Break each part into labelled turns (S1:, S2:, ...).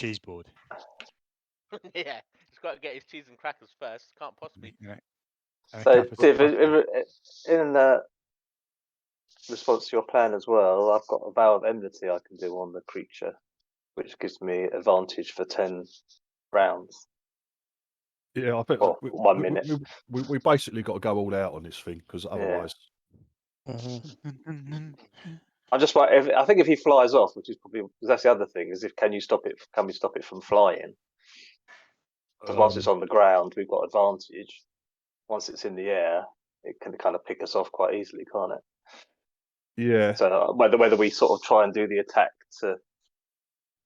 S1: cheese board.
S2: Yeah, he's got to get his cheese and crackers first. Can't possibly.
S1: You know, and a
S3: So,
S1: cup of
S3: Div,
S1: coffee.
S3: in response to your plan as well, I've got a vow of enmity I can do on the creature, which gives me advantage for 10 rounds.
S4: Yeah, I think
S3: Or 1 minute.
S4: we basically got to go all out on this thing because otherwise,
S3: I'm just like, I think if he flies off, which is probably because that's the other thing, is can we stop it from flying? Because once it's on the ground, we've got advantage. Once it's in the air, it can kind of pick us off quite easily, can't it?
S4: yeah.
S3: So whether we sort of try and do the attack to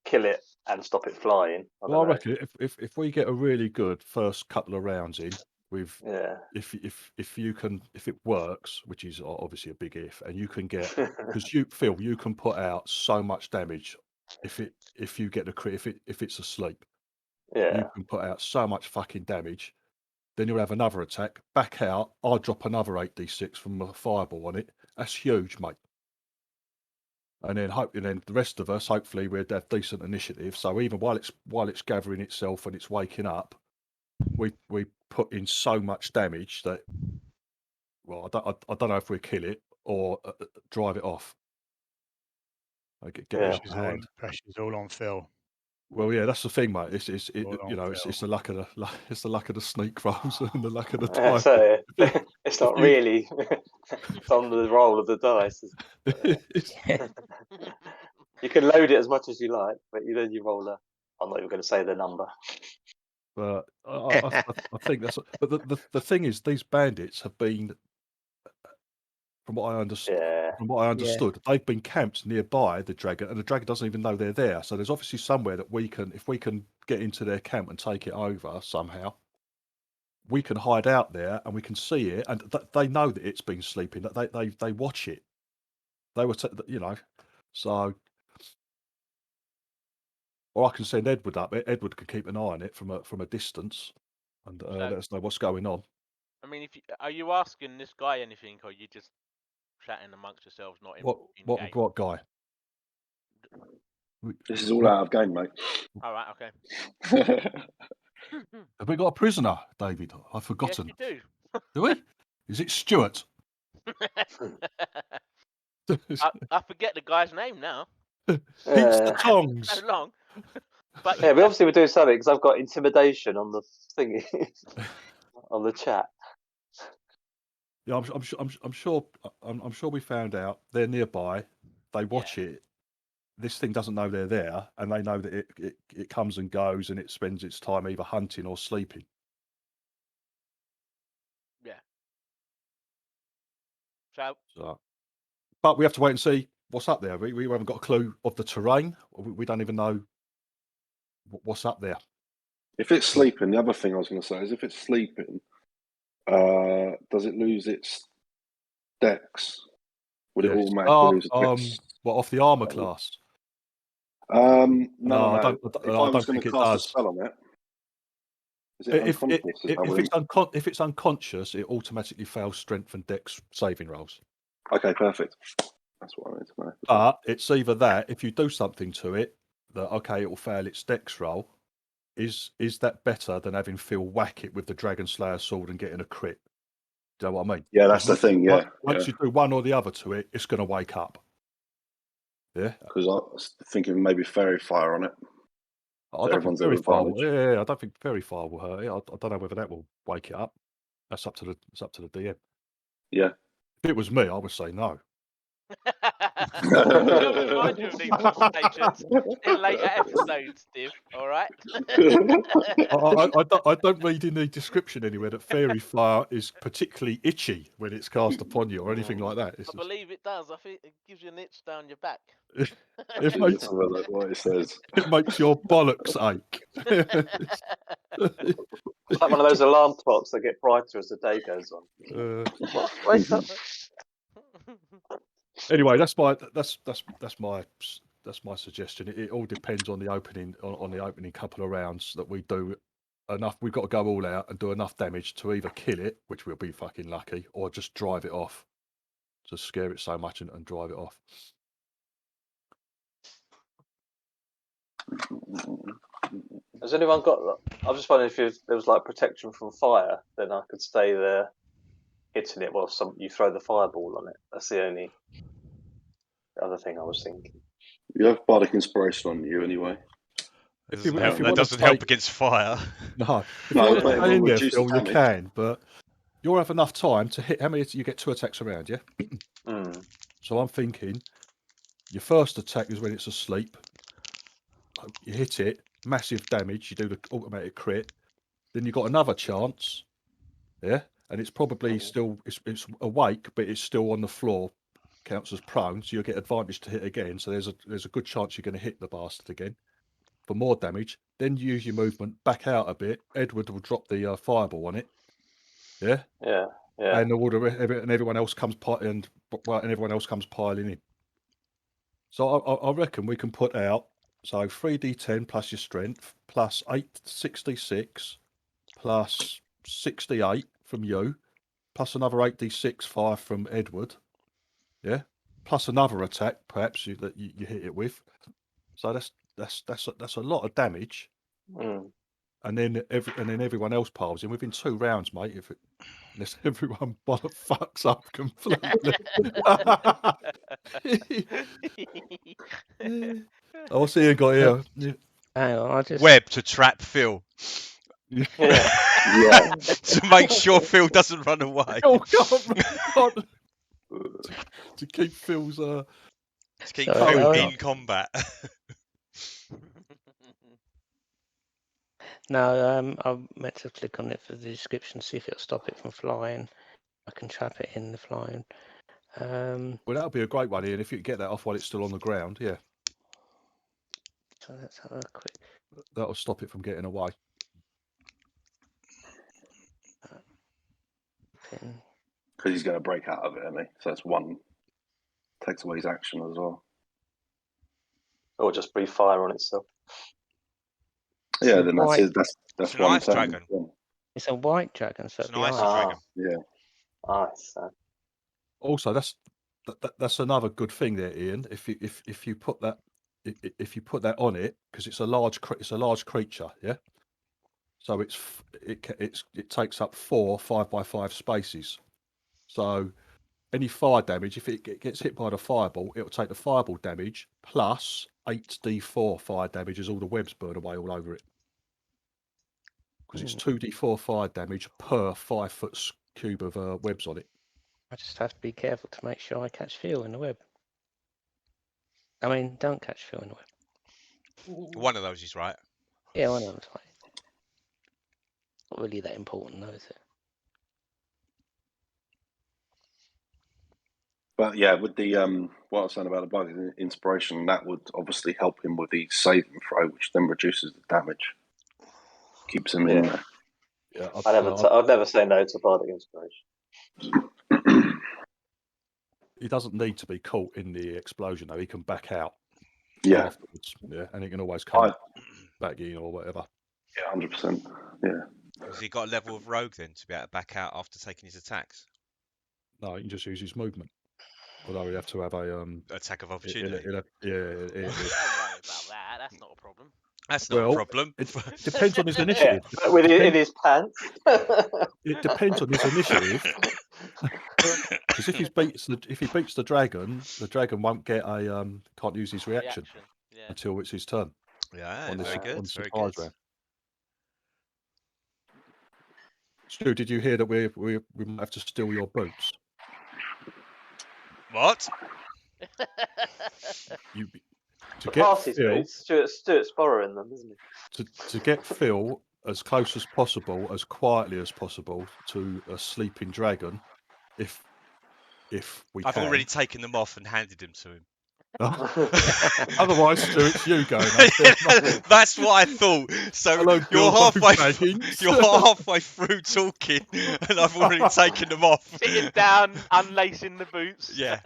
S3: kill it and stop it flying.
S4: I reckon if we get a really good first couple of rounds in with if it works, which is obviously a big if, and you can get because Phil, you can put out so much damage if you get the crit if it's asleep.
S3: Yeah.
S4: You can put out so much fucking damage. Then you'll have another attack, back out. I'll drop another 8d6 from a fireball on it. That's huge, mate. And then the rest of us, hopefully, we'd have decent initiative. So even while it's gathering itself and it's waking up, we put in so much damage that, well, I don't know if we kill it or drive it off. Get it behind.
S1: Pressure's all on Phil.
S4: Well, yeah, that's the thing, mate. It's the luck of the sneak rolls and the luck of the time.
S3: So it's not really. It's on the roll of the dice. You can load it as much as you like, but then you roll a. I'm not even going to say the number.
S4: But I think that's. But the thing is, these bandits have been, from what I understood, they've been camped nearby the dragon, and the dragon doesn't even know they're there. So there's obviously somewhere that if we can get into their camp and take it over somehow, we can hide out there and we can see it, and they know that it's been sleeping. That they watch it. They were, so. Or I can send Edward up. Edward can keep an eye on it from a distance, and let us know what's going on.
S2: I mean, are you asking this guy anything, or are you just chatting amongst yourselves? Not in game?
S4: What guy?
S5: This is all out of game, mate.
S2: All right, okay.
S4: Have we got a prisoner, David? I've forgotten.
S2: Yes, you
S4: do. Do we? Is it Stuart?
S2: I forget the guy's name now.
S4: It's the tongs.
S2: So long. But
S3: we obviously were doing something because I've got intimidation on the thingy on the chat.
S4: Yeah, I'm sure we found out they're nearby. They watch it. This thing doesn't know they're there, and they know that it comes and goes, and it spends its time either hunting or sleeping.
S2: Yeah.
S4: So, but we have to wait and see what's up there. We haven't got a clue of the terrain. We don't even know what's up there.
S5: If it's sleeping, the other thing I was going to say is if it's sleeping, does it lose its dex? Would it automatically lose its dex?
S4: What, off the armor class?
S5: No.
S4: I don't think it does.
S5: A spell on it, is it
S4: if it's unconscious, it automatically fails strength and dex saving rolls.
S5: Okay, perfect. That's what I need to know.
S4: But it's either that, if you do something to it, that it will fail its dex roll. Is that better than having Phil whack it with the Dragon Slayer sword and getting a crit? Do you know what I mean?
S5: Yeah, that's the thing. Yeah.
S4: Once you do one or the other to it, it's going to wake up. Yeah.
S5: Because I was thinking maybe Fairy Fire on it.
S4: I don't think Fairy Fire. Yeah, I don't think Fairy Fire will hurt it. I don't know whether that will wake it up. That's up to the DM.
S5: Yeah.
S4: If it was me, I would say no.
S2: We'll remind you of these conversations in later episodes, Steve. All right.
S4: I don't read in the description anywhere that Fairy Fire is particularly itchy when it's cast upon you or anything like that.
S2: I believe it does. I think it gives you an itch down your back.
S4: It makes
S5: what it says.
S4: It makes your bollocks ache.
S3: It's like one of those alarm clocks that get brighter as the day goes on. Wake up.
S4: Anyway, that's my suggestion. It all depends on the opening couple of rounds that we do enough. We've got to go all out and do enough damage to either kill it, which we'll be fucking lucky, or just drive it off. To scare it so much and drive it off.
S3: Has anyone got? I was just wondering if there was like protection from fire, then I could stay there hitting it while you throw the fireball on it. That's the only other thing I was thinking.
S5: You have bardic inspiration on you anyway.
S4: If you
S1: That
S4: wanna
S1: doesn't help
S4: take-
S1: against fire.
S4: No, if
S5: No,
S4: you want
S5: but
S4: to
S5: it
S4: stay
S5: will
S4: in there,
S5: reduce the
S4: Phil, you
S5: damage.
S4: can, but you'll have enough time to hit. How many? You get 2 attacks around, yeah? So I'm thinking your first attack is when it's asleep. You hit it, massive damage. You do the automatic crit. Then you got another chance, yeah, and it's probably still it's awake, but it's still on the floor, counts as prone. So you'll get advantage to hit again. So there's a good chance you're going to hit the bastard again for more damage. Then you use your movement, back out a bit. Edward will drop the fireball on it, yeah,
S3: Yeah.
S4: and and everyone else comes and everyone else comes piling in. So I reckon we can put out 3d10 plus your strength plus 866 plus 68 from you plus another 8d6 fire from Edward, yeah, plus another attack perhaps that you hit it with. So that's a lot of damage. And then everyone else piles in within 2 rounds, mate. Unless everyone fucks up completely. I'll see you got here.
S6: Hang on, I just.
S1: Web to trap Phil.
S5: Yeah.
S1: To make sure Phil doesn't run away.
S4: Oh God! To keep Phil's
S1: To keep
S6: Sorry,
S1: Phil
S6: I-
S1: in combat.
S6: No, I meant to click on it for the description, see if it'll stop it from flying. I can trap it in the flying.
S4: Well, that'll be a great one, Ian. If you get that off while it's still on the ground, yeah,
S6: So let's have a quick.
S4: that'll stop it from getting away.
S6: Pin.
S5: Because he's going to break out of it, isn't he? So that's one. Takes away his action as well.
S3: Or just breathe fire on itself.
S5: Yeah, then that's
S6: White.
S5: it. That's
S1: It's an
S5: one
S1: ice
S5: turn.
S1: dragon.
S5: Yeah.
S6: It's a white dragon, so
S1: It's
S6: it'll
S1: an
S6: be
S1: ice
S6: ice.
S1: dragon.
S5: Yeah.
S3: Nice.
S4: Also, that's another good thing there, Ian. If you put that on it, because it's a large creature, yeah. So it takes up 4 5x5 spaces. So any fire damage, if it gets hit by the fireball, it'll take the fireball damage plus 8d4 fire damage as all the webs burn away all over it. Because it's 2d4 fire damage per 5 foot cube of webs on it.
S6: I just have to be careful to make sure I catch Phil in the web. I mean, don't catch Phil in the web.
S1: One of those is right.
S6: Yeah, I know. It's fine. Not really that important, though, is it?
S5: But yeah, with the what I was saying about the bug inspiration, that would obviously help him with the saving throw, which then reduces the damage, keeps him in there.
S4: Yeah,
S3: I'd never say no to bardic inspiration.
S4: He doesn't need to be caught in the explosion, though. He can back out.
S5: Yeah,
S4: Afterwards. Yeah, and he can always come back in or whatever.
S5: yeah, 100%. Yeah.
S1: Has he got a level of rogue then to be able to back out after taking his attacks?
S4: No, he can just use his movement. Although we have to have a
S1: Attack of opportunity.
S4: yeah.
S2: Don't worry about that. That's not a problem.
S1: That's not a problem.
S4: It depends on his initiative.
S3: In his pants.
S4: It depends on his initiative. Because if he beats the dragon won't get a can't use his reaction
S2: Yeah.
S4: until it's his turn.
S1: Yeah,
S4: on this,
S1: very good.
S4: on this
S1: Very
S4: surprise
S1: good.
S4: round. Stu, did you hear that we might have to steal your boots?
S1: What?
S3: To get Phil, Stuart's borrowing them, isn't he?
S4: To get Phil as close as possible, as quietly as possible to a sleeping dragon, if we
S1: I've
S4: can.
S1: already taken them off and handed them to him.
S4: Otherwise, Stu, it's you going up there.
S1: That's what I thought. So
S4: Hello,
S1: you're halfway through talking, and I've already taken them off.
S2: Sitting down, unlacing the boots.
S1: Yeah.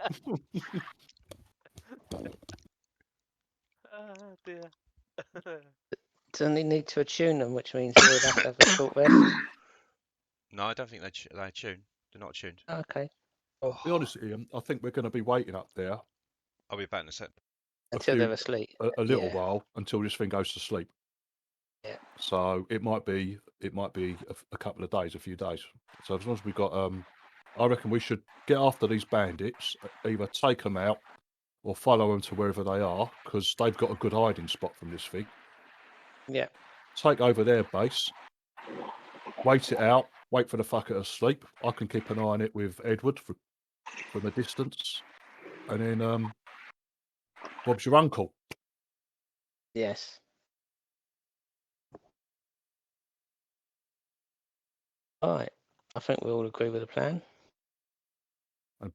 S2: Oh dear.
S6: Doesn't he need to attune them, which means he'll have to have a short rest?
S1: No, I don't think they're tuned. They're not tuned.
S6: Okay.
S4: To be honest, Ian, I think we're going to be waiting up there.
S1: I'll be back in a sec.
S6: Until they're asleep.
S4: a little
S6: Yeah.
S4: while until this thing goes to sleep.
S6: Yeah.
S4: So it might be a couple of days, a few days. So as long as we got, I reckon we should get after these bandits, either take them out or follow them to wherever they are, because they've got a good hiding spot from this thing.
S6: Yeah.
S4: Take over their base, wait it out, wait for the fucker to sleep. I can keep an eye on it with Edward from a distance, and then Bob's your uncle.
S6: Yes. All right. I think we all agree with the plan.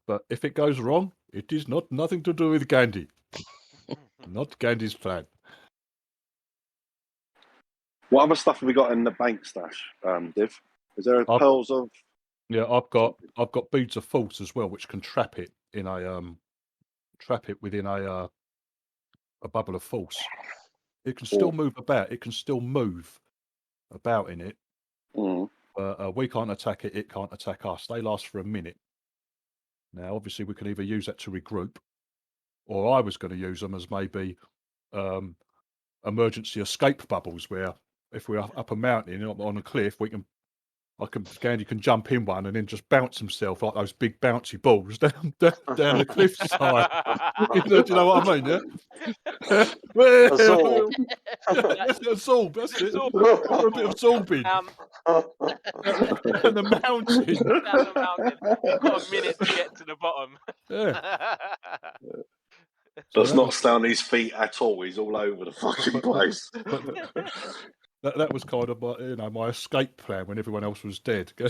S4: But if it goes wrong, it is nothing to do with Ghandi. Not Gandhi's plan.
S5: What other stuff have we got in the bank stash, Div? Is there pearls of?
S4: Yeah, I've got beads of force as well, which can trap it in within a bubble of force. It can still move about. It can still move about in it. But we can't attack it. It can't attack us. They last for a minute. Now, obviously, we can either use that to regroup, or I was going to use them as maybe emergency escape bubbles, where if we're up a mountain on a cliff, Ghandi can jump in one and then just bounce himself like those big bouncy balls down the cliffside. Do you know what I mean? Yeah.
S3: Absorb.
S4: Absorb. That's it. For a bit of absorbing.
S2: Down
S4: And the mountain.
S2: the mountain. You've got a minute to get to the bottom.
S4: Yeah.
S5: Does not stay on his feet at all. He's all over the fucking place.
S4: That was kind of my escape plan when everyone else was dead.
S5: Fair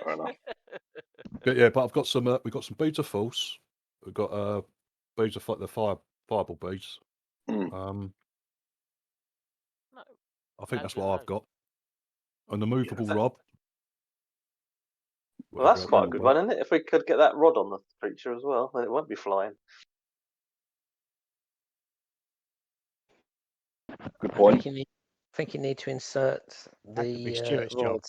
S5: enough.
S4: But I've got some. We've got some beads of force. We've got beads of the fireball beads.
S5: Mm.
S4: I think that's what I've got. And the movable rod.
S3: Well, that's quite a good one, isn't it? If we could get that rod on the creature as well, then it won't be flying.
S5: Good point.
S6: I think you need to insert the
S7: Stuart's job.
S6: rod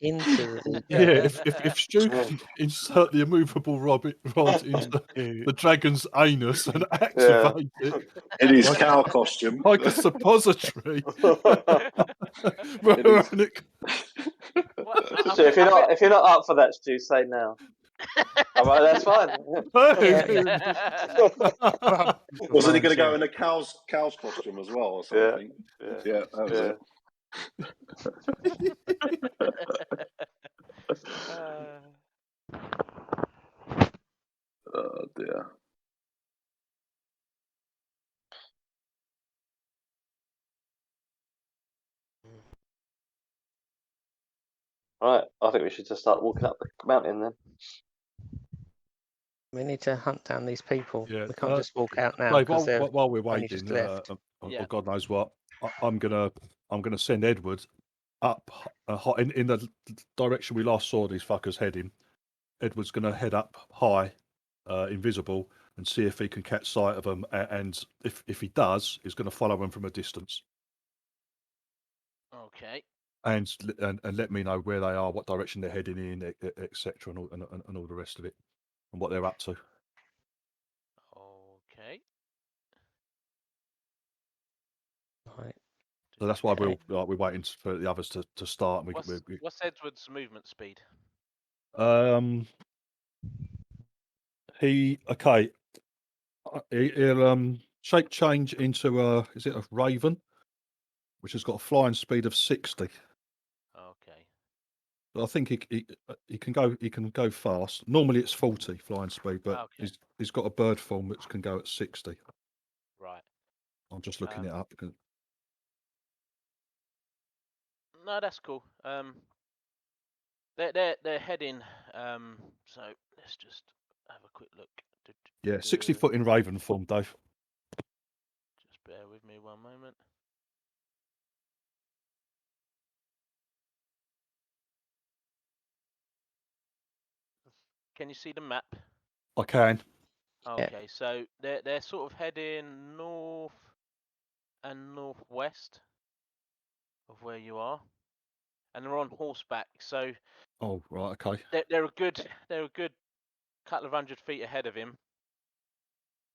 S6: into the
S4: Yeah, if Stu can insert the immovable rod into the dragon's anus and activate it
S5: in his cow costume,
S4: like a suppository.
S3: So if you're not up for that, Stu, say now. All right, that's fine.
S5: Wasn't he going to go in a cow's costume as well or something? Yeah, that was it. Oh dear.
S3: Right, I think we should just start walking up the mountain then.
S6: We need to hunt down these people.
S4: Yeah,
S6: We can't just walk out now.
S4: Dave, while we're
S6: only just
S4: waiting,
S6: left.
S4: or God knows what, I'm gonna send Edward up in the direction we last saw these fuckers heading. Edward's gonna head up high, invisible, and see if he can catch sight of them. And if he does, he's gonna follow them from a distance.
S2: Okay.
S4: And let me know where they are, what direction they're heading in, etc., and all the rest of it, and what they're up to.
S2: Okay.
S6: Right.
S4: So that's why we're waiting for the others to start.
S2: What's Edward's movement speed?
S4: He'll shape change into is it a raven, which has got a flying speed of 60.
S2: Okay.
S4: But I think he can go fast. Normally it's 40 flying speed, but he's got a bird form which can go at 60.
S2: Right.
S4: I'm just looking it up.
S2: No, that's cool. They're heading. So let's just have a quick look.
S4: Yeah, 60 foot in raven form, Dave.
S2: Just bear with me one moment. Can you see the map?
S4: I can.
S2: Okay, so they're sort of heading north and northwest of where you are, and they're on horseback. So.
S4: Oh right, okay.
S2: They're a good couple of 100 feet ahead of him.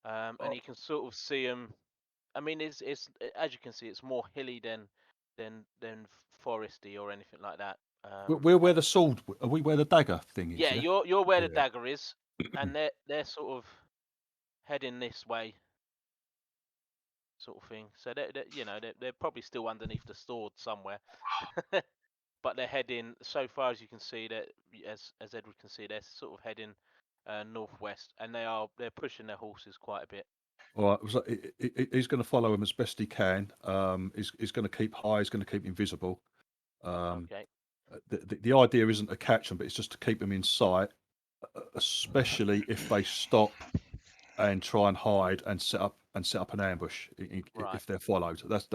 S2: and you can sort of see them. I mean, it's as you can see, it's more hilly than foresty or anything like that.
S4: We're where the sword. Are we where the dagger thing is?
S2: Yeah,
S4: Yeah.
S2: you're where the
S4: Yeah.
S2: dagger is, and they're sort of heading this way, sort of thing. So they're probably still underneath the sword somewhere, but they're heading. So far as you can see, that as Edward can see, they're sort of heading northwest, and they're pushing their horses quite a bit.
S4: All right. So he's going to follow him as best he can. He's going to keep high. He's going to keep invisible.
S2: Okay.
S4: The idea isn't to catch them, but it's just to keep them in sight, especially if they stop and try and hide and set up an ambush
S2: Right.
S4: if they're followed. That's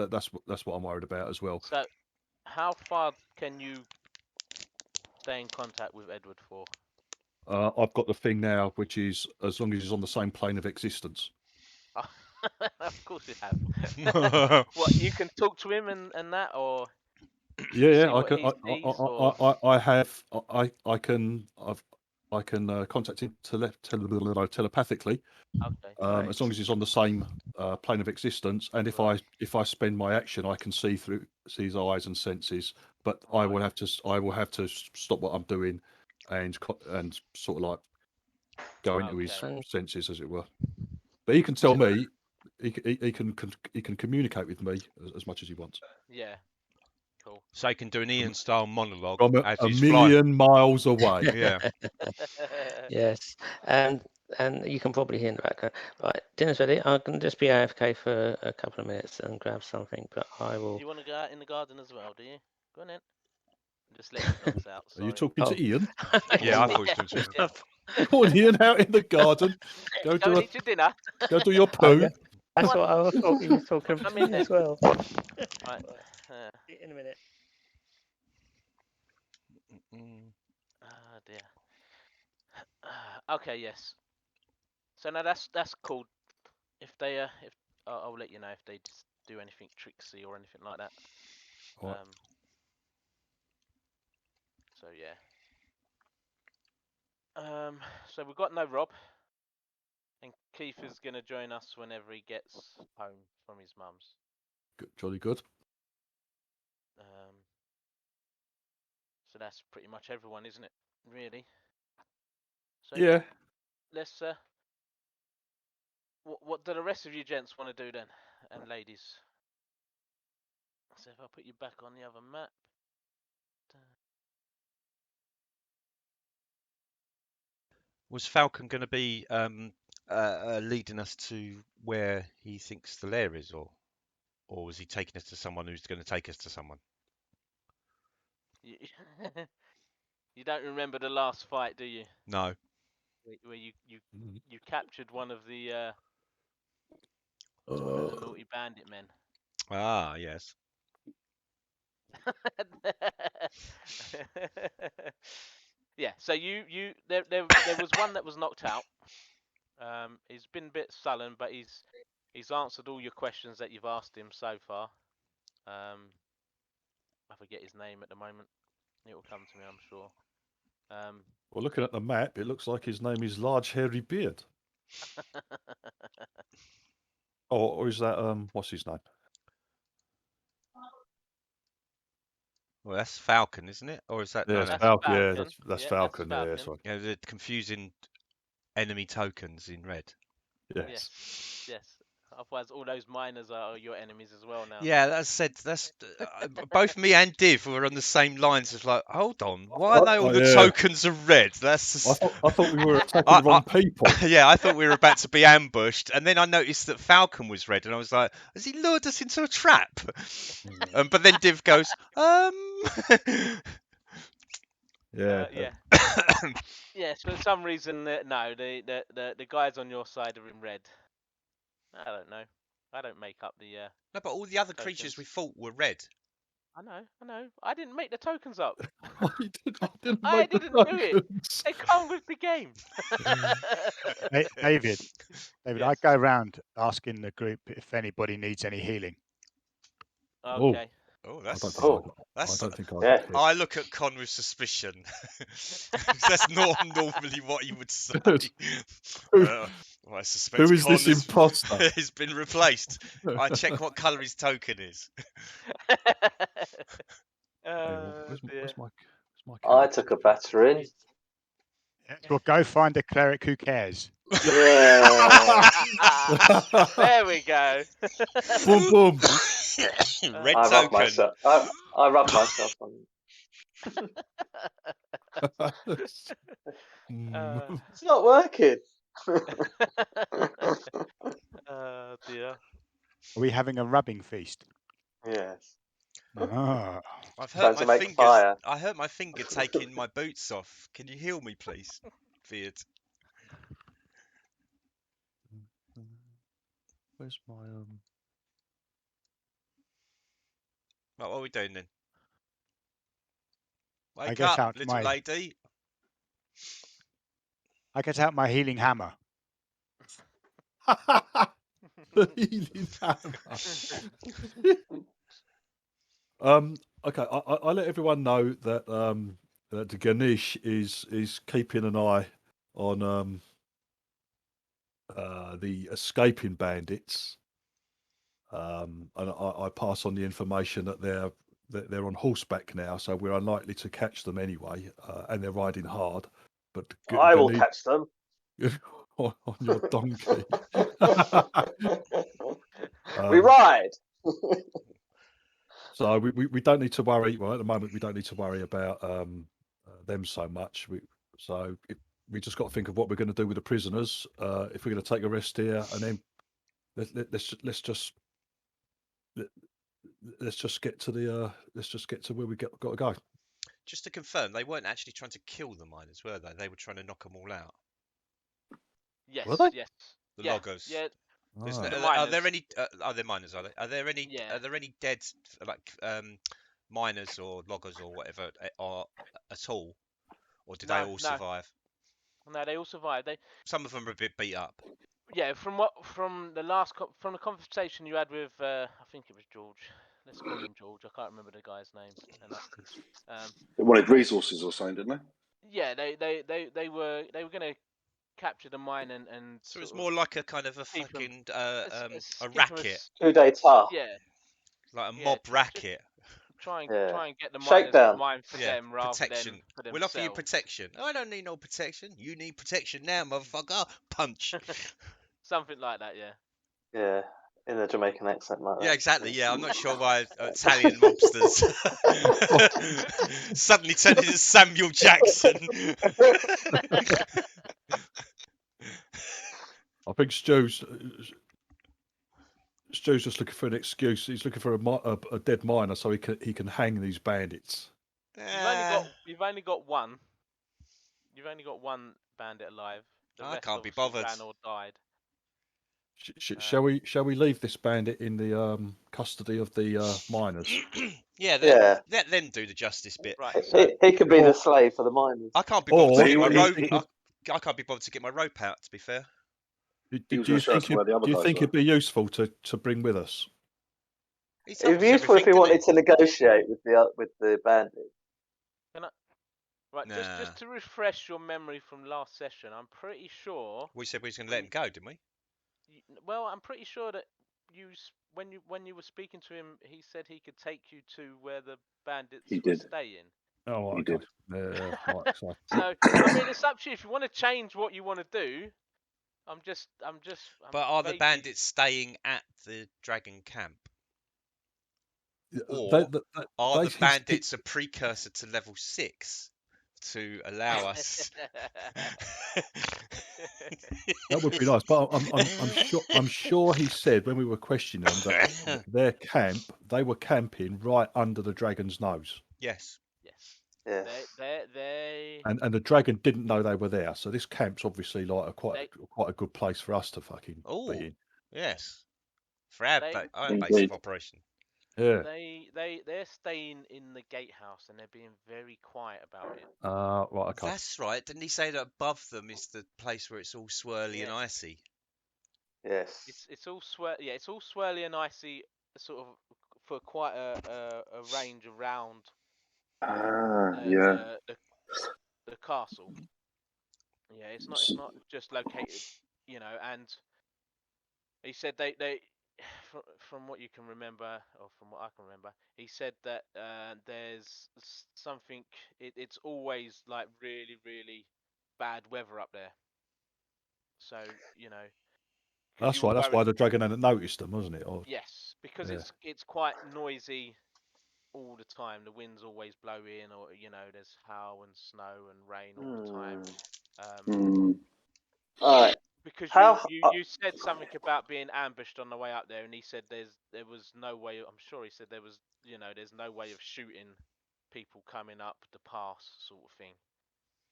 S4: what I'm worried about as well.
S2: So, how far can you stay in contact with Edward for?
S4: I've got the thing now, which is as long as he's on the same plane of existence.
S2: Of course you have. What, you can talk to him and that, or
S4: Yeah,
S2: see what he sees, or...
S4: I can contact him telepathically.
S2: Okay.
S4: As long as he's on the same plane of existence, and if I spend my action, I can see through his eyes and senses. But I will have to stop what I'm doing, and sort of like go into his senses, as it were. But he can tell me, he can communicate with me as much as he wants.
S2: Yeah. Cool.
S1: So he can do an Ian-style monologue
S4: From
S1: as
S4: a
S1: he's
S4: million miles away.
S1: Yeah.
S6: Yes, and you can probably hear in the background. Right, dinner's ready. I can just be AFK for a couple of minutes and grab something, but I will.
S2: Do you want to go out in the garden as well? Do you? Go on in. Just let the dogs out.
S4: Are you
S2: Sorry.
S4: talking to Ian?
S1: Yeah, I thought he was talking to
S2: Yeah.
S4: Come on, Ian, out in the garden.
S2: Go and eat your dinner.
S4: Go do your poo.
S6: That's what I thought you were talking about as well.
S2: Right.
S6: In a minute.
S2: Oh dear. Okay. Yes. So now that's cool. If they I'll let you know if they just do anything tricksy or anything like that.
S4: Right.
S2: So yeah. So we've got no Rob, and Keith is gonna join us whenever he gets home from his mum's.
S4: Good, jolly good.
S2: So that's pretty much everyone, isn't it? Really. So
S4: Yeah.
S2: let's. What do the rest of you gents want to do then, and ladies? So if I put you back on the other map.
S1: Was Falcon going to be leading us to where he thinks the lair is, or was he taking us to someone who's going to take us to someone?
S2: You don't remember the last fight, do you?
S1: No.
S2: Where you captured one of the naughty bandit men.
S1: Ah, yes.
S2: Yeah. So there was one that was knocked out. He's been a bit sullen, but he's answered all your questions that you've asked him so far. I forget his name at the moment. It will come to me, I'm sure.
S4: Well, looking at the map, it looks like his name is Large Hairy Beard. Or is that what's his name?
S1: Well, that's Falcon, isn't it? Or is that?
S4: Yeah,
S1: No,
S4: it's
S1: that's
S4: Falcon. Yeah,
S2: Falcon.
S4: that's
S2: Yeah,
S4: Falcon.
S2: that's
S4: Yeah,
S2: Falcon.
S4: sorry.
S1: Yeah, the confusing enemy tokens in red.
S4: Yes.
S2: Yes. Otherwise, all those miners are your enemies as well now.
S1: Yeah, that's both me and Div were on the same lines of like, hold on, why are they all the tokens are red? That's just...
S4: I thought we were attacking the wrong people.
S1: Yeah, I thought we were about to be ambushed, and then I noticed that Falcon was red, and I was like, has he lured us into a trap? But then Div goes,
S4: Yeah.
S2: Yes, for some reason, no, the guys on your side are in red. I don't know. I don't make up the.
S1: No, but all the other
S2: tokens.
S1: creatures we fought were red.
S2: I know. I didn't make the tokens up.
S4: I didn't
S2: do it. They come with the game.
S7: Hey, David,
S2: Yes.
S7: I go around asking the group if anybody needs any healing.
S2: Okay.
S1: Oh,
S4: I
S1: that's.
S4: don't think I.
S3: Yeah.
S1: I look at Con with suspicion. That's not normally what you would say. Well, I suspect
S4: Who is this
S1: Con
S4: imposter?
S1: has been replaced. I check what colour his token is.
S4: Where's
S2: dear.
S4: my
S3: I
S4: character?
S3: took a batter in.
S7: Yes, well, go find a cleric who cares.
S3: Yeah.
S2: There we go.
S4: Boom, boom.
S1: Red
S3: I rubbed
S1: token.
S3: myself. I rubbed myself on. It's not working.
S2: Oh dear.
S7: Are we having a rubbing feast?
S3: Yes.
S7: Ah.
S1: I've
S3: Trying
S1: hurt
S3: to
S1: my
S3: make
S1: fingers.
S3: fire.
S1: I hurt my finger taking my boots off. Can you heal me, please, Beard?
S4: Where's my
S1: Right, what are we doing then?
S7: I
S1: Wake
S7: get
S1: up,
S7: out
S1: little
S7: my
S1: lady.
S7: I get out my healing hammer.
S4: the healing hammer? Okay, I let everyone know that that the Ganesh is keeping an eye on the escaping bandits. And I pass on the information that they're on horseback now, so we're unlikely to catch them anyway, and they're riding hard. But
S3: I will catch them.
S4: on your donkey.
S3: We ride.
S4: So we don't need to worry. Well, at the moment, we don't need to worry about them so much. We just got to think of what we're going to do with the prisoners. If we're going to take a rest here, and then let's just get to the let's just get to where we got to go.
S1: Just to confirm, they weren't actually trying to kill the miners, were they? They were trying to knock them all out.
S2: Yes.
S4: Were they?
S2: Yes.
S1: The
S2: Yeah,
S1: loggers.
S2: Yeah.
S1: There's
S2: The
S1: are there
S2: miners.
S1: any? Are there miners? Are there? Are there any?
S2: Yeah.
S1: Are there any dead like miners or loggers or whatever or at all, or did they all survive?
S2: No, they all survived.
S1: Some of them are a bit beat up.
S2: Yeah, from the conversation you had with I think it was George. Let's call him George. I can't remember the guy's name. And
S5: They wanted resources or something, didn't they?
S2: yeah, they were going to capture the mine and
S1: So it's more like a kind of a fucking a racket,
S3: coup d'etat.
S2: Yeah,
S1: like a mob racket.
S2: Try and get the miners
S3: Shakedown.
S2: to mine for them rather
S1: protection.
S2: than for themselves.
S1: We'll offer you protection. I don't need no protection. You need protection now, motherfucker. Punch.
S2: Something like that, yeah.
S3: Yeah, in a Jamaican accent like that.
S1: Yeah, exactly. Yeah, I'm not sure why Italian mobsters suddenly turned into Samuel Jackson.
S4: I think Stu's just looking for an excuse. He's looking for a dead miner so he can hang these bandits.
S2: You've only got one. You've only got one bandit alive. The rest
S1: can't be bothered.
S2: ran or died.
S4: Shall we leave this bandit in the custody of the miners?
S1: Yeah, let them do the justice bit.
S2: Right.
S3: He could be the slave for the miners.
S1: I can't be bothered to get my rope.
S5: he-
S1: I can't be bothered to get my rope out. To be fair.
S4: Do you think it'd be useful to bring with us?
S3: It'd be useful if we wanted to negotiate with the bandit.
S2: Right, just to refresh your memory from last session, I'm pretty sure
S1: we said we was going to let him go, didn't we?
S2: Well, I'm pretty sure that when you were speaking to him, he said he could take you to where the bandits were staying.
S4: Oh,
S5: he did.
S4: So
S2: I mean, it's up to you if you want to change what you want to do.
S1: But are the bandits staying at the dragon camp? Or are the bandits a precursor to level 6 to allow us?
S4: That would be nice, but I'm sure he said when we were questioning them that they were camping right under the dragon's nose.
S1: Yes.
S4: And the dragon didn't know they were there, so this camp's obviously like quite a good place for us to fucking be in.
S1: Yes, for our base of operation.
S4: Yeah.
S2: They're staying in the gatehouse and they're being very quiet about it.
S4: Right, okay.
S1: That's right. Didn't he say that above them is the place where it's all swirly and icy?
S3: Yes.
S2: It's all it's all swirly and icy, sort of for quite a range around. The castle. Yeah, it's not just located you know, and he said they from what you can remember, or from what I can remember, he said that there's something. It's always like really, really bad weather up there. So you know, because
S4: That's
S2: you were
S4: right. That's
S2: worried.
S4: why the dragon hadn't noticed them, wasn't it? Or,
S2: Yes, because
S4: yeah.
S2: it's quite noisy all the time. The wind's always blowing, or you know, there's hail and snow and rain all the time.
S3: All right.
S2: Because
S3: How?
S2: you said something about being ambushed on the way up there, and he said there was no way. I'm sure he said there was, you know, there's no way of shooting people coming up the pass, sort of thing,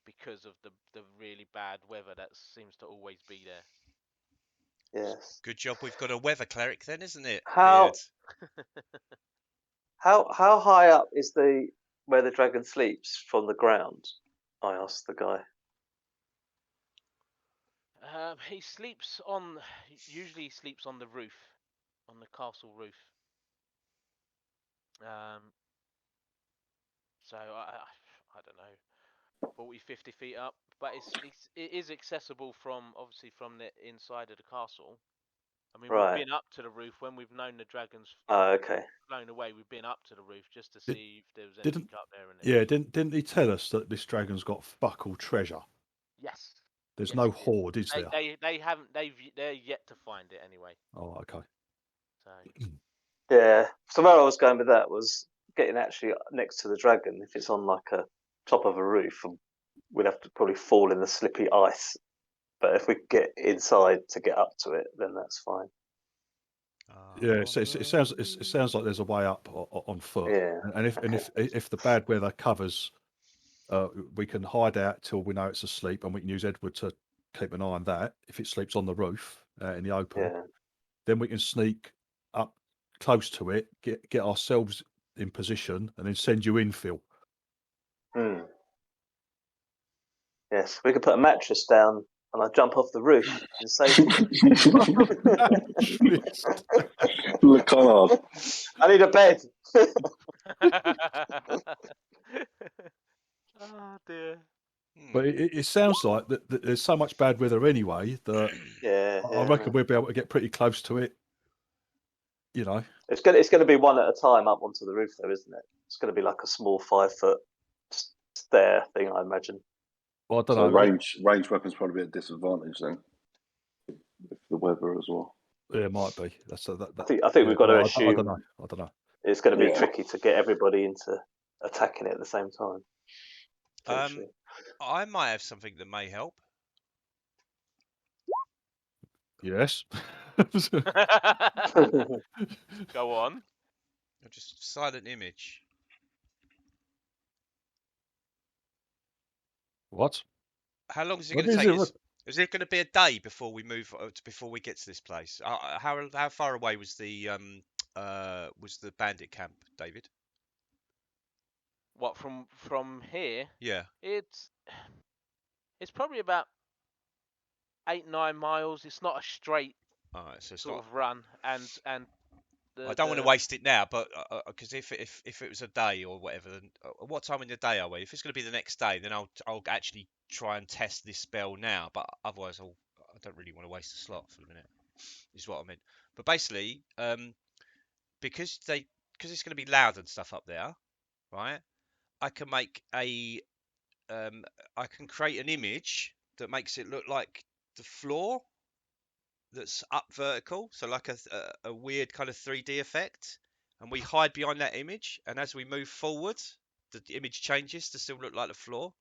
S2: because of the really bad weather that seems to always be there.
S3: Yes.
S1: Good job we've got a weather cleric then, isn't it?
S3: How?
S1: Beard?
S3: How high up is where the dragon sleeps from the ground? I asked the guy.
S2: He sleeps on. Usually, he sleeps on the roof, on the castle roof. So I don't know, 40, 50 feet up, but it is accessible from obviously from the inside of the castle. I mean,
S3: Right.
S2: we've been up to the roof when we've known the dragons
S3: Oh, okay.
S2: flown away. We've been up to the roof just to see if there was anything up there. And
S4: Yeah, didn't he tell us that this dragon's got buckle treasure?
S2: yes.
S4: There's
S2: Yes,
S4: no
S2: it is.
S4: hoard, is there?
S2: They haven't. They're yet to find it anyway.
S4: Oh, okay.
S2: So
S3: Yeah. So where I was going with that was getting actually next to the dragon. If it's on like a top of a roof, we'd have to probably fall in the slippy ice. But if we get inside to get up to it, then that's fine.
S4: Yeah, so it sounds like there's a way up on foot.
S3: Yeah.
S4: And if the bad weather covers, we can hide out till we know it's asleep, and we can use Edward to keep an eye on that. If it sleeps on the roof in the open,
S3: Yeah.
S4: then we can sneak up close to it, get ourselves in position, and then send you in, Phil.
S3: Yes, we could put a mattress down and I jump off the roof in safety.
S5: Look, Connard.
S3: I need a bed.
S2: oh dear.
S4: But it sounds like that there's so much bad weather anyway that I reckon we'll be able to get pretty close to it. You know,
S3: it's going to be one at a time up onto the roof, though, isn't it? It's going to be like a small 5-foot stair thing, I imagine.
S4: Well, I don't
S5: so
S4: know.
S5: Range weapons probably be a disadvantage then, with the weather as well.
S4: Yeah, it might be.
S3: I think we've got to assume.
S4: I don't know.
S3: It's going to be tricky to get everybody into attacking it at the same time.
S1: I might have something that may help.
S4: Yes.
S2: Go on.
S1: Just silent image.
S4: What?
S1: How long is it going to take us? Is it going to be a day before we move? Before we get to this place? How far away was the bandit camp, David?
S2: What from here?
S1: Yeah.
S2: It's probably about 8-9 miles. It's not a straight sort of run, and
S1: I don't want to waste it now, but because if it was a day or whatever, then what time in the day are we? If it's going to be the next day, then I'll actually try and test this spell now. But otherwise, I don't really want to waste a slot for a minute. Is what I mean. But basically, because it's going to be loud and stuff up there, right? I can make I can create an image that makes it look like the floor that's up vertical, so like a weird kind of 3D effect, and we hide behind that image, and as we move forward the image changes to still look like the floor.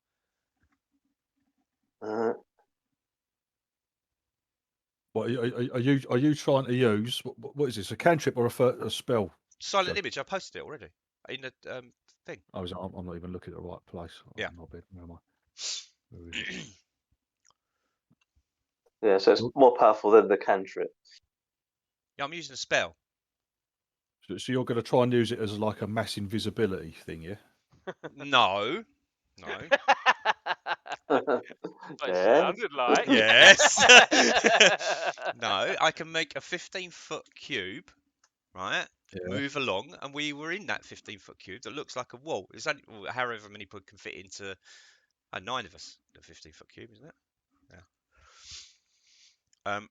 S4: What are you trying to use? What is this, a cantrip or a spell?
S1: Silent image. I posted it already in the thing.
S4: I'm not even looking at the right place.
S1: Yeah.
S4: Where am I?
S3: Yeah, so it's more powerful than the cantrip.
S1: Yeah, I'm using a spell.
S4: So you're going to try and use it as like a mass invisibility thing, yeah?
S1: No.
S2: It sounded like.
S1: Yes. No, I can make a 15-foot cube, right? Yeah. Move along, and we were in that 15-foot cube that looks like a wall. It's only however many people can fit into 9 of us. The 15-foot cube, isn't it? Yeah. And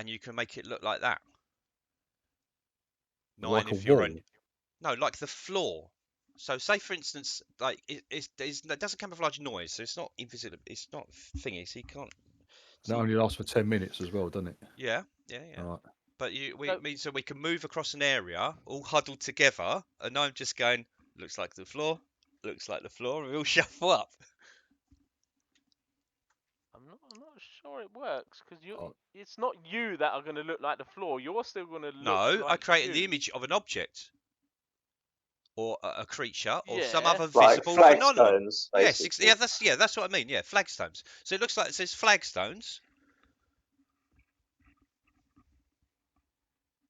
S1: you can make it look like that. 9
S4: Like
S1: if
S4: a
S1: you're
S4: wall.
S1: on. No, like the floor. So say for instance, like it doesn't camouflage noise, so it's not invisible. It's not thingy, so you can't.
S4: And it only lasts for 10 minutes as well, doesn't it?
S1: Yeah.
S4: Right.
S1: But so we can move across an area all huddled together, and I'm just going. Looks like the floor. Looks like the floor. And we all shuffle up.
S2: I'm not sure it works because it's not you that are going to look like the floor. You're still going to look.
S1: No,
S2: like
S1: I created the
S2: you.
S1: image of an object, or a creature, or some
S2: Yeah.
S1: other
S3: Like
S1: visible phenomenon.
S3: flagstones,
S1: Yes,
S3: basically.
S1: that's what I mean. Yeah, flagstones. So it looks like it says flagstones.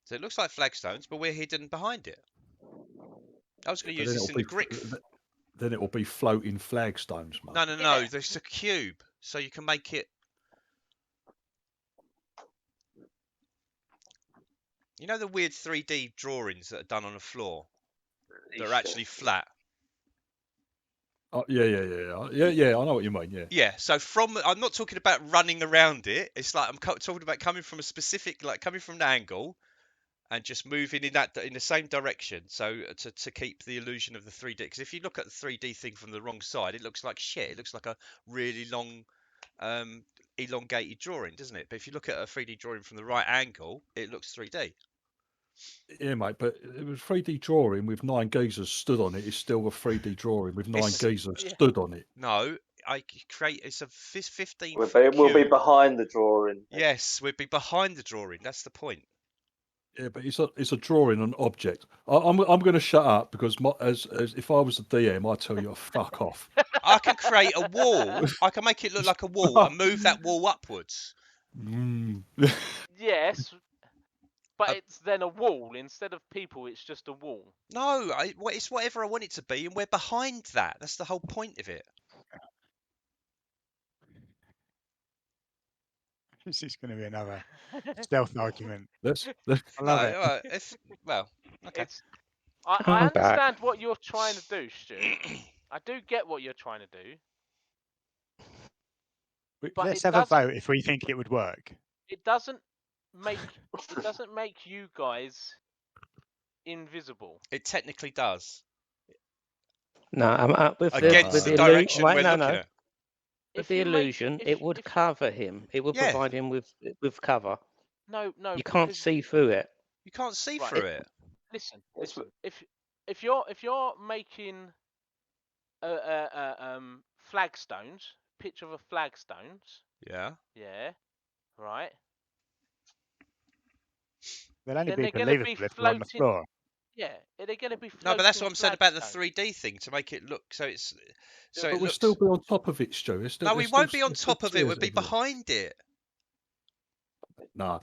S1: So it looks like flagstones, but we're hidden behind it. I was going to use this in the grip.
S4: Then it will be floating flagstones, mate.
S1: No. There's a cube, so you can make it. You know the weird 3D drawings that are done on the floor? They're actually flat.
S4: Oh, yeah. I know what you mean. Yeah.
S1: Yeah. So I'm not talking about running around it. It's like I'm talking about coming from a specific, like coming from an angle, and just moving in the same direction. So to keep the illusion of the 3D. Because if you look at the 3D thing from the wrong side, it looks like shit. It looks like a really long, elongated drawing, doesn't it? But if you look at a 3D drawing from the right angle, it looks 3D.
S4: Yeah, mate, but it was 3D drawing with 9 geezers stood on it. It's still a 3D drawing with 9 geezers stood on it.
S1: No, it's a 15
S3: We'll
S1: foot
S3: be
S1: cube.
S3: behind the drawing.
S1: Yes, we'd be behind the drawing. That's the point.
S4: Yeah, but it's a drawing on object. I'm going to shut up because as if I was a DM, I'd tell you to fuck off.
S1: I can create a wall. I can make it look like a wall and move that wall upwards.
S2: Yes, but it's then a wall instead of people. It's just a wall.
S1: No, it's whatever I want it to be, and we're behind that. That's the whole point of it.
S7: This is going to be another stealth argument.
S4: Let's
S7: I love it.
S1: Okay.
S2: I understand what you're trying to do, Stu. I do get what you're trying to do. But
S7: let's have a vote if we think it would work.
S2: It doesn't make you guys invisible.
S1: It technically does.
S6: No, with
S1: against the direction we're looking at.
S6: With the illusion, it would cover him. It would provide him with cover.
S2: No.
S6: You can't see through it.
S1: You can't see through it.
S2: Listen. If you're making flagstones, picture of a flagstones.
S1: Yeah.
S2: Yeah. Right.
S7: They'll only be believable if they're on the floor.
S2: Yeah, they're going to be floating.
S1: No, but that's what I'm saying about the 3D thing to make it look so it's. So
S4: but we'll still be on top of it, Stu.
S1: No, we won't be on top of it. We'll be behind it.
S4: Nah,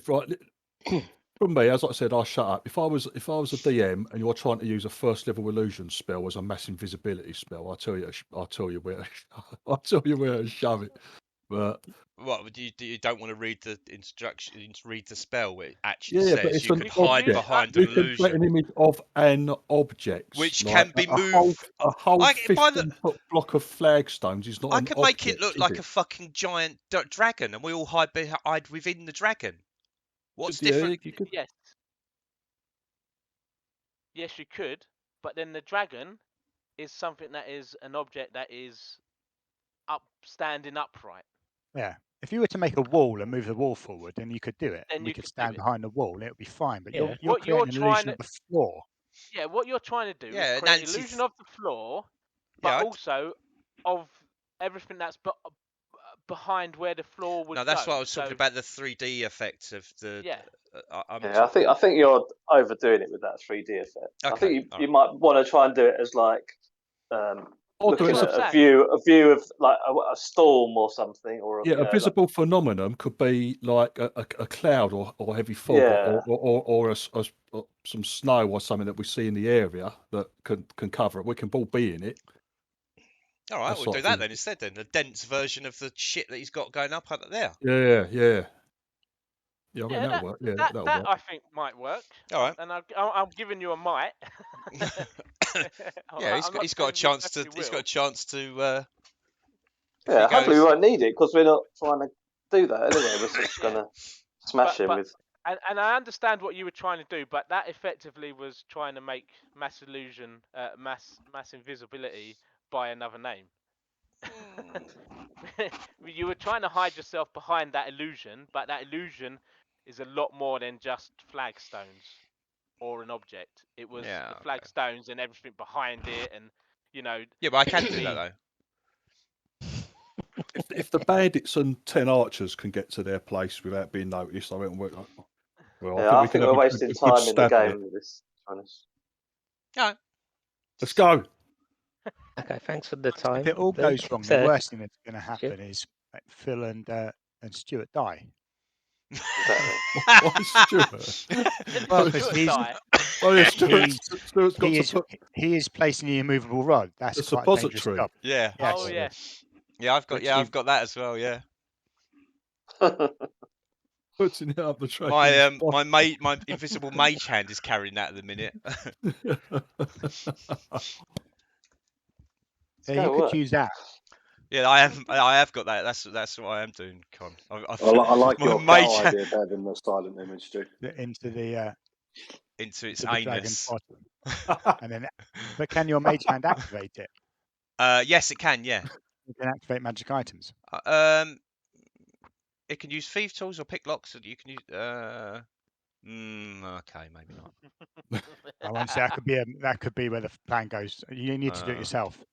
S4: from me, as I said, I'll shut up. If I was a DM and you're trying to use a first level illusion spell as a mass invisibility spell, I'll tell you where to shove it. But
S1: what you don't want to read the instructions, read the spell where it actually says
S4: but it's
S1: you can hide behind an illusion.
S4: You can create an image of an object,
S1: which can be moved.
S4: A whole 15-foot block of flagstones is not.
S1: I can make it look like a fucking giant dragon, and we all hide within the dragon. What's different?
S2: Yes, you could, but then the dragon is something that is an object that is standing upright.
S7: Yeah. If you were to make a wall and move the wall forward, then you could do it.
S2: Then
S7: we could stand behind the wall and it would be fine. But you're creating an illusion of the floor.
S2: Yeah, what you're trying to do is create an illusion of the floor, but also of everything that's behind where the floor would go.
S1: No, that's what I was talking about, the 3D effects of the...
S2: Yeah.
S3: I think you're overdoing it with that 3D effect. Okay, I think you might want to try and do it as like... looking at a view of like a storm or something, or
S4: a visible phenomenon could be like a cloud or heavy fog, or some snow or something that we see in the area that can cover it. We can all be in it.
S1: All right, we'll do that then instead. Then the dense version of the shit that he's got going up under there.
S4: Yeah. I mean, that'll work. Yeah, that'll work.
S2: I think might work.
S1: All right.
S2: And I'm giving you a might.
S1: Yeah, he's got a chance to. He's got a chance to.
S3: Yeah, hopefully we won't need it because we're not trying to do that anyway. We're just gonna smash him with.
S2: And I understand what you were trying to do, but that effectively was trying to make mass illusion, mass invisibility by another name. You were trying to hide yourself behind that illusion, but that illusion is a lot more than just flagstones or an object. It was the flagstones and everything behind it, and
S1: Yeah, but I can do that though.
S4: If the bandits and 10 archers can get to their place without being noticed, I reckon
S3: I think we're wasting time in the game with this.
S1: Yeah.
S4: Let's go.
S6: Okay, thanks for the time.
S7: If it all goes wrong, the worst thing that's going to happen is Phil and Stuart die.
S4: Why Stuart?
S7: Well, he is placing the immovable rod. That's
S4: it's
S7: quite
S4: a
S7: a dangerous job.
S1: Yeah.
S2: Yes. Oh yeah.
S1: Yeah, I've got that as well. Yeah.
S4: Putting it up the track.
S1: My invisible mage hand is carrying that at the minute.
S7: Yeah, you could use that.
S1: Yeah, I have got that. That's what I am doing, Con.
S5: I like your idea better than the silent image, Stu.
S1: Into its anus.
S7: And then, but can your mage hand activate it?
S1: Yes, it can. Yeah.
S7: You can activate magic items.
S1: It can use thief tools or pick locks. You can use. Okay, maybe not.
S7: I want to say that could be where the plan goes. You need to do it yourself.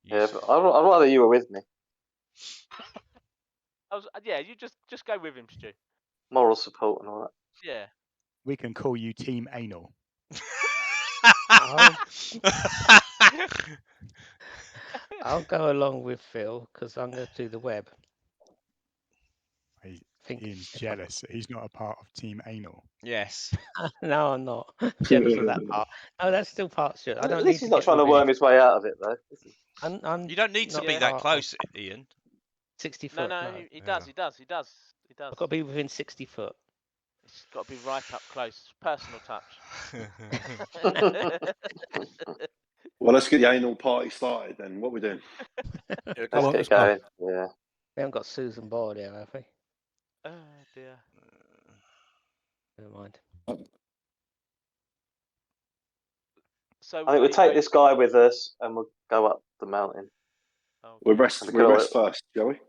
S3: Yeah, but I'd rather you were with me.
S2: You just go with him, Stu.
S3: Moral support and all that.
S2: Yeah.
S7: We can call you Team Anal.
S6: I'll go along with Phil because I'm going to do the web.
S7: Ian's jealous. He's not a part of Team Anal.
S1: Yes.
S6: No, I'm not jealous of that part. No, that's still part of it. I don't.
S3: At least he's not trying to worm his way out of it, though.
S1: You don't need to be that close, Ian.
S6: 60 foot.
S2: No, he does.
S6: I've got to be within 60 foot.
S2: It's got to be right up close. Personal touch.
S5: Well, let's get the anal party started then. What are we doing?
S3: Let's get going. Yeah.
S6: We haven't got Susan Boyd here, have we?
S2: Oh dear.
S6: Never mind.
S3: So I think we'll take this guy with us and we'll go up the mountain.
S2: Okay.
S5: We'll rest first, shall we?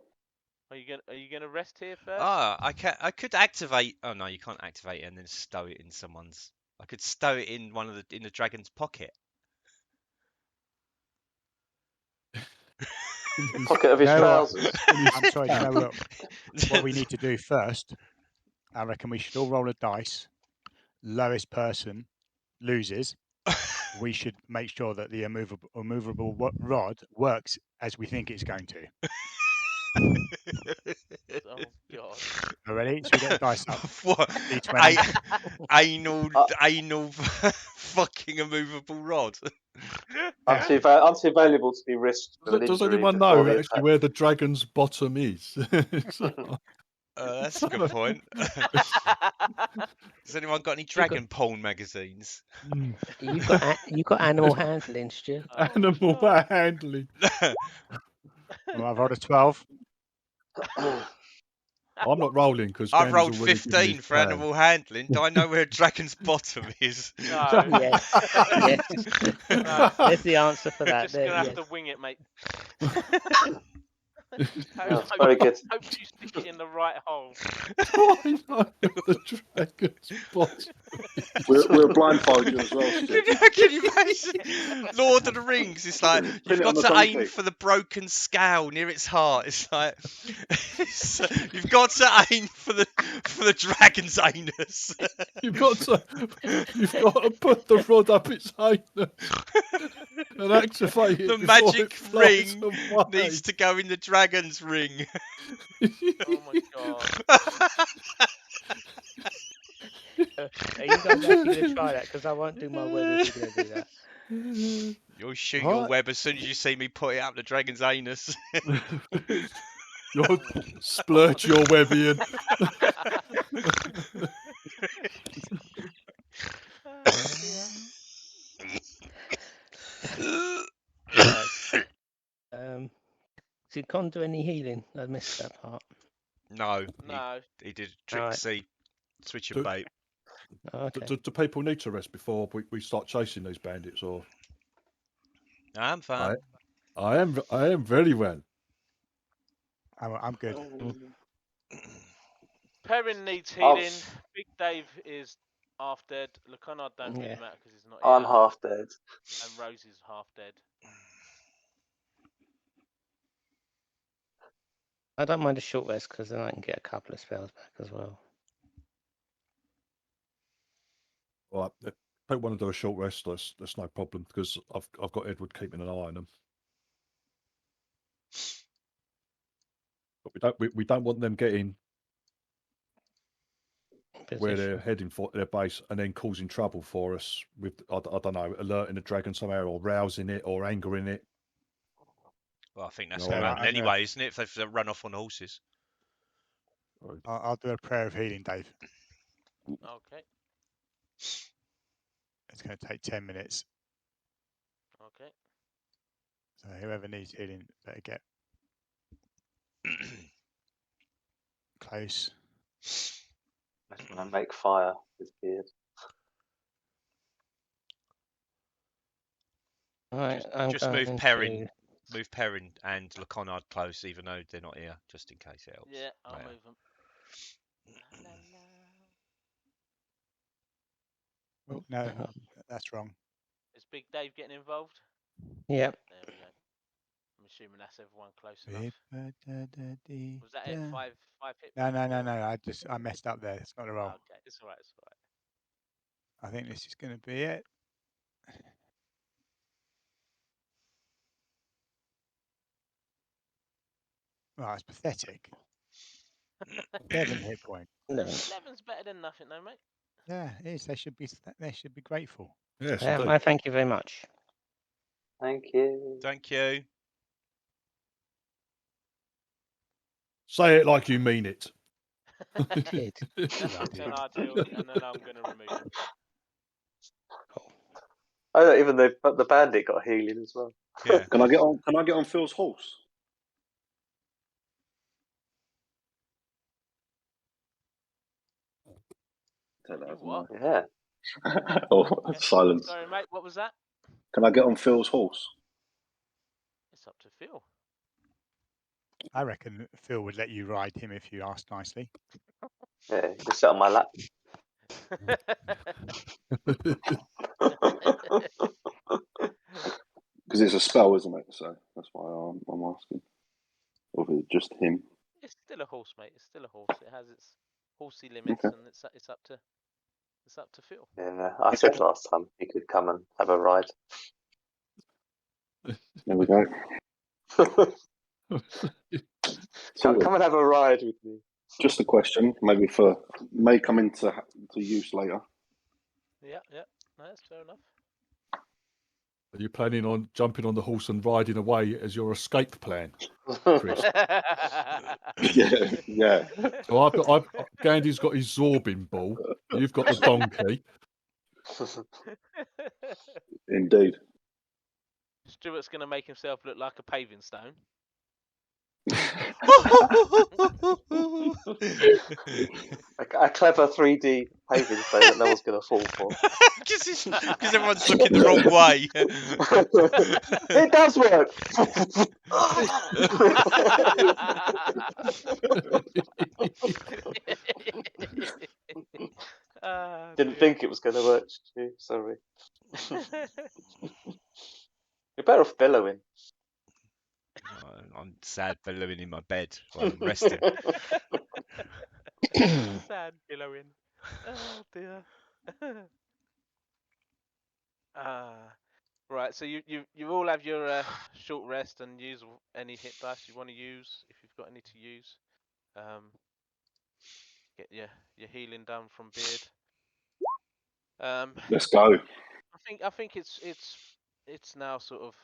S2: Are you gonna rest here first?
S1: I could activate. Oh no, you can't activate it and then stow it in someone's. I could stow it in in the dragon's pocket.
S3: Pocket of his trousers.
S7: I'm sorry. What we need to do first, I reckon we should all roll a dice. Lowest person loses. We should make sure that the immovable rod works as we think it's going to.
S2: Oh god.
S7: Are ready? So we get the dice up.
S1: What? Anal fucking immovable rod.
S3: I'm too valuable to be risked.
S4: Does anyone know actually where the dragon's bottom is?
S1: That's a good point. Has anyone got any dragon porn magazines?
S6: You got animal handling, Stu.
S4: Animal handling.
S7: Well, I've rolled a 12.
S4: I'm not rolling because
S1: I've rolled 15 for animal handling. Do I know where a dragon's bottom is?
S2: No.
S6: Yes. No. There's the answer for that.
S2: Just gonna have to wing it, mate.
S3: Very good.
S2: Hope you stick it in the right hole.
S4: The dragon's bottom.
S5: We'll blindfold you as well, Stu.
S1: Can you imagine? Lord of the Rings. It's like you've got to aim for the broken scale near its heart. It's like you've got to aim for the dragon's anus.
S4: You've got to put the rod up its anus and activate it.
S1: The magic ring needs to go in the dragon's ring.
S2: Oh my god.
S6: Are you guys actually going to try that? Because I won't do my web if you're going to do that.
S1: You'll shoot your web as soon as you see me put it up the dragon's anus.
S4: You'll splurge your web, Ian.
S6: Did Con do any healing? I missed that part.
S1: No,
S2: No.
S1: he did trick
S6: Alright.
S1: C, switch
S4: Do-
S1: and bait.
S6: Okay.
S4: Do people need to rest before we start chasing these bandits, or
S1: I'm fine.
S4: I am very well.
S7: I'm good.
S2: Perrin needs
S3: I've-
S2: healing. Big Dave is half dead. Connard don't really
S6: Yeah.
S2: matter because he's not here.
S3: I'm half dead.
S2: And Rosie's half dead.
S6: I don't mind a short rest because then I can get a couple of spells back as well.
S4: Right, if people want to do a short rest, that's no problem because I've got Edward keeping an eye on them. But we don't want them getting where they're heading for their base and then causing trouble for us with I don't know, alerting the dragon somehow or rousing it or angering it.
S1: Well, I think that's
S4: No,
S1: going to
S7: I'm
S1: happen
S7: gonna-
S1: anyway, isn't it? If they run off on horses.
S7: I'll do a prayer of healing, Dave.
S2: Okay.
S7: It's going to take 10 minutes.
S2: Okay.
S7: So whoever needs healing better get close.
S3: That's when I make fire with beard.
S6: Alright, I'm
S1: Just move
S6: going
S1: Peren,
S6: to-
S1: move Peren and Connard close, even though they're not here, just in case it helps.
S2: Yeah, I'll
S1: later.
S2: move them.
S7: Oh, no, that's wrong.
S2: Is Big Dave getting involved?
S6: Yep.
S2: There we go. I'm assuming that's everyone close enough. Was that it? Five hit
S7: No,
S2: points?
S7: I messed up there. It's not a roll.
S2: Okay, it's alright, it's alright.
S7: I think this is going to be it. Oh, it's pathetic. 11 hit point.
S6: 11.
S2: 11's better than nothing though, mate.
S7: Yeah, it is. They should be grateful.
S4: Yes,
S6: Yeah,
S4: indeed.
S6: I thank you very much.
S3: Thank you.
S1: Thank you.
S4: Say it like you mean it.
S6: I did.
S2: That's the Connard heal, and then I'm going to remove him.
S3: Oh, no, even the bandit got healing as well.
S1: Yeah.
S5: Can I get on Phil's horse? Take that
S2: You
S5: as a
S2: what?
S5: no.
S3: Yeah.
S5: Oh, silence.
S2: Sorry, mate, what was that?
S5: Can I get on Phil's horse?
S2: It's up to Phil.
S7: I reckon Phil would let you ride him if you asked nicely.
S3: Yeah, just sit on my lap.
S5: Because it's a spell, isn't it? So that's why I'm asking. Or if it's just him.
S2: It's still a horse, mate. It's still a horse. It has its horsey limits, and it's up to Phil.
S3: Yeah, I said last time he could come and have a ride.
S5: There we go.
S3: Come and have a ride with me.
S5: Just a question, maybe may come into use later.
S2: Yeah, no, that's fair enough.
S4: Are you planning on jumping on the horse and riding away as your escape plan, Chris?
S5: Yeah.
S4: So Gandhi's got his Zorbin ball. You've got the donkey.
S5: Indeed.
S2: Stuart's going to make himself look like a paving stone.
S3: A clever 3D paving stone that no one's going to fall for.
S1: Because everyone's looking the wrong way.
S3: It does work. Didn't think it was going to work. Stu. Sorry. You're better off billowing.
S1: I'm sad billowing in my bed while I'm resting.
S2: Sad billowing. Oh dear. Right, so you all have your short rest and use any hit dice you want to use if you've got any to use. Get your healing done from Beard.
S5: Let's go.
S2: I think it's now sort of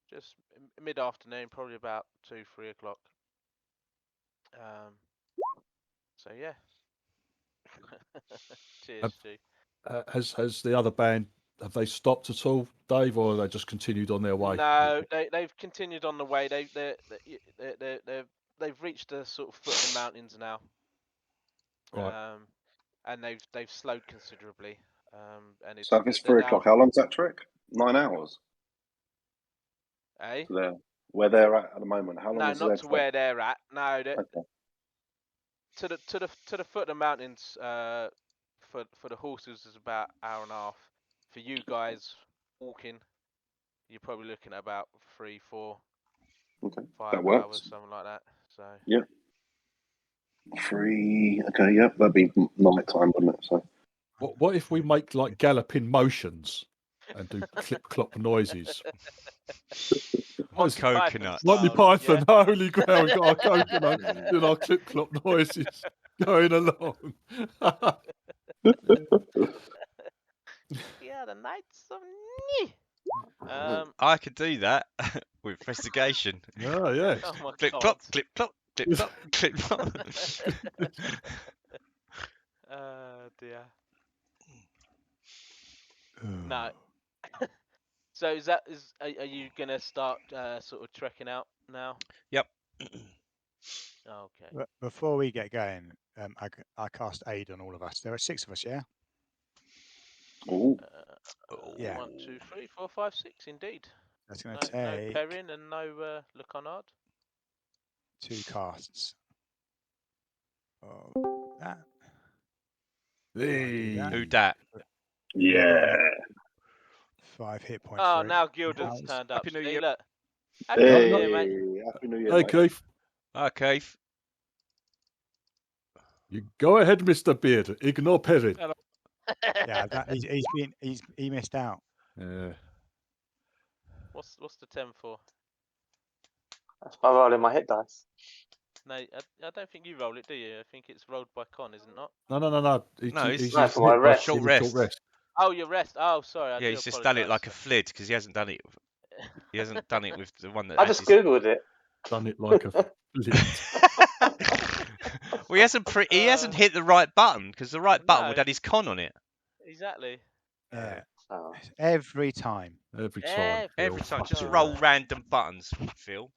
S2: just mid-afternoon, probably about 2-3 o'clock. So yeah. Cheers, Stu.
S4: Has the other band, have they stopped at all, Dave, or have they just continued on their way?
S2: No, they've continued on the way. They're they've reached the sort of foot of the mountains now.
S4: Right.
S2: And they've slowed considerably. And
S5: So if it's
S2: they're
S5: 3
S2: now-
S5: o'clock, how long's that trek? 9 hours.
S2: Eh?
S5: Where they're at the moment. How long
S2: No,
S5: is
S2: not
S5: their
S2: to
S5: trek?
S2: where they're at. No,
S5: Okay.
S2: to the foot of the mountains. For the horses is about an hour and a half. For you guys walking, you're probably looking at about 3, 4,
S5: Okay.
S2: 5
S5: That works.
S2: hours, something like that. So.
S5: Yeah. 3. Okay. Yep. That'd be night time, wouldn't it? So.
S4: What if we make like galloping motions and do clip clop noises?
S2: Monty
S1: coconut.
S4: Monty
S2: style,
S4: Python, holy grail, we got our coconut, doing our clip clop noises going along.
S2: Yeah, the Knights of Ni.
S1: I could do that with investigation.
S4: Oh, yes.
S2: Oh my
S1: Clip
S2: God.
S1: clop, clip clop, clip clop, clip clop.
S2: Dear. No. So are you gonna start sort of trekking out now?
S1: Yep.
S2: Okay.
S7: But before we get going, I cast aid on all of us. There are 6 of us, yeah?
S5: Ooh.
S7: Yeah.
S2: 1, 2, 3, 4, 5, 6, indeed.
S7: That's going
S2: No,
S7: to take
S2: no Peren and no Le Connard.
S7: 2 casts of that.
S4: Hey.
S7: that.
S1: Who dat?
S5: Yeah.
S7: 5 hit points.
S2: Oh,
S7: for it.
S2: now Gildan's
S7: Nice.
S2: turned up.
S1: Happy New
S2: See,
S1: Year.
S2: look. Happy
S5: Hey.
S2: New Year, mate.
S5: Happy New Year,
S4: Hey,
S5: mate.
S4: Keith.
S1: Okay.
S4: You go ahead, Mr. Beard. Ignore Perrin.
S7: Yeah, he missed out.
S4: Yeah.
S2: What's the 10 for?
S3: That's my rolling my hit dice.
S2: No, I don't think you roll it, do you? I think it's rolled by Con, is it not?
S4: No.
S1: No, it's
S3: No, for my
S4: hit by
S3: rest.
S1: Short
S4: short
S1: rest.
S2: Oh, your rest. Oh, sorry. I
S1: Yeah,
S2: do
S1: he's just done it like a
S2: apologise.
S1: flid because he hasn't done it. He hasn't done it with the one that.
S3: I
S1: has
S3: just
S1: his-
S3: googled it.
S4: Done it like a flint.
S1: Well, he hasn't hit the right button because the right button would
S2: No.
S1: have his con on it.
S2: Exactly.
S7: Yeah.
S3: Oh.
S7: Every time.
S4: Every time.
S1: Every
S4: Phil.
S1: time, just
S2: Oh.
S1: roll random buttons, Phil.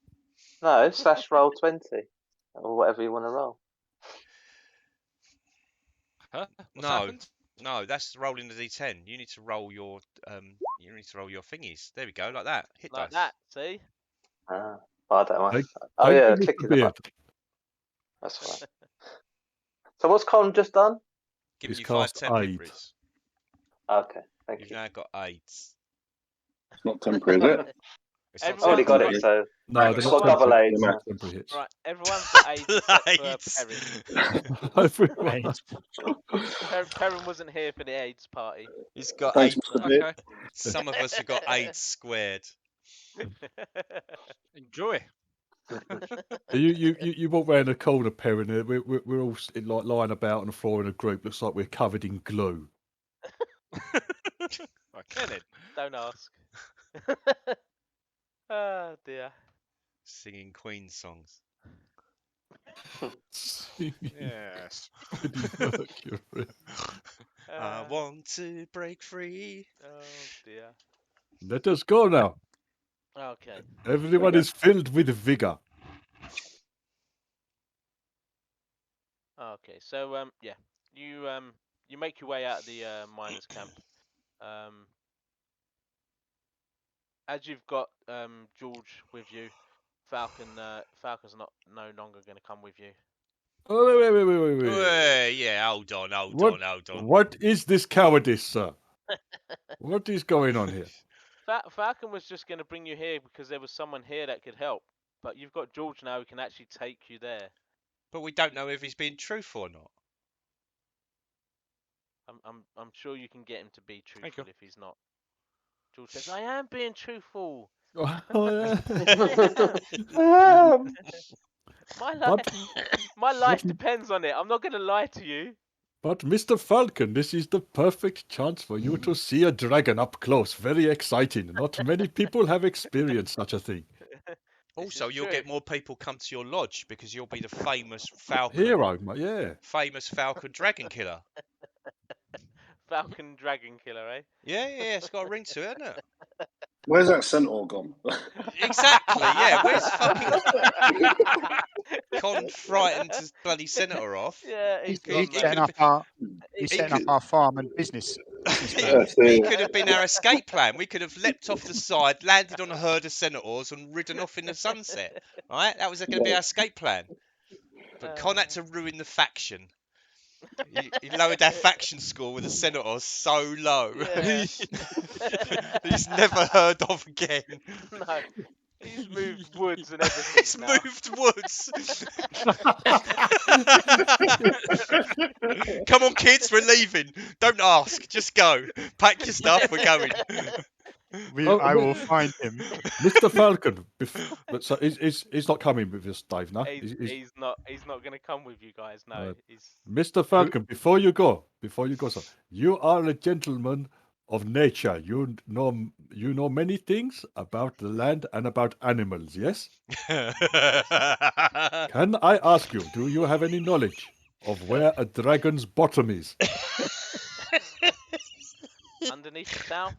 S3: No, slash roll20 or whatever you want to roll.
S8: Huh? What's
S1: No,
S8: happened?
S1: no, that's rolling the d10. You need to roll your thingies. There we go, like that. Hit
S2: Like
S1: dice.
S2: that, see?
S3: Ah, well, I don't know.
S4: Thank-
S3: Oh
S4: Thank
S3: yeah,
S4: you,
S3: clicking
S4: Mr.
S3: the
S4: Beard.
S3: button. That's right. So what's Con just done?
S1: Giving
S4: He's
S1: you 5
S4: cast
S1: temporary
S4: aid.
S1: Brits.
S3: Okay, thank
S1: You've
S3: you.
S1: now got AIDS.
S5: It's not temporary, is it?
S8: It's
S2: Everyone-
S3: I already got
S5: Right.
S3: it, so
S4: No,
S8: Right,
S4: they're
S3: I've
S4: not
S3: got double
S4: temporary.
S3: aids.
S4: They're
S3: now.
S4: not temporary hits.
S2: Right, everyone's got AIDS except for
S1: AIDS.
S2: Peren.
S4: Everyone.
S2: Peren wasn't here for the AIDS party.
S1: He's got
S5: Thanks,
S1: AIDS.
S5: Mr. Beard.
S8: Okay.
S1: Some of us have got AIDS squared.
S8: Enjoy.
S4: You walk round the corner, Perrin. We're all like lying about on the floor in a group. Looks like we're covered in glue.
S8: Okay then.
S2: Don't ask. Oh dear.
S1: Singing Queen songs.
S8: Yes.
S4: Freddie Mercury.
S1: I want to break free.
S2: Oh dear.
S4: Let us go now.
S2: Okay.
S4: Everyone is filled with vigor.
S2: Okay. So yeah, you make your way out of the miners' camp. As you've got George with you, Falcon's no longer going to come with you.
S4: Oh, wait.
S1: Yeah, hold on.
S4: What is this cowardice, sir? What is going on here?
S2: Falcon was just going to bring you here because there was someone here that could help, but you've got George now who can actually take you there.
S1: But we don't know if he's being truthful or not.
S2: I'm sure you can get him to be
S8: Thank
S2: truthful if he's not. George says, "I am being truthful.
S4: Oh,
S2: My life depends on it. I'm not going to lie to you."
S4: But Mr. Falcon, this is the perfect chance for you to see a dragon up close. Very exciting. Not many people have experienced such a thing.
S1: Also,
S2: is
S1: you'll
S2: true.
S1: get more people come to your lodge because you'll be the famous Falcon.
S4: Hero, yeah.
S1: Famous Falcon dragon killer.
S2: Falcon dragon killer, eh?
S1: Yeah, it's got a ring to it, hasn't it?
S5: Where's that centaur gone?
S1: Exactly, yeah. Where's fucking Con frightened his bloody senator off?
S2: Yeah,
S7: He's
S2: gone, mate.
S7: setting up our farm and business.
S1: He could have been our escape plan. We could have leapt off the side, landed on a herd of senators, and ridden off in the sunset. Right? That was going to be our escape plan. But Con had to ruin the faction. He lowered our faction score with the senators so low.
S2: Yeah.
S1: He's never heard of again.
S2: No. He's moved woods and everything.
S1: He's
S2: now.
S1: moved woods. Come on, kids, we're leaving. Don't ask, just go. Pack your stuff, we're going.
S7: I will find him.
S4: Mr. Falcon, but so he's not coming with us, Dave. No,
S2: He's not going to come with you guys. No,
S4: Mr. Falcon, before you go, sir, you are a gentleman of nature. You know many things about the land and about animals. Yes. Can I ask you? Do you have any knowledge of where a dragon's bottom is?
S2: Underneath the town.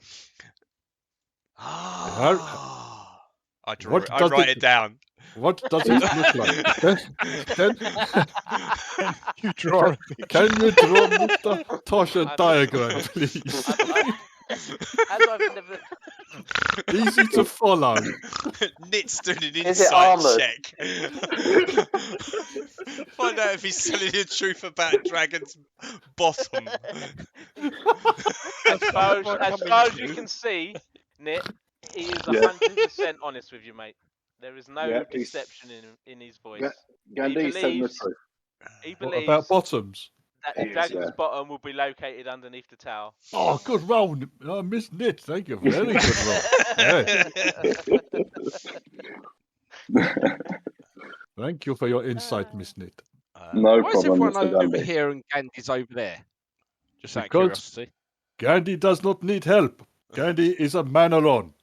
S1: I write it down.
S4: What does it look like? Can you draw Mr. Tosh a diagram, please? Easy to follow.
S1: Nick's doing an
S3: Is it
S1: insight
S3: armoured?
S1: check. Find out if he's telling the truth about Dragon's bottom.
S2: As far as you can see, Nick, he is 100% honest with you, mate. There is no deception in his voice.
S5: Ghandi said the truth.
S2: He
S4: What
S2: believes
S4: about bottoms?
S2: that the dragon's bottom will be located underneath the tower.
S4: Oh, good roll, Miss Nit. Thank you. Very good roll. Thank you for your insight, Miss Nit.
S5: No
S8: Why is
S5: problem.
S8: everyone over here and Gandhi's over there? Just out of curiosity.
S4: Ghandi does not need help. Ghandi is a man-alone.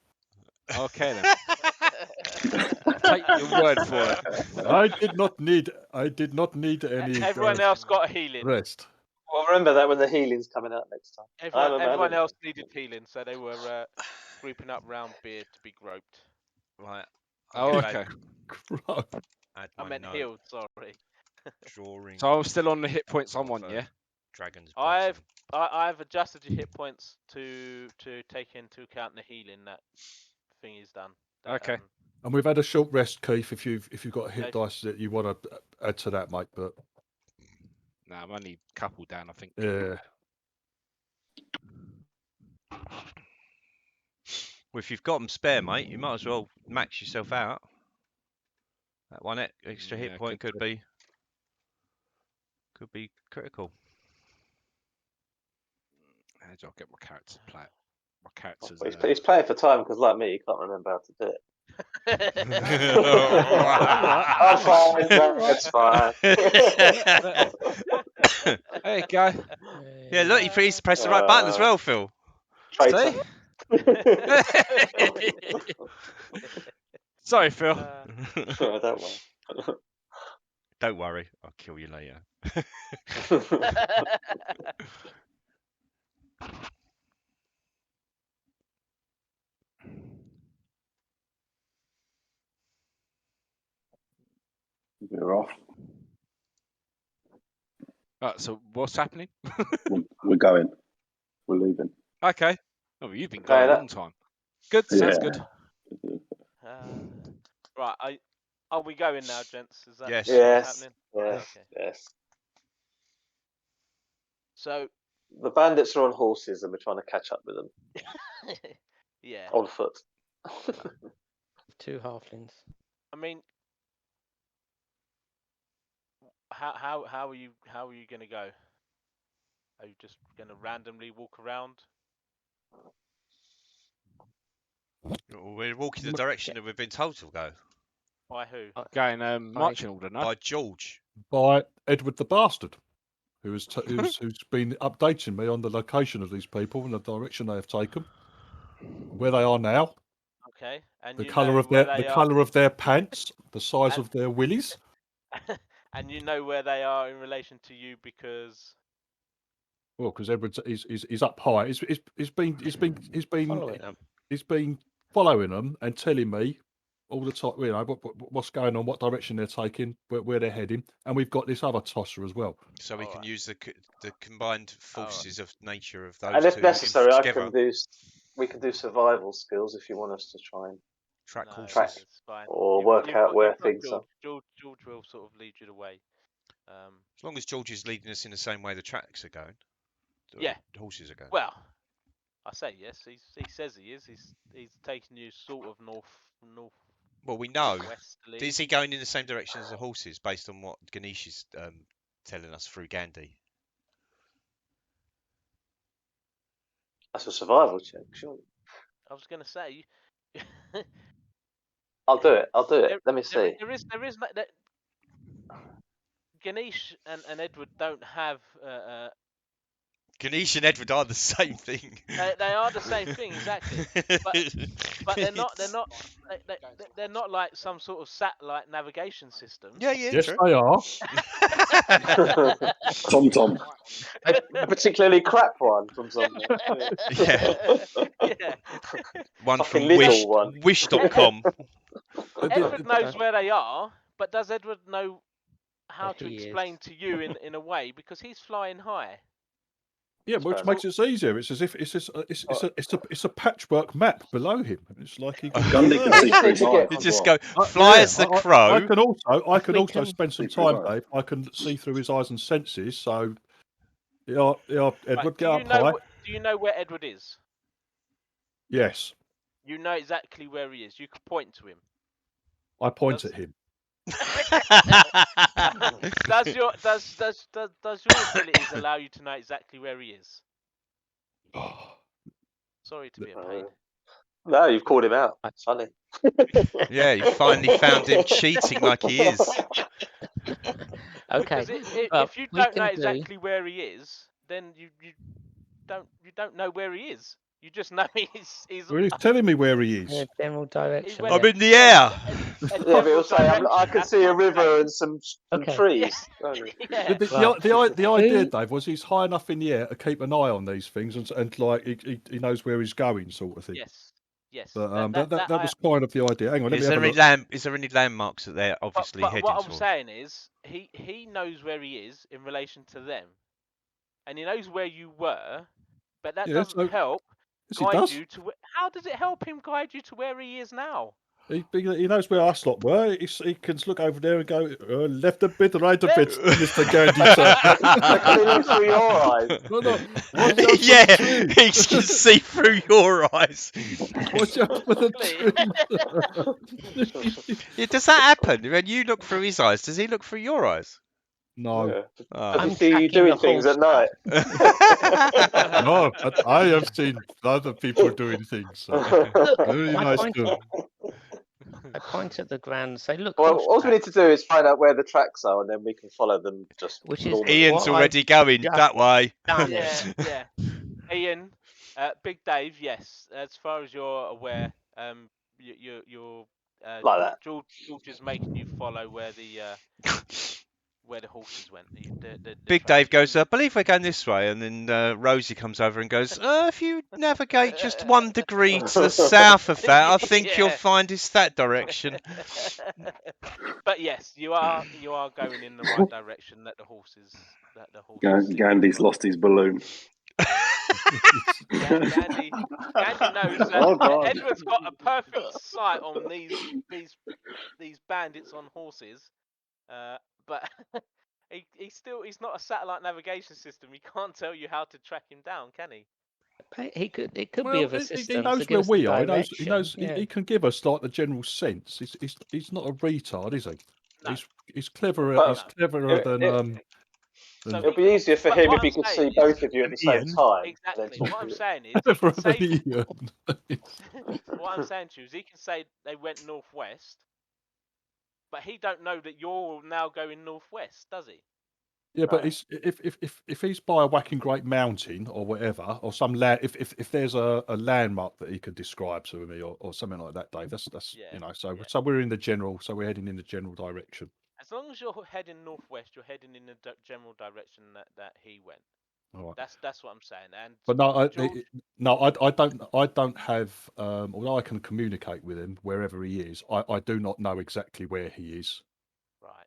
S8: Okay then. I'll take your word for it.
S4: I did not need any.
S2: Everyone else got healing.
S4: Rest.
S3: Well, remember that when the healing's coming out next time.
S2: Everyone else needed healing, so they were grouping up round Beard to be groped.
S1: Right.
S8: Oh, okay.
S2: I meant healed. Sorry.
S1: Drawing.
S8: So I'm still on the hit points I'm on, yeah.
S1: Dragon's
S2: I've adjusted your hit points to take into account the healing that thing is done.
S8: Okay.
S4: And we've had a short rest, Keith. If you've got a hit dice that you want to add to that, mate, but
S8: no, I'm only a couple down, I think.
S4: Yeah.
S1: Well, if you've got them spare, mate, you might as well max yourself out. That one extra hit point could be critical.
S8: How do I get my character play? My characters.
S3: He's playing for time because, like me, he can't remember how to do it. I'm fine. That's fine.
S8: There you go.
S1: Yeah, look, you please press the right button as well, Phil.
S8: See? Sorry, Phil.
S3: Don't worry.
S1: Don't worry, I'll kill you later.
S5: We're off.
S8: Right, so what's happening?
S5: We're going. We're leaving.
S8: Okay. Oh, well, you've been going a long time. Good, sounds good.
S2: Right, are we going now, gents? Is that
S3: happening? Yes.
S2: So
S3: the bandits are on horses, and we're trying to catch up with them.
S2: Yeah.
S3: On foot.
S6: 2 halflings.
S2: I mean, how are you going to go? Are you just going to randomly walk around?
S1: We're walking the direction that we've been told to go.
S2: By who?
S8: Going marching order, no?
S1: By George.
S4: By Edward the Bastard, who's been updating me on the location of these people and the direction they have taken, where they are now.
S2: Okay, and
S4: the colour of their pants, the size of their willies.
S2: And you know where they are in relation to you because.
S4: Well, because Edward is up high. He's been following them and telling me all the time, you know, what's going on, what direction they're taking, where they're heading, and we've got this other tosser as well.
S1: So we can use the combined forces of nature of those
S3: And if
S1: two
S3: necessary,
S1: together.
S3: we can do survival skills if you want us to try and
S1: track horses.
S2: It's fine.
S3: Or work out where things are.
S2: George will sort of lead you the way.
S1: As long as George is leading us in the same way the tracks are going.
S2: Yeah.
S1: The horses are going.
S2: Well, I say yes. He says he is. He's taking you sort of north.
S1: Well, we know.
S2: Westerly.
S1: Is he going in the same direction as the horses based on what Ganesh is telling us through Ghandi?
S3: That's a survival check, surely.
S2: I was going to say.
S3: I'll do it. Let me see.
S2: There is Ganesh and Edward don't have.
S1: Ganesh and Edward are the same thing.
S2: They are the same thing, exactly. But they're not like some sort of satellite navigation system.
S1: Yeah,
S4: yes,
S1: true.
S4: they are.
S5: Tom.
S3: A particularly crap one from somewhere.
S1: Yeah.
S2: Yeah.
S1: One from
S3: Lidl
S1: wish.com.
S2: Edward knows where they are, but does Edward know how to
S6: He
S2: explain to you in a way, because he's flying high?
S4: Yeah, which makes it easier. It's as if it's a patchwork map below him. It's like he
S5: Ghandi can see through his eyes.
S1: You
S5: as
S1: just
S5: well.
S1: go fly as the crow.
S4: I can also spend some
S5: see through his
S4: time,
S5: eyes.
S4: Dave. I can see through his eyes and senses. So, yeah, Edward,
S2: Right,
S4: get up high.
S2: Do you know where Edward is?
S4: Yes,
S2: You know exactly where he is. You can point to him.
S4: I point at him.
S2: Does your abilities allow you to know exactly where he is? Sorry to be a pain.
S3: No, you've called him out. That's funny.
S1: Yeah, you finally found him cheating like he is.
S6: Okay.
S2: Because
S6: well,
S2: if you
S6: we
S2: don't
S6: can
S2: know
S6: do-
S2: exactly where he is, then you don't know where he is. You just know he's.
S4: Well, he's telling me where he is.
S6: in a general direction.
S2: went-
S1: I'm in the air.
S3: Yeah, but he'll say, I can see a river and some
S6: Okay.
S3: trees.
S2: Yeah.
S4: The idea, Dave, was he's high enough in the air to keep an eye on these things and like he knows where he's going, sort of thing.
S2: Yes.
S4: But that was kind of the idea. Hang on, let
S1: Is
S4: me
S1: there
S4: have a look.
S1: is there any landmarks that they're obviously
S2: But
S1: heading
S2: what I'm
S1: towards?
S2: saying is, he knows where he is in relation to them, and he knows where you were, but that doesn't help
S4: Yes, he
S2: guide
S4: does.
S2: you to. How does it help him guide you to where he is now?
S4: He knows where us lot were. He can look over there and go left a bit, right a bit, Mr. Ghandi.
S3: Can he look through your eyes?
S4: No. Watch out
S1: Yeah,
S4: for the tree.
S1: he can see through your eyes.
S4: Watch out for the tree.
S1: Yeah, does that happen? When you look through his eyes, does he look through your eyes?
S4: No.
S3: Yeah.
S1: Oh.
S3: Does he see you doing things at night?
S4: No, but I have seen other people doing things. So. Very
S6: I
S4: nice
S6: point-
S4: too.
S6: I point at the ground and say, "Look."
S3: Well,
S6: horse
S3: all we
S6: track,"
S3: need to do is find out where the tracks are, and then we can follow them. Just
S6: Which is
S3: normally.
S1: Ian's
S6: What
S1: already going
S6: just
S1: that way.
S6: done.
S2: Yeah. Ian, Big Dave, yes. As far as you're aware, you're
S3: Like that.
S2: George is making you follow where the horses went. The
S1: Big
S2: track.
S1: Dave goes, I believe we're going this way. And then Rosie comes over and goes, if you navigate just 1 degree to the south of that, I think you'll
S2: Yeah.
S1: find it's that direction.
S2: But yes, you are going in the right direction. That the horses.
S5: Gandhi's lost his balloon.
S2: Ghandi knows that
S5: Well done.
S2: Edward's got a perfect sight on these bandits on horses, but he's not a satellite navigation system. He can't tell you how to track him down, can he?
S6: It could be
S4: Well,
S6: of assistance.
S4: he
S6: to
S4: knows
S6: give
S4: where
S6: us the
S4: we are. He
S6: direction.
S4: knows.
S6: Yeah.
S4: He can give us like the general sense. He's not a retard, is he?
S2: No.
S4: He's cleverer.
S3: Well,
S4: he's cleverer than.
S2: So
S3: It'll be easier for
S2: But
S3: him
S2: what
S3: if he
S2: I'm
S3: could see
S2: saying
S3: both
S2: is-
S3: of you at the same
S7: Ian.
S3: time.
S2: Exactly.
S3: Then
S2: What I'm
S3: talk
S2: saying is,
S4: Cleverer
S2: he
S4: than
S2: can say,
S4: Ian.
S2: what I'm saying to you is, he can say they went northwest, but he don't know that you're now going northwest, does he?
S4: Yeah, but
S3: Right.
S4: if he's by a whacking great mountain or whatever, or some land, if there's a landmark that he could describe to me or something like that, Dave, that's
S2: Yeah,
S4: So
S2: yeah.
S4: so we're in the general, so we're heading in the general direction.
S2: As long as you're heading northwest, you're heading in the general direction that he went.
S4: All right.
S2: That's what I'm saying. And
S4: But no,
S2: George,
S4: I don't have. Although I can communicate with him wherever he is, I do not know exactly where he is.
S2: right?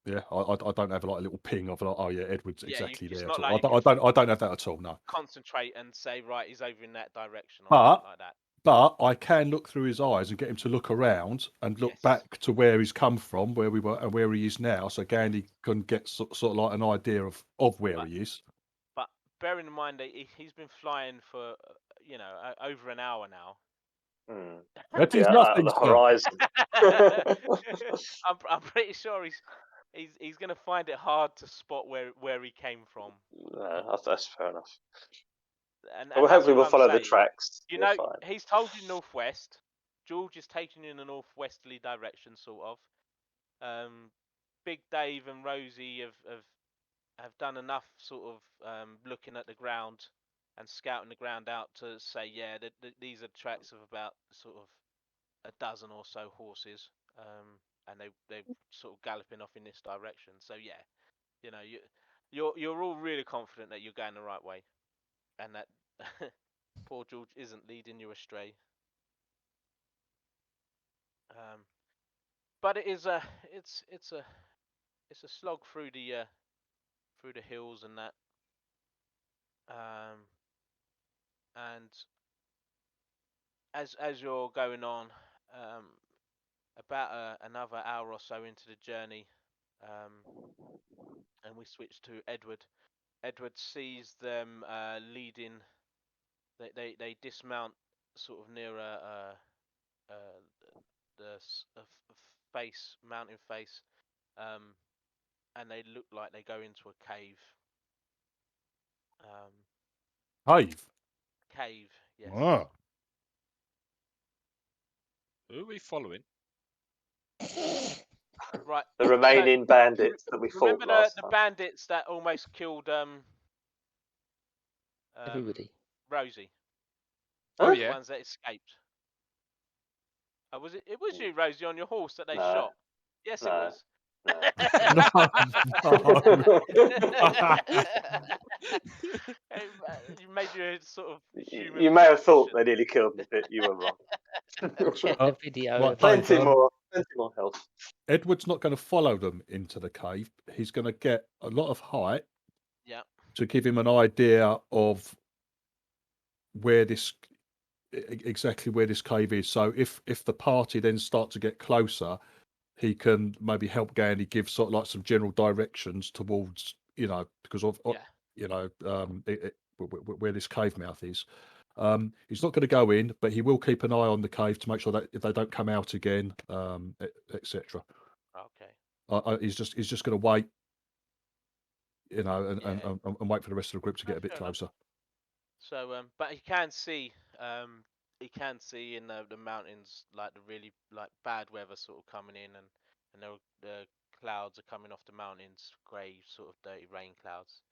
S4: Yeah, I don't have like a little ping of like, oh yeah, Edward's
S2: Yeah,
S4: exactly
S2: it's
S4: there.
S2: not
S4: I
S2: like
S4: don't have that at all. No.
S2: concentrate and say, right, he's over in that direction or
S4: But
S2: anything like that.
S4: But I can look through his eyes and get him to look around and look
S2: Yes.
S4: back to where he's come from, where we were, and where he is now. So Ghandi can get sort of like an idea of where he is.
S2: But bearing in mind that he's been flying for over an hour now.
S4: That is
S3: Yeah,
S4: nothing,
S3: the
S4: sir.
S3: horizon.
S2: I'm pretty sure he's going to find it hard to spot where he came from.
S3: No, that's fair enough.
S2: And
S3: Well, hopefully
S2: that's
S3: we'll
S2: what I'm
S3: follow the
S2: saying.
S3: tracks.
S2: You
S3: We're
S2: know,
S3: fine.
S2: he's told you northwest. George is taking you in a northwesterly direction, sort of. Big Dave and Rosie have done enough sort of looking at the ground and scouting the ground out to say, yeah, these are tracks of about sort of a dozen or so horses, and they're sort of galloping off in this direction. So yeah, you know, you're all really confident that you're going the right way, and that poor George isn't leading you astray. But it is it's a slog through the hills and that, and as you're going on, about another hour or so into the journey, and we switch to Edward. Edward sees them leading. They dismount sort of near the mountain face, and they look like they go into a cave. Cave, yes.
S4: Ah.
S8: Who are we following?
S2: Right.
S3: The remaining bandits that we fought
S2: remember
S3: last
S2: the
S3: time.
S2: bandits that almost killed
S6: Everybody.
S2: Rosie.
S8: Oh
S2: The
S8: yeah.
S2: ones that escaped. Was it? It was you, Rosie, on your horse that they
S3: No.
S2: shot. Yes,
S3: No.
S2: it was.
S3: No.
S2: You made your sort of human.
S3: You may have thought they nearly killed me, but you were wrong.
S6: Check the video.
S4: Right,
S6: of
S4: Dave,
S3: Plenty more health.
S4: Edward's not going to follow them into the cave. He's going to get a lot of height.
S2: Yeah.
S4: To give him an idea of where exactly where this cave is. So if the party then start to get closer, he can maybe help Ghandi give sort of like some general directions towards, because of where this cave mouth is. He's not going to go in, but he will keep an eye on the cave to make sure that if they don't come out again, etc.
S2: Okay.
S4: He's just going to wait, and wait for the rest of the group to get a bit
S2: fair
S4: closer.
S2: So, but he can see in the mountains like the really like bad weather sort of coming in, and the clouds are coming off the mountains, grey sort of dirty rain clouds.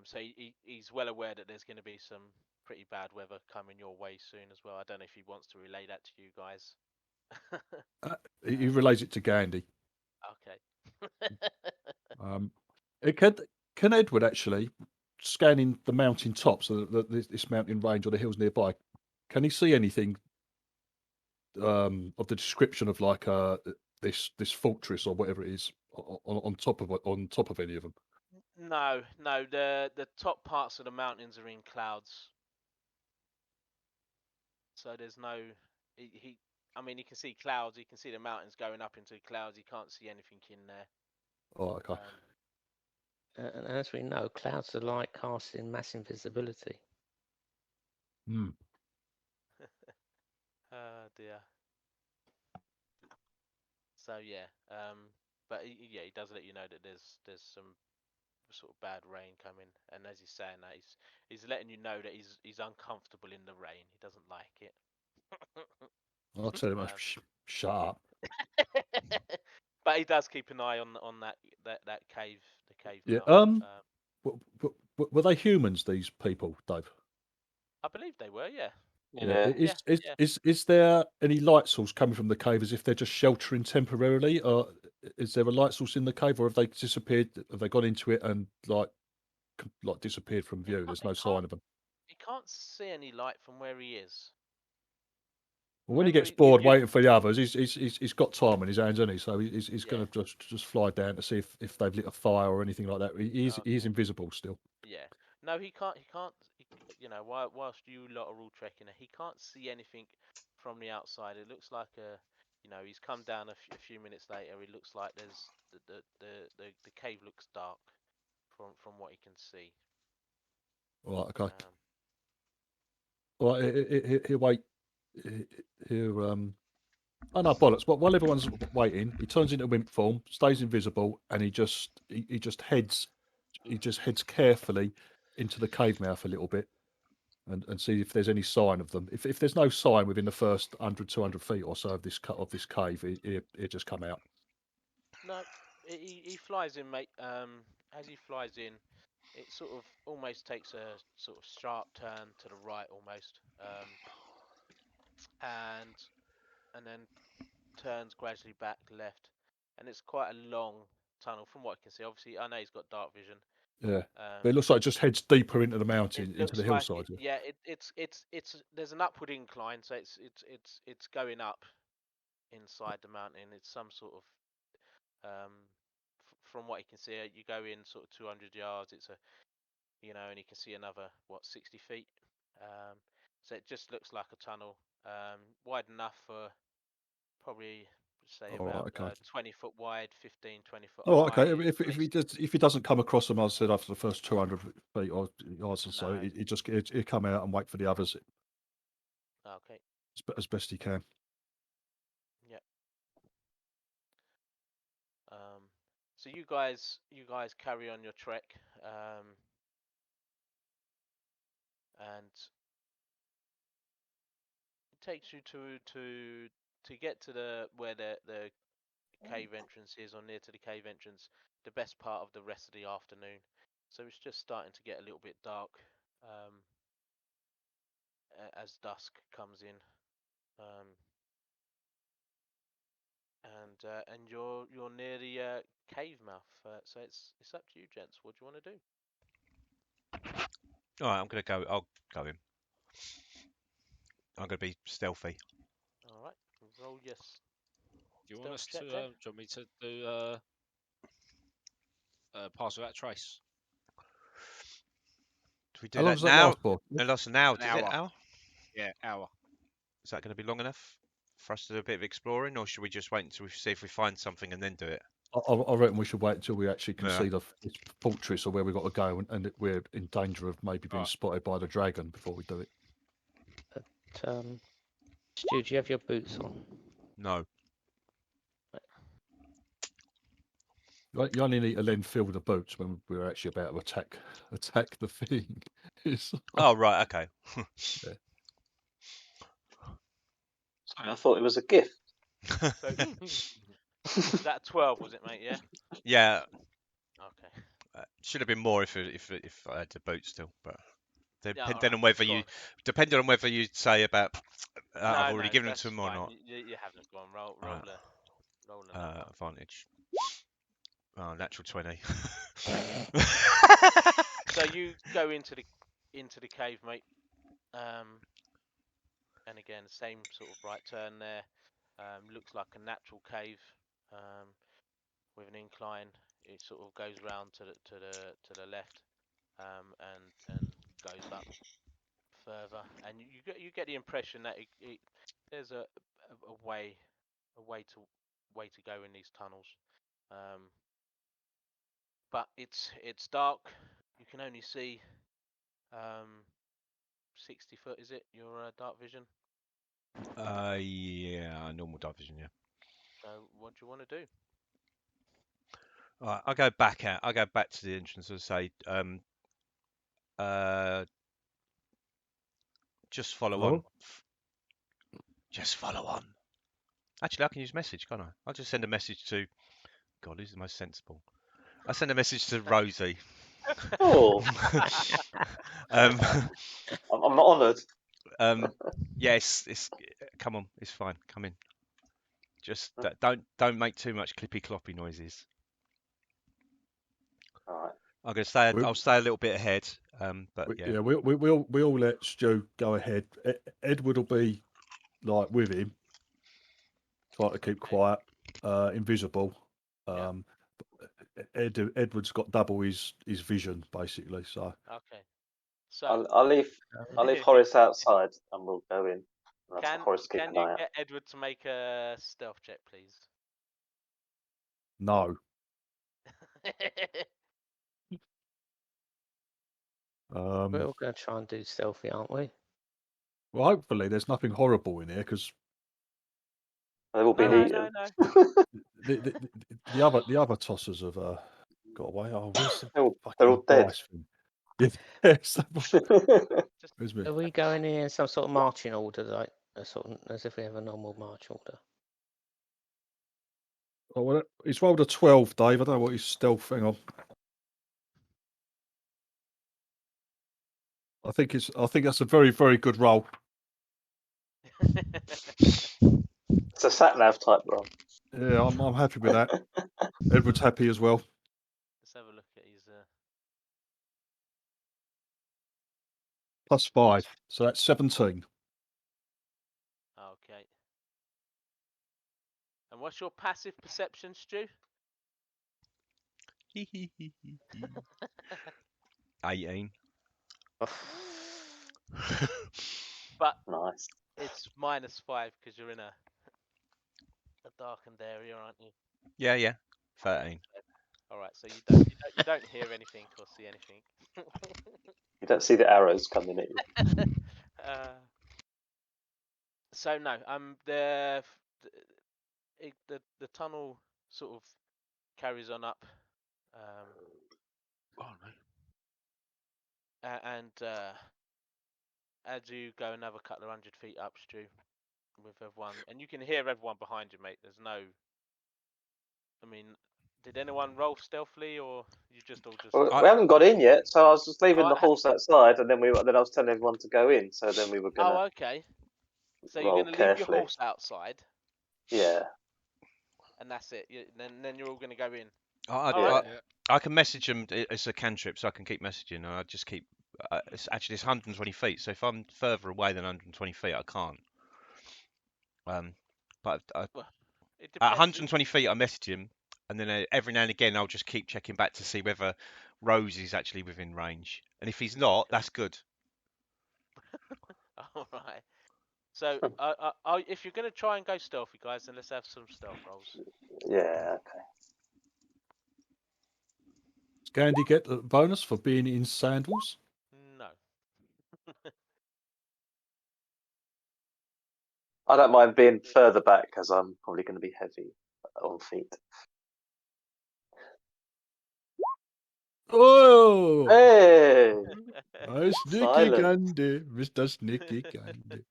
S2: So he's well aware that there's going to be some pretty bad weather coming your way soon as well. I don't know if he wants to relay that to you guys.
S4: He relays it to Ghandi.
S2: Okay.
S4: Can Edward actually, scanning the mountain tops, this mountain range or the hills nearby, can he see anything of the description of like this fortress or whatever it is on top of any of them?
S2: No. The top parts of the mountains are in clouds, so there's no. I mean, he can see clouds. He can see the mountains going up into clouds. He can't see anything in there.
S4: Oh, okay.
S6: And as we know, clouds are like casting mass invisibility.
S2: Oh dear. So yeah, but he does let you know that there's some sort of bad rain coming, and as he's saying that, he's letting you know that he's uncomfortable in the rain. He doesn't like it.
S4: I'll tell him, shut up.
S2: But he does keep an eye on that cave, the cave
S4: Yeah.
S2: mouth.
S4: Were they humans, these people, Dave?
S2: I believe they were, yeah.
S3: Yeah.
S4: Is there any light source coming from the cave as if they're just sheltering temporarily, or is there a light source in the cave, or have they disappeared? Have they gone into it and like like disappeared from view. There's no
S2: He
S4: sign of them.
S2: He can't see any light from where he is.
S4: Well, when he
S2: Remember,
S4: gets bored waiting for the others, he's got time in his hands, isn't he? So he's
S2: Yeah.
S4: going to just fly down to see if they've lit a fire or anything like that. He's invisible still.
S2: Yeah. No, he can't. You know, whilst you lot are all trekking, he can't see anything from the outside. It looks like you know, he's come down a few minutes later. It looks like there's the cave looks dark from what he can see.
S4: Right. Okay. Right. He'll wait. He'll Oh no, bollocks! But while everyone's waiting, he turns into wimp form, stays invisible, and he just heads carefully into the cave mouth a little bit, and see if there's any sign of them. If there's no sign within the first 100, 200 feet or so of this cave, he'll just come out.
S2: No, he flies in, mate. As he flies in, it sort of almost takes a sort of sharp turn to the right, almost, and then turns gradually back left, and it's quite a long tunnel from what I can see. Obviously, I know he's got dark vision.
S4: Yeah, but it looks like it just heads deeper into the mountain, into the
S2: like
S4: hillside.
S2: it's there's an upward incline, so it's going up inside the mountain. It's some sort of from what you can see, you go in sort of 200 yards. It's and you can see another 60 feet. So it just looks like a tunnel, wide enough for probably say about 20 foot wide, 15, 20 foot high.
S4: Okay. If he doesn't come across them, as I said, after the first 200 feet or yards or so, he'll come out and wait for the others.
S2: Okay.
S4: As best he can.
S2: Yeah. So you guys carry on your trek, and it takes you to get to where the cave entrance is, or near to the cave entrance, the best part of the rest of the afternoon. So it's just starting to get a little bit dark as dusk comes in, and you're near the cave mouth. So it's up to you, gents. What do you want to do?
S1: All right, I'm gonna go. I'll go in. I'm gonna be stealthy.
S2: All right, roll yes.
S8: Do you want us to? Do you want me to do pass without trace?
S1: Do we do that now? It lasts an hour. Does it? Hour?
S8: Yeah, hour.
S1: Is that going to be long enough for us to do a bit of exploring, or should we just wait until we see if we find something and then do it?
S4: I reckon we should wait until we actually can see the fortress or where we've got to go, and we're in danger of maybe being spotted by the dragon before we do it.
S6: But, Stu, do you have your boots on?
S1: No.
S4: You only need to then fill the boots when we're actually about to attack the thing.
S1: Oh right, okay.
S3: Sorry, I thought it was a gift.
S2: So that 12 was it, mate? Yeah.
S1: Yeah.
S2: Okay.
S1: Should have been more if I had the boots still, but depending on whether you say about I've already given them to him or not.
S2: You haven't gone. Roll
S1: advantage. Oh, natural 20.
S2: So you go into the cave, mate. And again, same sort of right turn there. Looks like a natural cave, with an incline. It sort of goes round to the left, and goes up further. And you get the impression that there's a way to go in these tunnels. But it's dark. You can only see 60 foot. Is it your dark vision?
S1: Yeah, normal dark vision. Yeah.
S2: So what do you want to do?
S1: All right, I'll go back out. I'll go back to the entrance and say, just follow on. Just follow on. Actually, I can use message, can't I? I'll just send a message to. God, who's the most sensible? I send a message to Rosie.
S3: Oh. I'm honoured.
S1: Yes, come on, it's fine. Come in. Just don't make too much clippy cloppy noises.
S3: All right.
S1: I'm gonna stay.
S4: We-
S1: I'll stay a little bit ahead. But yeah.
S4: We'll let Stu go ahead. Edward will be like with him, try to keep quiet, invisible. Edward's got double his vision basically. So
S2: Okay. So
S3: I'll leave Horace outside, and we'll go in. That's for Horace to keep
S2: can
S3: an
S2: you
S3: eye out.
S2: get Edward to make a stealth check, please?
S4: no.
S6: We're all going to try and do stealthy, aren't we?
S4: Well, hopefully there's nothing horrible in here because
S3: They've all been
S2: No.
S3: eaten.
S4: the other tossers have got away. Oh, where's the
S3: They're all dead.
S4: dice thing? Yes.
S6: Are we going in some sort of marching order, like as if we have a normal march order?
S4: Oh, well, he's rolled a 12, Dave. I don't know what his stealth thing on. I think that's a very, very good roll.
S3: It's a sat nav type roll.
S4: Yeah, I'm happy with that. Edward's happy as well.
S2: Let's have a look at his.
S4: +5, so that's 17.
S2: Okay. And what's your passive perception, Stu?
S1: 18.
S2: But
S3: nice.
S2: It's -5 because you're in a darkened area, aren't you?
S1: Yeah. 13.
S2: All right, so you don't hear anything or see anything.
S3: You don't see the arrows coming at you.
S2: So no, the tunnel sort of carries on up, and as you go another couple of 100 feet up, Stu, with everyone, and you can hear everyone behind you, mate. There's no. I mean, did anyone roll stealthily, or you just all just?
S3: Well, we haven't got in yet, so I was just leaving the horse outside, and then I was telling everyone to go in. So then we were gonna.
S2: Oh, okay. So you're gonna leave your horse outside.
S3: Yeah.
S2: And that's it. Then you're all gonna go in.
S1: I can message them. It's a cantrip, so I can keep messaging. And I just keep. It's 120 feet. So if I'm further away than 120 feet, I can't. But at 120 feet, I message him, and then every now and again, I'll just keep checking back to see whether Rosie's actually within range. And if he's not, that's good.
S2: All right. So, if you're going to try and go stealthy, guys, then let's have some stealth rolls.
S3: Yeah, okay.
S4: Does Ghandi get a bonus for being in sandals?
S2: No.
S3: I don't mind being further back because I'm probably going to be heavy on feet.
S4: Oh!
S3: Hey!
S4: Oh, Sneaky Ghandi, Mr. Sneaky Ghandi.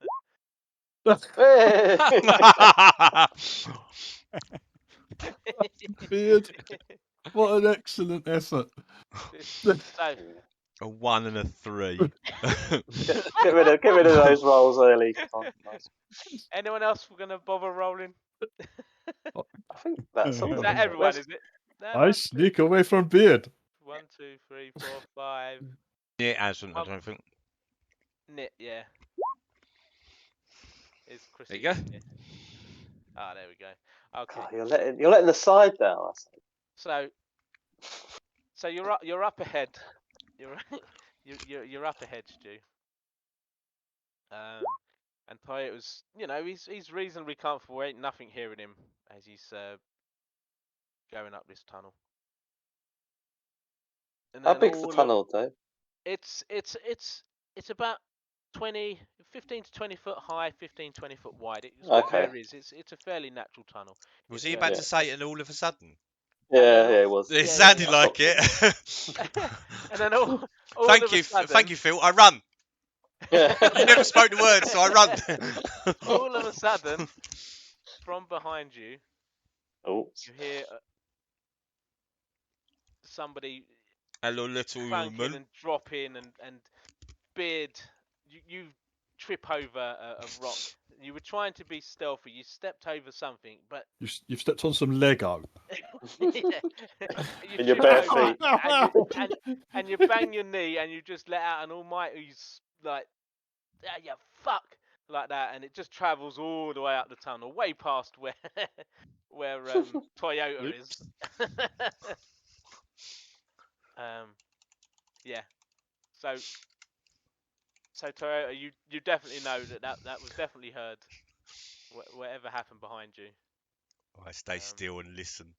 S4: Beard, what an excellent effort.
S1: A 1 and a 3.
S3: get rid of those rolls early.
S2: Anyone else we're gonna bother rolling?
S3: I think that's all.
S2: Is that everyone? Is it?
S4: I sneak away from Beard.
S2: 1, 2, 3, 4, 5.
S1: It hasn't. I don't think.
S2: Knit, yeah. Is Chris?
S8: There you go.
S2: Ah, there we go. Okay.
S3: Oh, you're letting the side down.
S2: So you're up ahead. You're up ahead, Stu. And Coyote's, he's reasonably comfortable. Ain't nothing hearing him as he's going up this tunnel. And
S3: how big's the tunnel, though?
S2: It's about 15 to 20 foot high, 15, 20 foot wide. It's a fairly natural tunnel.
S1: Was he about to say it all of a sudden?
S3: Yeah, it was.
S1: It sounded like it.
S2: And then all
S1: thank
S2: of
S1: you,
S2: a sudden,
S1: thank you, Phil. I run.
S3: Yeah.
S1: You never spoke the words, so I run.
S2: all of a sudden, from behind you,
S3: you
S2: hear somebody.
S1: Hello, little woman.
S2: And drop in and Beard, you trip over a rock. You were trying to be stealthy. You stepped over something, but
S4: You've stepped on some Lego.
S2: yeah. You
S3: In your
S2: trip
S3: bare
S2: over
S3: feet.
S2: and you bang your knee and you just let out an almighty like, "Ah, you fuck," like that, and it just travels all the way up the tunnel, way past where Toyota is. Yeah. So Toyota, you definitely know that was definitely heard. Whatever happened behind you.
S1: I stay still and listen.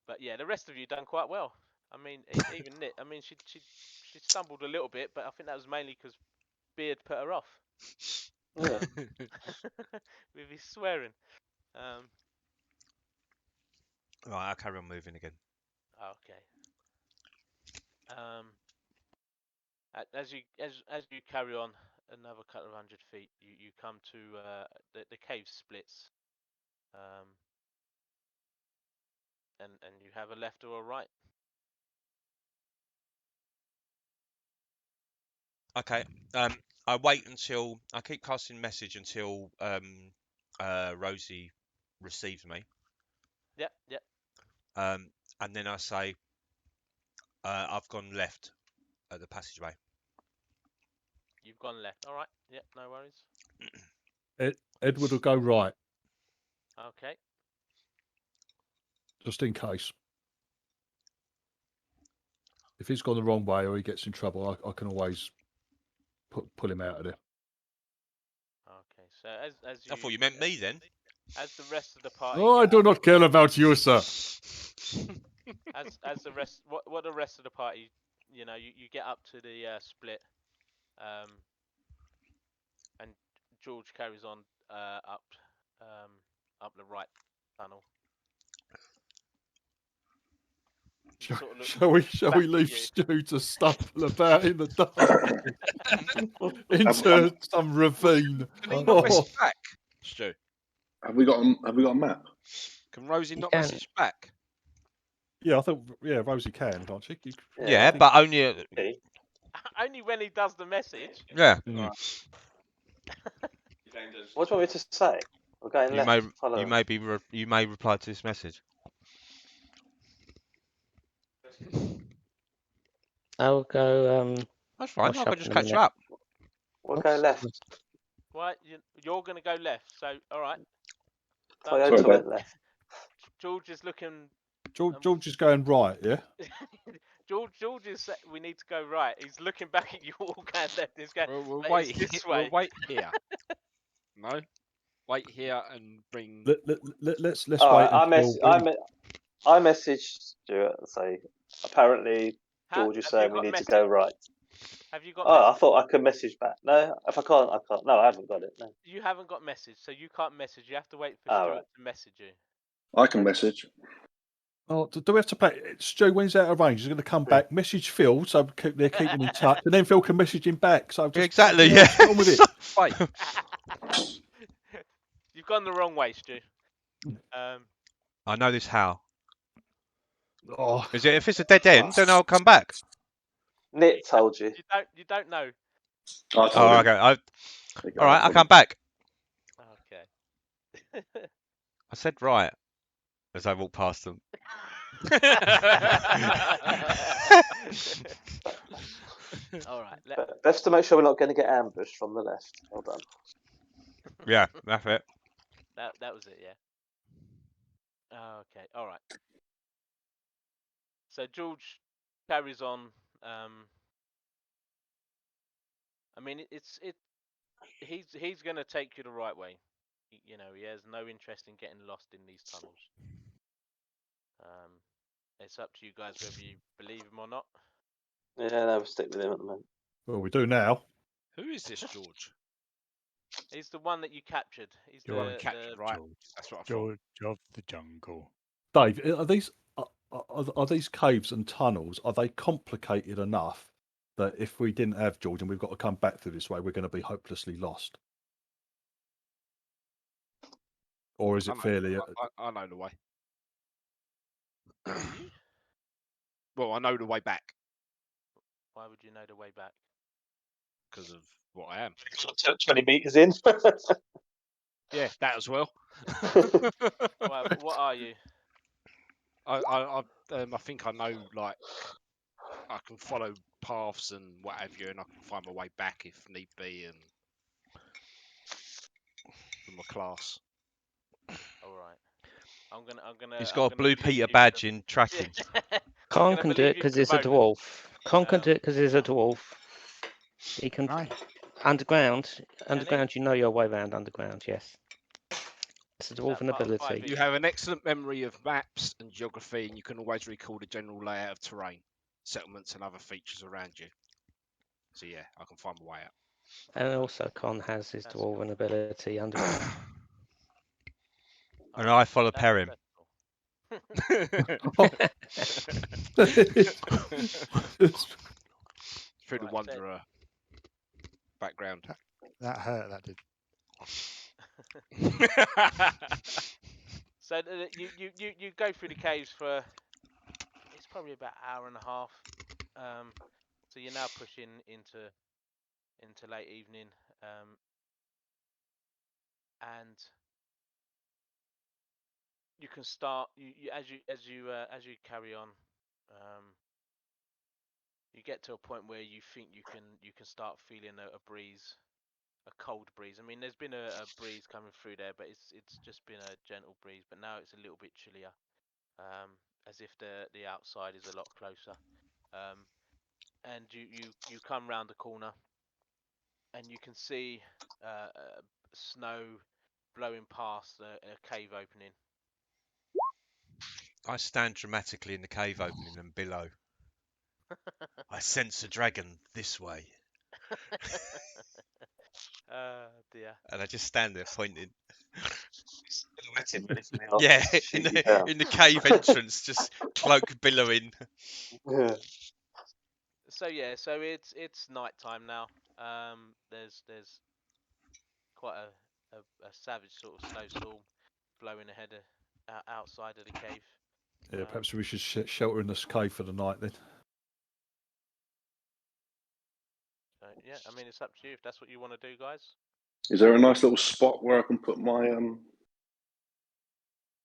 S2: But yeah, the rest of you done quite well. I mean, even Nick. I mean, she stumbled a little bit, but I think that was mainly because Beard put her off. With his swearing.
S1: Right, I'll carry on moving again.
S2: Okay. As you carry on another couple of 100 feet, you come to the cave splits. And you have a left or a right.
S1: Okay. I wait until I keep casting message until Rosie receives me.
S2: Yep, yep.
S1: And then I say, I've gone left at the passageway.
S2: You've gone left. All right. Yep, no worries.
S4: Edward will go right.
S2: Okay.
S4: Just in case. If he's gone the wrong way or he gets in trouble, I can always pull him out of there.
S2: Okay. So as you.
S1: I thought you meant me then.
S2: As the rest of the party.
S4: Oh, I do not care about you, sir.
S2: As the rest, what the rest of the party, you get up to the split, and George carries on up the right tunnel.
S4: Shall we leave Stu to stumble about in the dark into some ravine?
S8: Can he not message back, Stu?
S5: Have we got a map?
S8: Can Rosie not message back?
S4: Yeah, I think Rosie can, can't she?
S1: Yeah, but only
S2: only when he does the message.
S1: Yeah.
S3: What do you want me to say? We're going left.
S1: You may reply to this message.
S6: I'll go.
S1: That's fine. I can just catch you up.
S3: We'll go left.
S2: Right, you're going to go left. So, all right.
S3: Coyote went left.
S2: George is looking.
S4: George is going right, yeah.
S2: George is. We need to go right. He's looking back at you all going left. He's going.
S8: We'll wait
S2: this way.
S8: We'll wait here. No, wait here and bring.
S4: Let's wait.
S3: I messaged Stuart and say, apparently George is saying we need to go right.
S2: Have you got?
S3: Oh, I thought I could message back. No, if I can't, I can't. No, I haven't got it. No.
S2: You haven't got message, so you can't message. You have to wait for Stuart to message you.
S5: I can message.
S4: Oh, do we have to play? Stu, when he's out of range, he's going to come back, message Phil, so they're keeping in touch, and then Phil can message him back. So
S1: exactly, yeah.
S4: Get on with it.
S8: Wait.
S2: You've gone the wrong way, Stu.
S1: I know this how.
S4: Oh.
S1: Is it if it's a dead end, then I'll come back.
S3: Nick told you.
S2: You don't know.
S3: I told
S1: him. Okay. All right, I'll come back.
S2: Okay.
S1: I said right as I walked past them.
S2: All right.
S3: Best to make sure we're not going to get ambushed from the left. Well done.
S1: Yeah, that's it.
S2: That was it, yeah. Okay, all right. So George carries on. I mean, he's going to take you the right way. He has no interest in getting lost in these tunnels. It's up to you guys whether you believe him or not.
S3: Yeah, no, we'll stick with him at the moment.
S4: Well, we do now.
S8: Who is this George?
S2: He's the one that you captured. He's
S8: the one captured, right? That's what I thought.
S7: George of the jungle.
S4: Dave, are these caves and tunnels? Are they complicated enough that if we didn't have George and we've got to come back through this way, we're going to be hopelessly lost? Or is it fairly?
S8: I know the way. Well, I know the way back
S2: Why would you know the way back?
S8: because of what I am.
S3: 20 meters in.
S8: Yeah, that as well.
S2: What are you?
S8: I think I know, like, I can follow paths and what have you, and I can find my way back if need be, and from my class.
S2: All right. I'm gonna.
S1: He's
S2: I'm
S1: got a
S2: gonna
S1: blue
S2: believe
S1: Peter
S2: you
S1: badge
S2: for-
S1: in tracking.
S6: Con can do it because he's a dwarf. Con can do it because he's a dwarf. He can underground. Underground, you know your way around underground. Yes, it's a dwarven ability.
S8: You have an excellent memory of maps and geography, and you can always recall the general layout of terrain, settlements, and other features around you. So yeah, I can find my way out.
S6: And also, Con has his dwarven ability underground.
S1: And I follow Peren.
S8: Through the Wanderer background.
S7: That hurt. That did.
S2: So you go through the caves for it's probably about an hour and a half. So you're now pushing into late evening, and you can start as you carry on. You get to a point where you think you can start feeling a breeze, a cold breeze. I mean, there's been a breeze coming through there, but it's just been a gentle breeze. But now it's a little bit chillier, as if the outside is a lot closer. And you come round the corner, and you can see snow blowing past a cave opening.
S1: I stand dramatically in the cave opening and below. I sense a dragon this way.
S2: Dear.
S1: And I just stand there pointing.
S3: Yeah,
S1: Yeah, in the cave entrance, just cloak billowing.
S3: Yeah.
S2: So yeah, so it's night time now. There's quite a savage sort of snowstorm blowing ahead outside of the cave.
S4: Yeah, perhaps we should shelter in this cave for the night then.
S2: So, yeah, I mean, it's up to you if that's what you want to do, guys.
S5: Is there a nice little spot where I can put my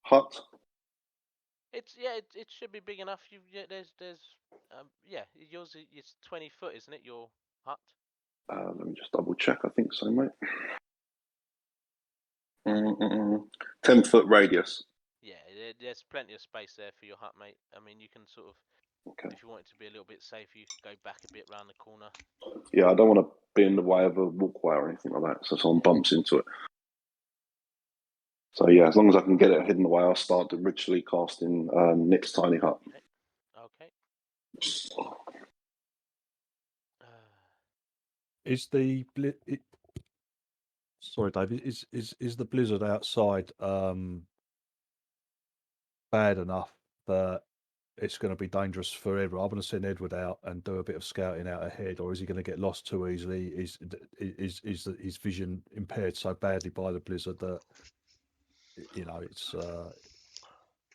S5: hut?
S2: It should be big enough. There's yours is 20 foot, isn't it? Your hut.
S5: Let me just double check. I think so, mate. 10-foot radius.
S2: Yeah, there's plenty of space there for your hut, mate. I mean, you can sort of, if you want it to be a little bit safe, you can go back a bit round the corner.
S5: Yeah, I don't want to be in the way of a walkway or anything like that, so someone bumps into it. So yeah, as long as I can get it hidden away, I'll start ritually casting Nick's tiny hut.
S2: Okay.
S4: Is the sorry, David. Is the blizzard outside bad enough that it's going to be dangerous for Edward? I'm going to send Edward out and do a bit of scouting out ahead, or is he going to get lost too easily? Is his vision impaired so badly by the blizzard that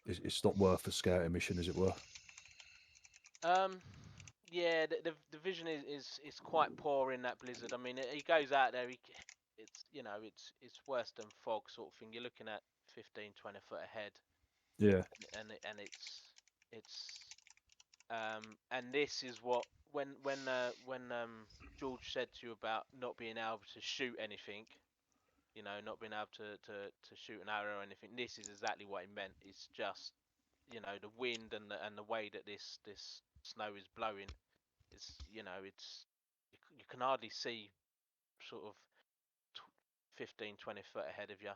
S4: it's not worth the scouting mission, as it were?
S2: Yeah, the vision is quite poor in that blizzard. I mean, he goes out there, it's worse than fog sort of thing. You're looking at 15, 20 foot ahead.
S4: Yeah.
S2: And this is what when George said to you about not being able to shoot anything, not being able to shoot an arrow or anything. This is exactly what he meant. It's just the wind and the way that this snow is blowing. It's you can hardly see sort of 15, 20 foot ahead of you.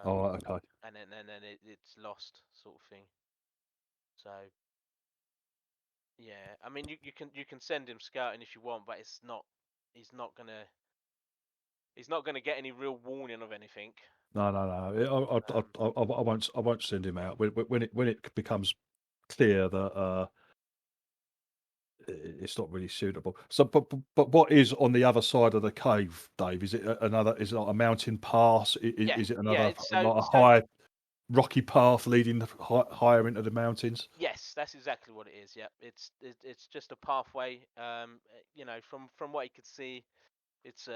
S4: Okay.
S2: And then it's lost sort of thing. So yeah, I mean you can send him scouting if you want, but he's not gonna get any real warning of anything.
S4: No. I won't send him out when it becomes clear that it's not really suitable. So, but what is on the other side of the cave, Dave? Is it Is it like a mountain pass? Is it another like a high rocky path leading higher into the mountains?
S2: Yes. that's exactly what it is. Yeah, it's just a pathway. You know, from what you could see, it's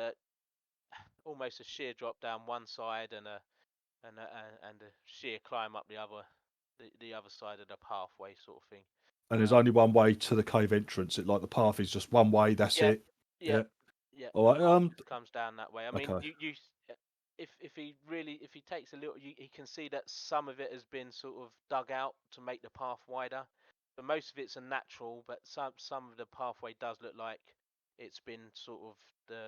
S2: almost a sheer drop down one side and a sheer climb up the other side of the pathway sort of thing.
S4: And there's only one way to the cave entrance. It like the path is just one way. That's it.
S2: Yeah.
S4: All right.
S2: Comes down that way. I mean, you if he takes a little, he can see that some of it has been sort of dug out to make the path wider. But most of it's a natural. But some of the pathway does look like it's been sort of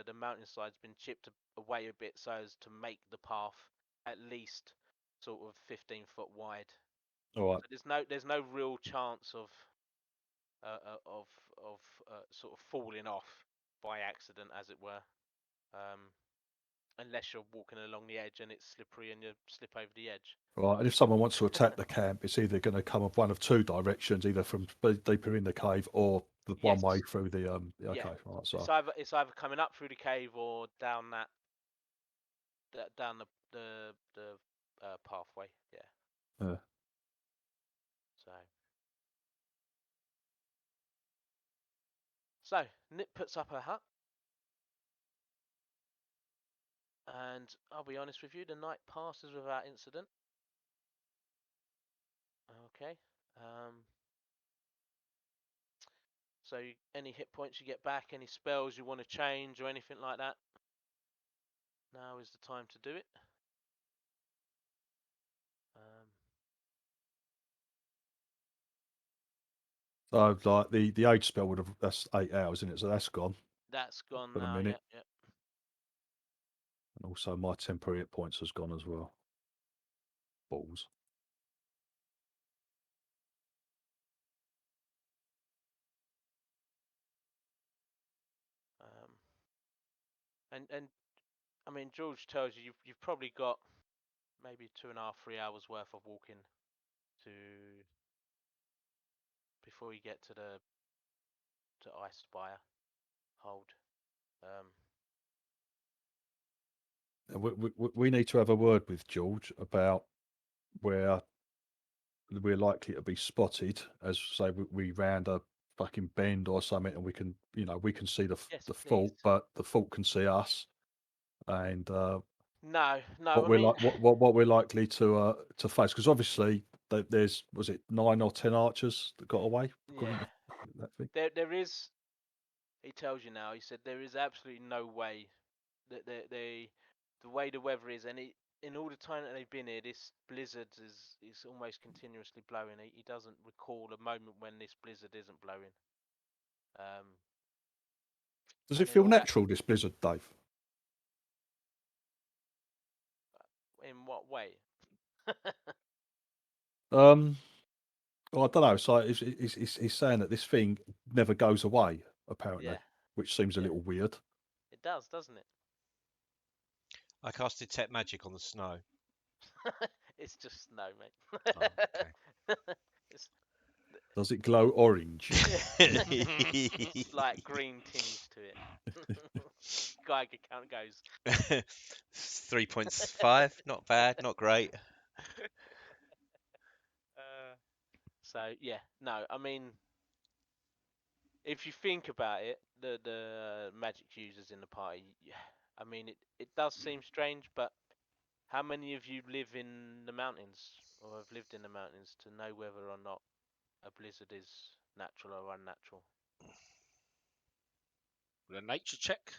S2: the mountainside's been chipped away a bit so as to make the path at least sort of 15-foot wide.
S4: All right.
S2: So there's no real chance of sort of falling off by accident, as it were, unless you're walking along the edge and it's slippery and you slip over the edge.
S4: Right, and if someone wants to attack the camp, it's either going to come of one of two directions, either from deeper in the cave or the one way through the Okay, right. So
S2: it's either coming up through the cave or down down the pathway. Yeah. So Nip puts up her hut, and I'll be honest with you, the night passes without incident. Okay. So any hit points you get back, any spells you want to change or anything like that, now is the time to do it.
S4: So like the age spell would have, that's 8 hours, isn't it? So that's gone.
S2: That's gone
S4: for
S2: now.
S4: a minute.
S2: Yeah.
S4: And also my temporary hit points has gone as well. Balls.
S2: And I mean, George tells you you've probably got maybe 2.5, 3 hours worth of walking before you get to Icespire hold.
S4: We need to have a word with George about where we're likely to be spotted, as say we round a fucking bend or something, and we can see the fault, but the fault can see us, and
S2: no,
S4: what we're likely to face, because obviously there's, was it 9 or 10 archers that got away?
S2: Yeah.
S4: That thing?
S2: There is. He tells you now. He said there is absolutely no way that the way the weather is, and in all the time that they've been here, this blizzard is almost continuously blowing. He doesn't recall a moment when this blizzard isn't blowing.
S4: Does it feel natural, this blizzard, Dave?
S2: In what way?
S4: Well, I don't know. So he's saying that this thing never goes away, apparently, which seems a little weird.
S2: It does, doesn't it?
S1: I cast detect magic on the snow.
S2: It's just snow, mate.
S1: Oh, okay.
S4: Does it glow orange?
S2: Slight green tinge to it. Geiger count goes
S1: 3.5. Not bad, not great.
S2: So yeah, no, I mean, if you think about it, the magic users in the party, I mean, it does seem strange, but how many of you live in the mountains or have lived in the mountains to know whether or not a blizzard is natural or unnatural?
S8: With a nature check.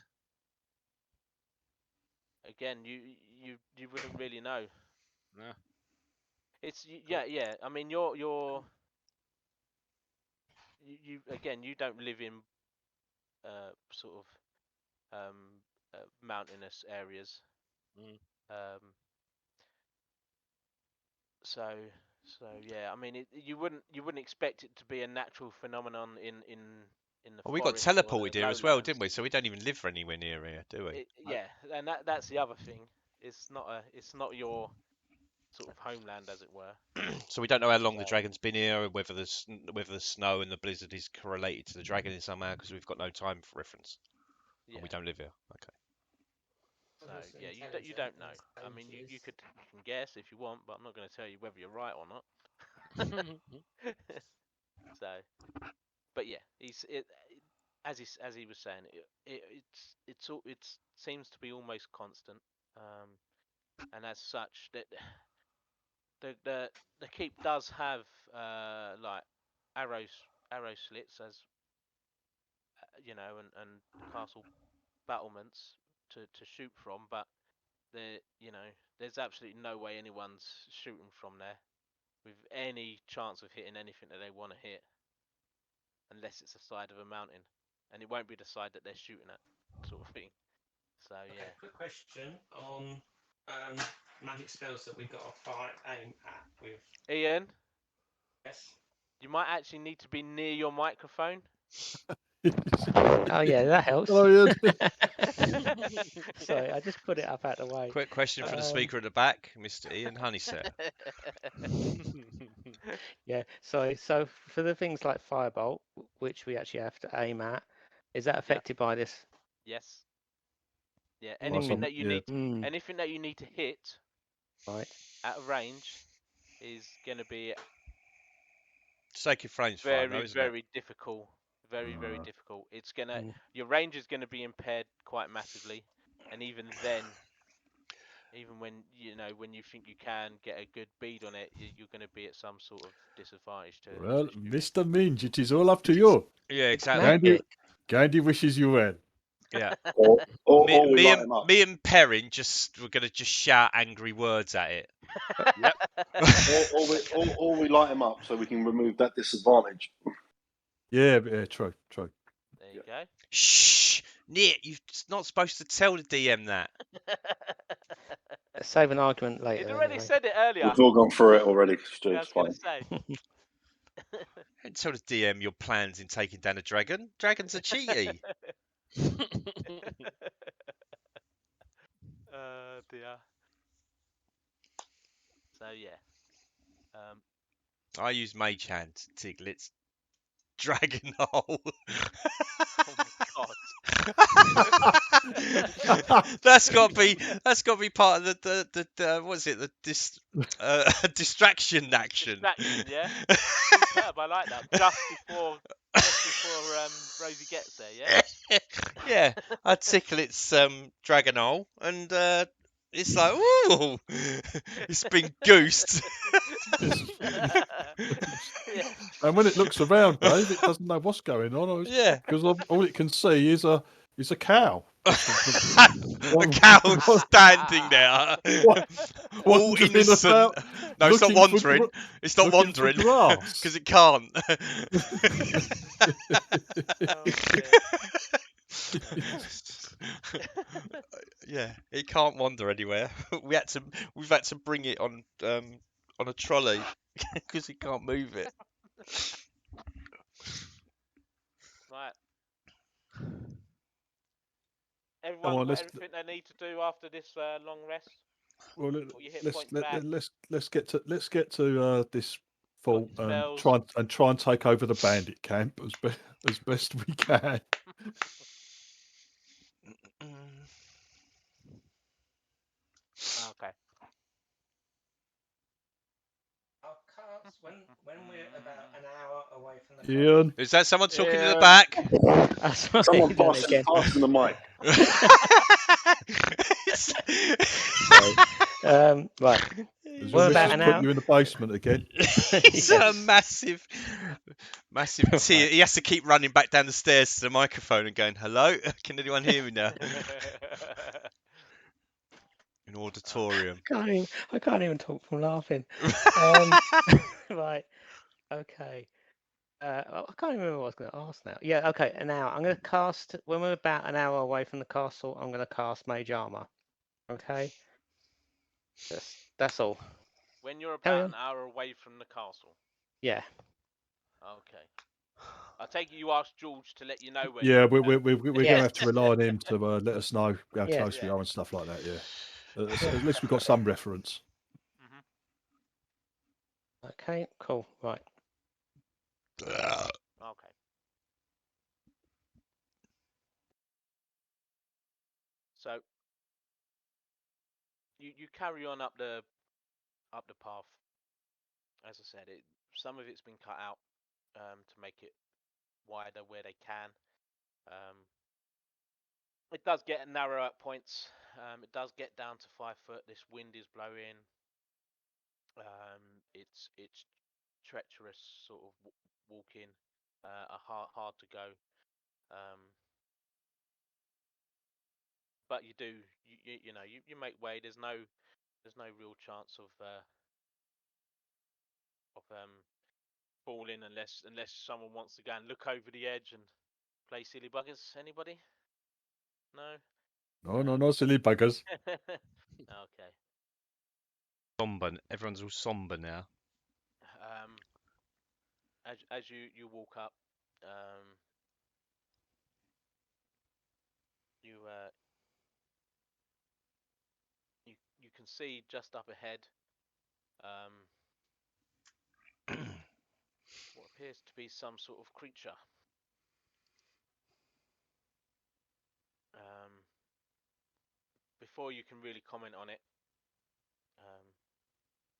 S2: Again, you wouldn't really know.
S8: No.
S2: It's yeah. I mean, you again, you don't live in sort of mountainous areas. So yeah, I mean, you wouldn't expect it to be a natural phenomenon in the.
S1: Well, we got teleported here as well, didn't we? So we don't even live anywhere near here, do we?
S2: Yeah, and that's the other thing. It's not your sort of homeland, as it were.
S1: So we don't know how long the dragon's been here, or whether the snow and the blizzard is correlated to the dragon in somehow, because we've got no time for reference. Yeah. And we don't live here. Okay.
S2: So yeah, you don't know. I mean, you can guess if you want, but I'm not going to tell you whether you're right or not. So, but yeah, as he was saying, it seems to be almost constant, and as such, that the keep does have like arrow slits, as you know, and castle battlements to shoot from, but there's absolutely no way anyone's shooting from there with any chance of hitting anything that they want to hit, unless it's the side of a mountain, and it won't be the side that they're shooting at, sort of thing. So yeah.
S6: Quick question on magic spells that we've got to aim at with.
S2: Ian.
S6: Yes.
S2: You might actually need to be near your microphone.
S6: Oh yeah, that helps.
S4: Hello, Ian.
S6: Sorry, I just put it up out the way.
S1: Quick question for the speaker at the back, Mr. Ian Honeyset.
S6: Yeah, sorry. So for the things like firebolt, which we actually have to aim at, is that affected by this?
S2: Yes. Yeah. Anything that you anything that you need to hit,
S6: right,
S2: at a range, is going to be
S1: sacred frames fine, though, isn't
S2: very difficult. Very difficult. It's gonna your range is gonna be impaired quite massively, and even then, even when when you think you can get a good bead on it, you're going to be at some sort of disadvantage to.
S4: Well, Mr. Minge, it is all up to you.
S1: Yeah, exactly.
S4: Ghandi wishes you well.
S1: Yeah.
S3: Me
S1: and Peren we're gonna just shout angry words at it.
S8: Yep.
S5: or we light him up so we can remove that disadvantage.
S4: Yeah, true.
S2: There you go.
S1: Shh, Nick, you're not supposed to tell the DM that.
S6: Save an argument later.
S2: He'd already said it earlier.
S5: We've all gone through it already, Stu.
S2: I was going to say.
S1: Don't tell the DM your plans in taking down a dragon. Dragons are cheaty.
S2: Dear. So yeah.
S1: I use Mage Hand, Tiglet's dragon hole.
S2: Oh my
S1: god. That's got to be part of the what's it, the distraction action.
S2: Distraction, yeah. Superb, I like that. Just before Rosie gets there, yeah.
S1: Yeah, I tickle its dragon hole, and it's like, ooh, it's been goosed.
S4: And when it looks around, Dave, it doesn't know what's going on.
S1: Yeah,
S4: because all it can see is a cow.
S1: A cow standing there, all innocent. No, it's not wandering. It's not wandering because it can't. Yeah, it can't wander anywhere. We've had to bring it on a trolley because it can't move it.
S2: Right. Everyone got everything they need to do after this long rest.
S4: Well, let's get to this fault and try and take over the bandit camp as best we can.
S2: Okay.
S6: When we're about an hour away from the
S4: Ian,
S1: is that someone talking in the back?
S5: Someone passing the mic.
S6: Right.
S4: We're about an hour. You in the basement again.
S1: It's a massive tear. He has to keep running back down the stairs to the microphone and going, "Hello, can anyone hear me now?" An auditorium.
S6: I can't even talk from laughing. Right. Okay. I can't remember what I was going to ask now. Yeah. Okay. Now I'm going to cast. When we're about an hour away from the castle, I'm going to cast Mage Armor. Okay. That's all.
S2: When you're about an hour away from the castle.
S6: Yeah.
S2: Okay. I take it you asked George to let you know when.
S4: Yeah, we're going to have to rely on him to let us know how close we are and stuff like that. Yeah. At least we've got some reference.
S6: Okay. Cool. Right.
S2: Okay. So you carry on up the path. As I said, some of it's been cut out, to make it wider where they can. It does get narrow at points. It does get down to 5 foot. This wind is blowing. It's treacherous sort of walking, hard to go. But you make way. There's no real chance of falling unless someone wants to go and look over the edge and play silly buggers. Anybody? No.
S4: No silly buggers.
S2: Okay.
S1: Somber. Everyone's all somber now.
S2: As you walk up, you can see just up ahead what appears to be some sort of creature. Before you can really comment on it,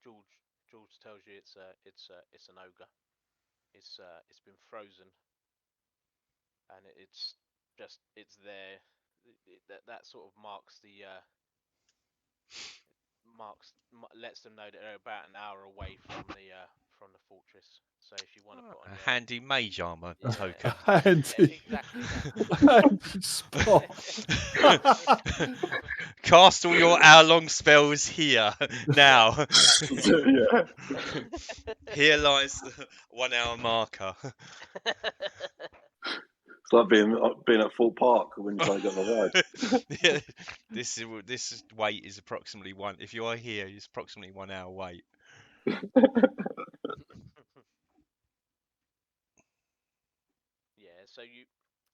S2: George tells you it's an ogre. It's been frozen, and it's there. That sort of lets them know that they're about an hour away from the fortress. So if you want to put on
S1: a handy mage armor token.
S4: Handy.
S2: Exactly
S4: Handy spot.
S1: Cast all your hour-long spells here now.
S5: Yeah.
S1: Here lies the 1 hour marker.
S5: It's like being at Fort Park when you're trying to get the ride.
S1: Yeah, this wait is approximately one. If you are here, it's approximately 1 hour wait.
S2: Yeah. So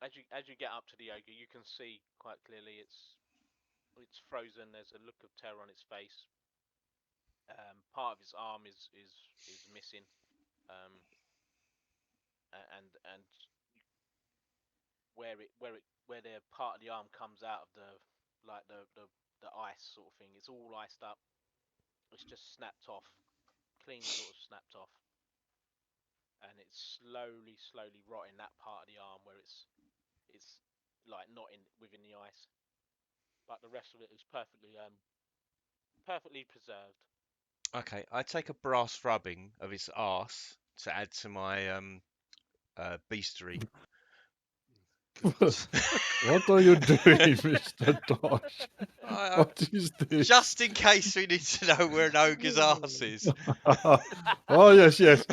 S2: as you get up to the ogre, you can see quite clearly it's frozen. There's a look of terror on its face. Part of its arm is missing, and where the part of the arm comes out of the ice sort of thing, it's all iced up. It's just snapped off, clean sort of snapped off, and it's slowly rotting that part of the arm where it's like not within the ice, but the rest of it is perfectly preserved.
S1: Okay, I take a brass rubbing of its arse to add to my beastery.
S4: What are you doing, Mr. Dosh? What is this?
S1: Just in case we need to know where an ogre's arse is.
S4: Oh, yes.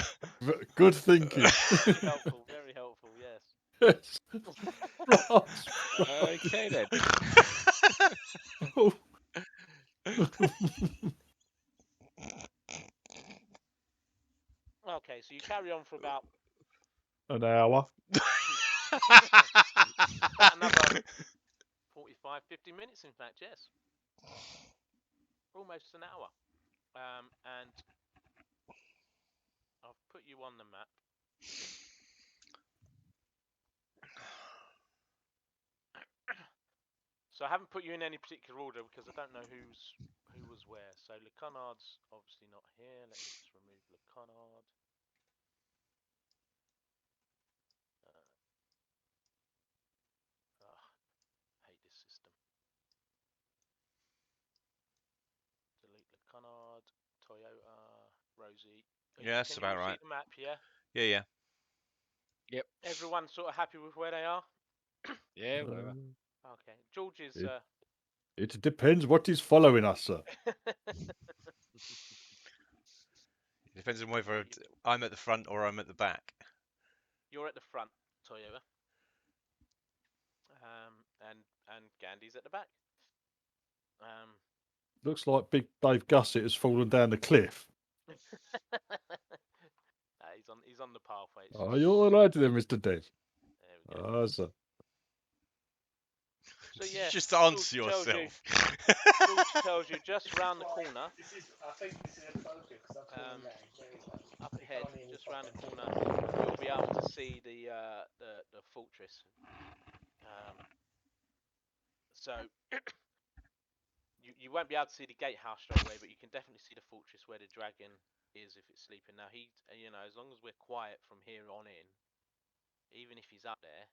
S4: Good thinking.
S2: Helpful, very helpful, yes.
S8: Okay then.
S4: Oh.
S2: Okay, so you carry on for about
S4: an hour.
S2: about another 45, 50 minutes, in fact, yes. Almost an hour. And I've put you on the map. So I haven't put you in any particular order because I don't know who was where. So Le Connard's obviously not here. Let me just remove Le Connard. Hate this system. Delete Le Connard, Toyota, Rosie.
S1: Yeah, that's about right.
S2: See the map, yeah?
S1: Yeah.
S8: Yep.
S2: Everyone sort of happy with where they are?
S8: Yeah, whatever.
S2: Okay. George is...
S4: It depends what is following us, sir.
S1: It depends on whether I'm at the front or I'm at the back.
S2: You're at the front, Toyota. And Ghandi's at the back.
S4: Looks like Big Dave Gusset has fallen down the cliff.
S2: He's on the pathway.
S4: Are you all right there, Mr. Dave?
S2: There we go.
S4: Sir.
S2: So yeah,
S1: just answer yourself.
S2: George tells you just round the corner. Up ahead, just round the corner, you'll be able to see the fortress. So you won't be able to see the gatehouse straight away, but you can definitely see the fortress where the dragon is if it's sleeping. Now he, you know, as long as we're quiet from here on in, even if he's up there,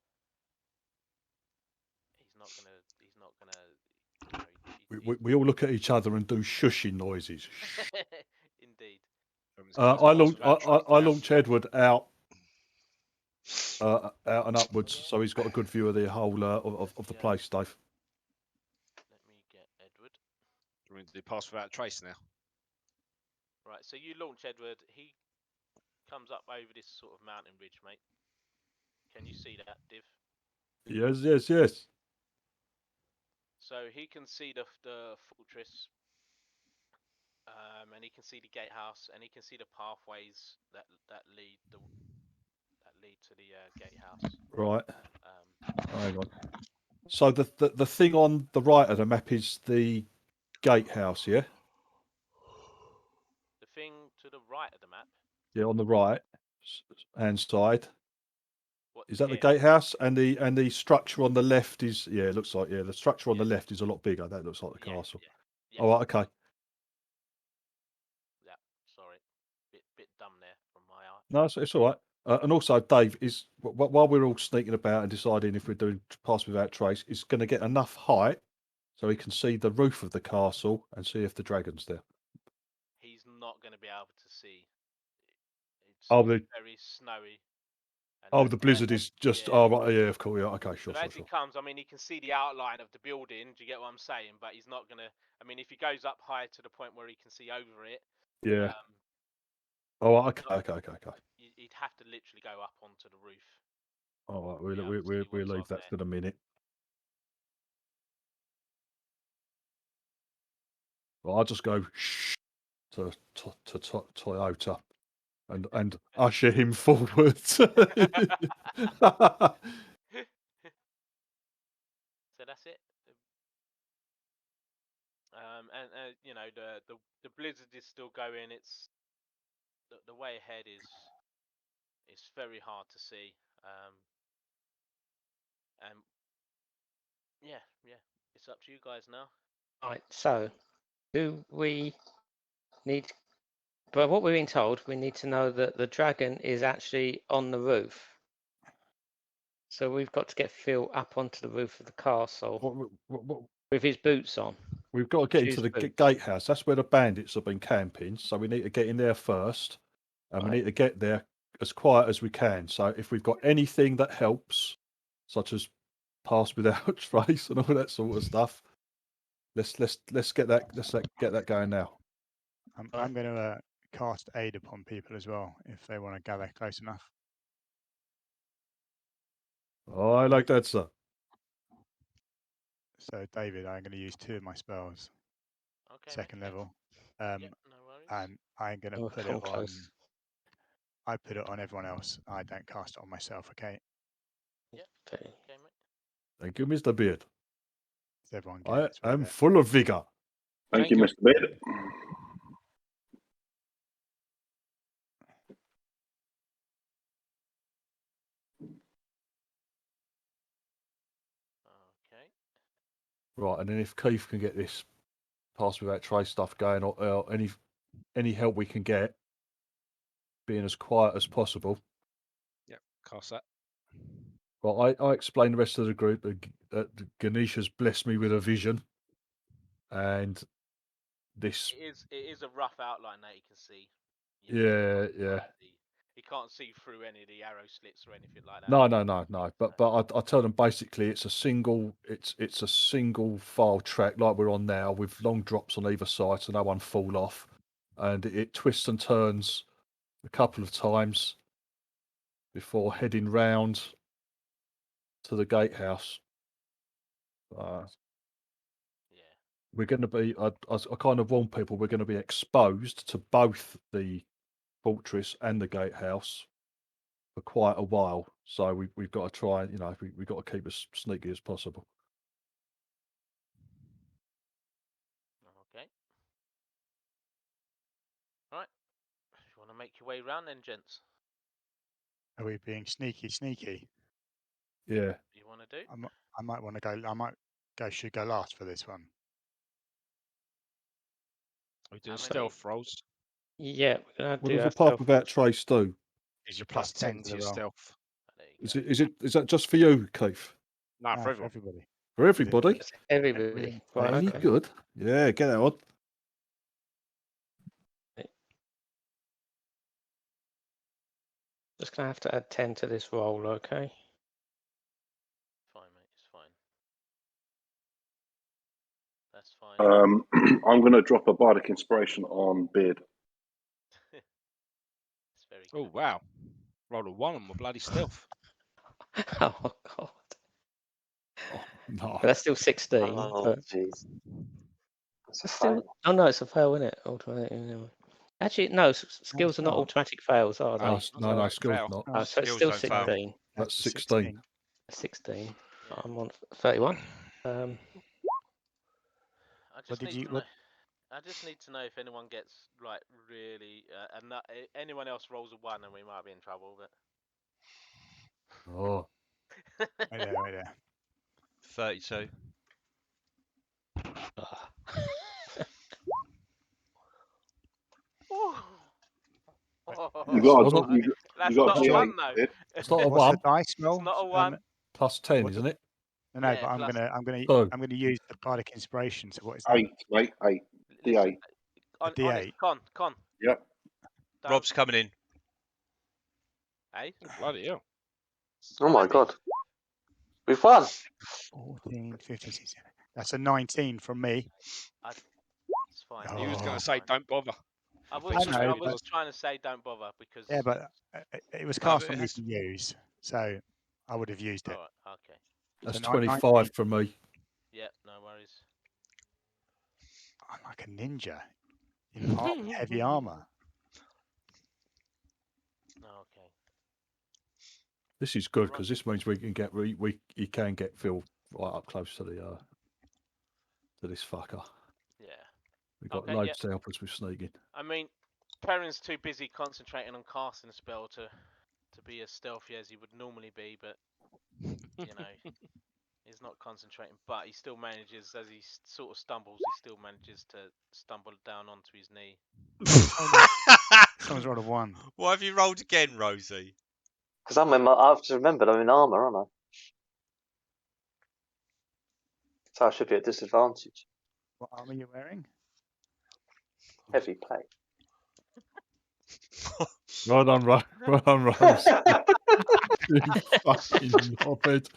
S2: he's not gonna. You know,
S4: we all look at each other and do shushing noises.
S2: Indeed.
S4: I launch Edward out and upwards, so he's got a good view of the whole of the place, Dave.
S2: Let me get Edward.
S8: We're going to do pass without a trace now.
S2: Right, so you launch Edward. He comes up over this sort of mountain ridge, mate. Can you see that, Div?
S4: Yes.
S2: So he can see the fortress, and he can see the gatehouse, and he can see the pathways that lead to the gatehouse.
S4: Right. Hang on. So the thing on the right of the map is the gatehouse, yeah?
S2: The thing to the right of the map?
S4: Yeah, on the right hand side.
S2: What,
S4: is that the gatehouse? And the structure on the left is, yeah, it looks like, yeah, the structure on the left is a lot bigger. That looks like the castle.
S2: Yeah.
S4: All right, okay.
S2: Yeah, sorry. Bit dumb there from my eye.
S4: No, it's all right. And also, Dave, is while we're all sneaking about and deciding if we're doing pass without trace, is going to get enough height so he can see the roof of the castle and see if the dragon's there.
S2: He's not going to be able to see. It's very snowy.
S4: The blizzard is just. Oh, right, yeah, of course. Yeah, okay, sure.
S2: But as he comes, I mean, he can see the outline of the building. Do you get what I'm saying? But he's not going to. I mean, if he goes up high to the point where he can see over it.
S4: Yeah. Okay.
S2: He'd have to literally go up onto the roof.
S4: All right, we'll leave that for a minute. Well, I'll just go shh to Toyota and usher him forward.
S2: So that's it. And you know, the blizzard is still going. It's the way ahead is very hard to see. And yeah, it's up to you guys now.
S6: Right. So, do we need? But what we're being told, we need to know that the dragon is actually on the roof. So we've got to get Phil up onto the roof of the castle with his boots on.
S4: We've got to get into the gatehouse. That's where the bandits have been camping. So we need to get in there first, and we need to get there as quiet as we can. So if we've got anything that helps, such as pass without trace and all that sort of stuff, let's get that going now.
S7: I'm going to cast aid upon people as well if they want to gather close enough.
S4: Oh, I like that, sir.
S7: So, David, I'm going to use 2 of my spells.
S2: Okay.
S7: Second level.
S2: No worries.
S7: And I'm going to put it on. I put it on everyone else. I don't cast it on myself. Okay.
S2: Yeah. Okay, mate.
S4: Thank you, Mr. Beard.
S7: Is everyone
S4: I am full of vigor.
S5: Thank you, Mr. Beard.
S2: Okay.
S4: Right, and then if Keith can get this pass without trace stuff going, or any help we can get, being as quiet as possible.
S8: Yep, cast that.
S4: Well, I explained the rest of the group that Ganesh has blessed me with a vision, and this.
S2: It is a rough outline that you can see.
S4: Yeah.
S2: He can't see through any of the arrow slits or anything like that.
S4: No. But I tell them basically it's a single file track like we're on now with long drops on either side so no one fall off, and it twists and turns a couple of times before heading round to the gatehouse. We're going to be. I kind of warn people we're going to be exposed to both the fortress and the gatehouse for quite a while, so we've got to try. You know, we've got to keep as sneaky as possible.
S2: Okay. All right. If you want to make your way round, then, gents.
S7: Are we being sneaky?
S4: Yeah.
S2: You want to do?
S7: I might want to go. Should go last for this one.
S8: Are we doing stealth rolls?
S6: Yeah.
S4: What does the path without trace do?
S8: Is your plus 10 to your stealth?
S4: Is that just for you, Keith?
S8: No, for
S7: for
S8: everyone.
S7: everybody.
S4: For everybody?
S6: Everybody. Right,
S4: Very
S6: okay.
S4: good. Yeah, get that on.
S6: Just gonna have to add 10 to this roll, okay?
S2: Fine, mate. It's fine. That's fine.
S5: I'm going to drop a bardic inspiration on Beard.
S2: It's very
S8: Oh,
S2: good.
S8: wow. Roll a 1 on my bloody stealth.
S6: Oh god.
S4: Oh, no.
S6: But that's still 16.
S3: Oh,
S6: but
S3: jeez. That's a
S6: it's still.
S3: fail.
S6: Oh no, it's a fail, isn't it? Automatic. Anyway. Actually, no. Skills are not
S7: not.
S6: automatic fails, are they?
S4: No, skills
S8: fail.
S4: not.
S6: Oh, so it's
S1: Skills
S6: still
S1: don't fail.
S6: 16.
S4: That's 16.
S6: 16. I'm on 31.
S2: I
S7: What
S2: just
S7: did
S2: need
S7: you?
S2: to know.
S7: What,
S2: I just need to know if anyone gets like really, and not, anyone else rolls a 1, and we might be in trouble.
S4: Oh,
S2: But
S7: right there.
S1: 32.
S5: You got
S4: Wasn't-
S5: you
S2: that's
S5: got
S2: not
S5: a
S2: a 1
S5: D8,
S2: though.
S5: Beard.
S4: it's not a
S7: What's
S4: 1.
S7: the dice roll?
S2: It's not a 1.
S4: Plus 10,
S7: What's
S4: isn't it?
S7: No,
S2: Yeah,
S7: but I'm
S2: plus-
S4: Oh.
S7: gonna use the bardic inspiration. So what is that?
S5: 8, mate. 8.
S2: Listen,
S5: D8.
S2: on
S7: D8.
S2: it, Con.
S5: Yep.
S2: Don't-
S1: Rob's coming in.
S2: Eh?
S8: Bloody hell.
S3: Oh my god. We've won.
S7: 14, 15, 16. That's a 19 from me.
S2: It's fine.
S8: He was going
S7: Oh.
S8: to say, don't bother.
S2: I
S8: I
S2: was,
S8: think
S7: I know,
S2: I was
S7: but-
S2: trying to say don't bother because.
S7: Yeah, but it was
S1: No,
S7: cast
S1: but
S7: for
S1: it
S7: me
S1: has-
S7: to use, so I would have used it.
S2: Alright, okay.
S4: That's
S7: So
S4: 25 from me.
S2: Yeah, no worries.
S7: I'm like a ninja in heavy armor.
S2: Okay.
S4: This is good because this means we can get you can get Phil right up close to the to this fucker.
S2: Yeah.
S4: We've got
S2: Okay,
S4: loads to help us with sneaking.
S2: I mean, Peren's too busy concentrating on casting a spell to be as stealthy as he would normally be, but you know, he's not concentrating. But he still manages, as he sort of stumbles, he still manages to stumble down onto his knee.
S7: Someone's rolled a 1.
S1: Why have you rolled again, Rosie?
S3: Because I've just remembered I'm in armour, aren't I? So I should be at disadvantage.
S7: What armor are you wearing?
S3: Heavy plate.
S4: Well done, Rose. Well done, Rose. You fucking knobhead.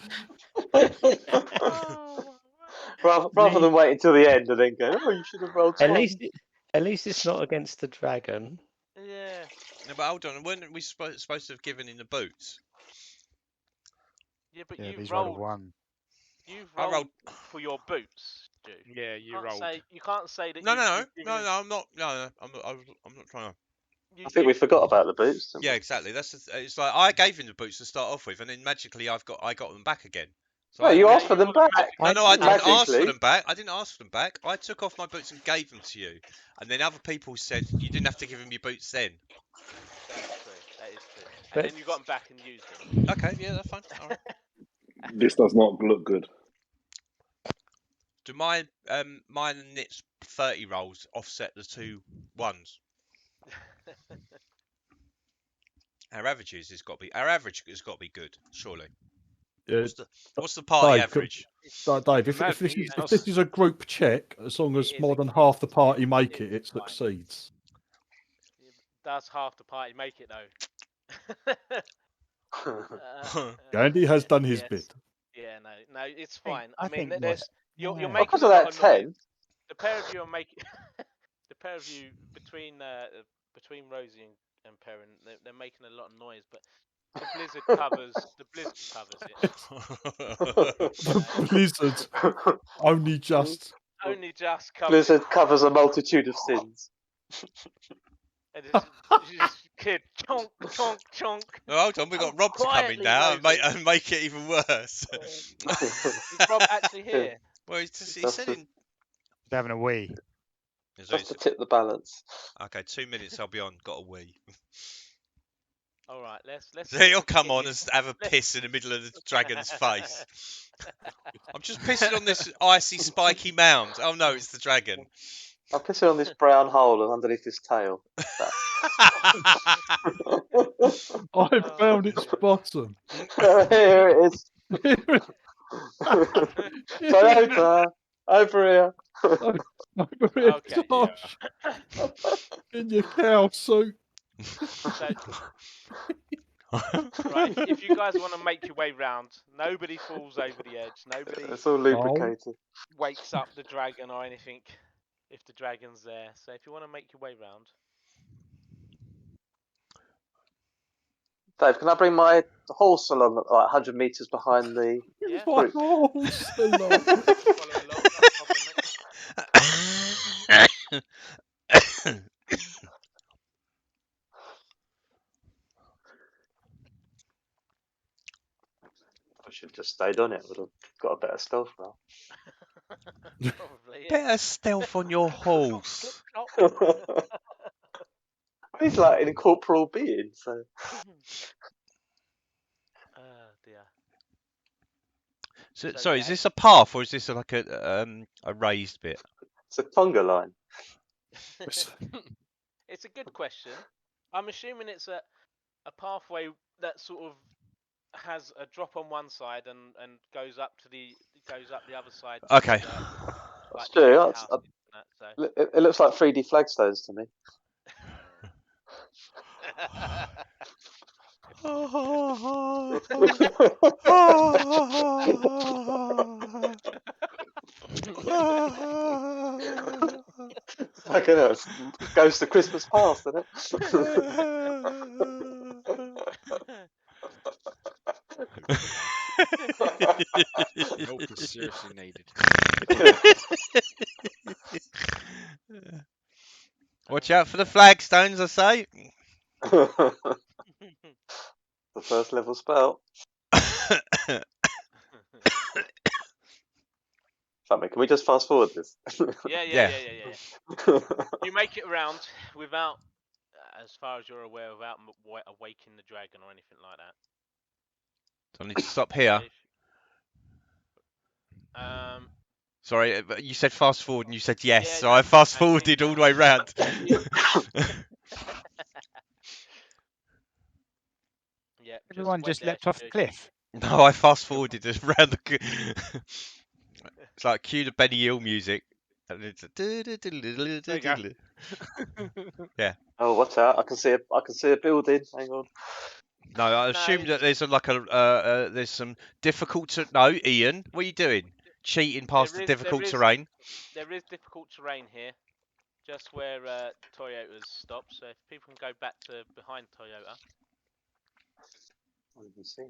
S3: rather than wait until the end and then go, oh, you should have rolled twice.
S6: At least it's not against the dragon.
S2: Yeah.
S1: No, but hold on. Weren't we supposed to have given him the boots?
S2: Yeah, but
S7: Yeah,
S2: you've
S7: he's rolled a
S2: rolled.
S7: 1.
S2: You've
S1: I
S2: rolled
S1: rolled-
S2: for your boots, Stu.
S8: Yeah, you rolled.
S2: You can't say that.
S1: No,
S2: you've
S1: no,
S2: given him-
S1: I'm not. No, I'm not trying to.
S3: I think we forgot about the boots. didn't
S1: Yeah,
S3: we?
S1: exactly. It's like I gave him the boots to start off with, and then magically I got them back again. So
S3: No,
S1: I-
S3: you
S2: Yeah,
S3: asked for
S2: you
S3: them
S2: got
S3: back.
S1: No, I didn't ask for
S3: Magically.
S1: them back. I didn't ask for them back. I took off my boots and gave them to you, and then other people said you didn't have to give him your boots then.
S2: That is true. That is true.
S6: But-
S2: And then you got them back and used them.
S1: Okay, yeah, that's fine. All right.
S5: This does not look good.
S1: Do mine and Nick's 30 rolls offset the 2 1s? Our average has got to be good, surely.
S4: Yeah,
S1: What's the party
S4: Dave,
S1: average?
S4: Dave, if this is a group check, as long as
S2: It is
S4: more
S2: a
S4: than
S2: group
S4: half the
S2: check.
S4: party make it,
S2: It's
S4: it
S2: fine.
S4: succeeds.
S2: Does half the party make it though?
S4: Ghandi has done his
S2: yes.
S4: bit.
S2: Yeah, no, it's fine.
S7: I
S2: I mean,
S7: think
S2: there's
S7: what's-
S2: you're
S7: yeah.
S2: making
S3: Because
S2: a
S3: of
S2: lot
S3: that
S2: of noise.
S3: 10.
S2: The pair of you are making the pair of you between Rosie and Peren, they're making a lot of noise, but the blizzard covers it.
S4: The blizzard only just.
S2: Only just covers
S3: Blizzard
S2: it.
S3: covers a multitude of sins.
S2: And it's just kid chonk chonk chonk.
S1: No, hold on, we've got Rob to come in
S2: Quietly,
S1: now and
S2: Rosie.
S1: make it even worse.
S2: Is Rob actually here?
S1: Well, he said in.
S7: They're having a wee.
S3: Just to tip the balance.
S1: Okay, 2 minutes. I'll be on. Got a wee.
S2: All right, let's.
S1: So he'll come
S2: get
S1: on
S2: this-
S1: and have a piss in the middle of the dragon's face. I'm just pissing on this icy, spiky mound. Oh no, it's the dragon.
S3: I'm pissing on this brown hole underneath this tail.
S4: I found its bottom.
S3: Here it is. Toyota, over here.
S4: Over here,
S2: Okay.
S4: Tosh. In your cow suit.
S2: So, right, if you guys want to make your way round, nobody falls over the edge. Nobody
S3: It's all lubricated.
S2: wakes up the dragon or anything if the dragon's there. So if you want to make your way round.
S3: Dave, can I bring my horse along like 100 metres behind the
S2: Yeah.
S4: My
S3: group?
S4: horse along.
S2: Follow along, no problem, mate.
S3: I should have just stayed on it. Would have got a better stealth now.
S2: Probably, yeah.
S1: Better stealth on your horse.
S3: He's like an incorporeal being, so.
S2: Oh dear.
S1: So,
S2: So,
S1: sorry,
S2: yeah.
S1: is this a path or is this like a raised bit?
S3: It's a conga line.
S2: It's a good question. I'm assuming it's a pathway that sort of has a drop on one side and goes up the other side.
S1: Okay.
S3: That's true.
S2: Houses and that, so.
S3: It looks like 3D flagstones to me. Like it goes to Christmas past, doesn't
S8: Help is seriously needed.
S1: Watch out for the flagstones, I say.
S3: The first level spell. Can we just fast forward this?
S2: Yeah. You make it around without, as far as you're aware, without awakening the dragon or anything like that.
S1: So I need to stop here. Sorry, you said fast forward and you said yes,
S2: Yeah,
S1: so I fast forwarded all the way round.
S2: Yeah,
S7: Everyone just leapt off the cliff.
S1: No, I fast forwarded it around the. It's like cue the Benny Hill music. And it's yeah.
S3: Oh, watch out! I can see a building. Hang on.
S1: No, I assume that there's there's some difficult no, Ian, what are you doing? Cheating past the difficult terrain.
S2: There is difficult terrain here, just where Toyota's stopped. So if people can go back to behind Toyota.
S3: What did you see?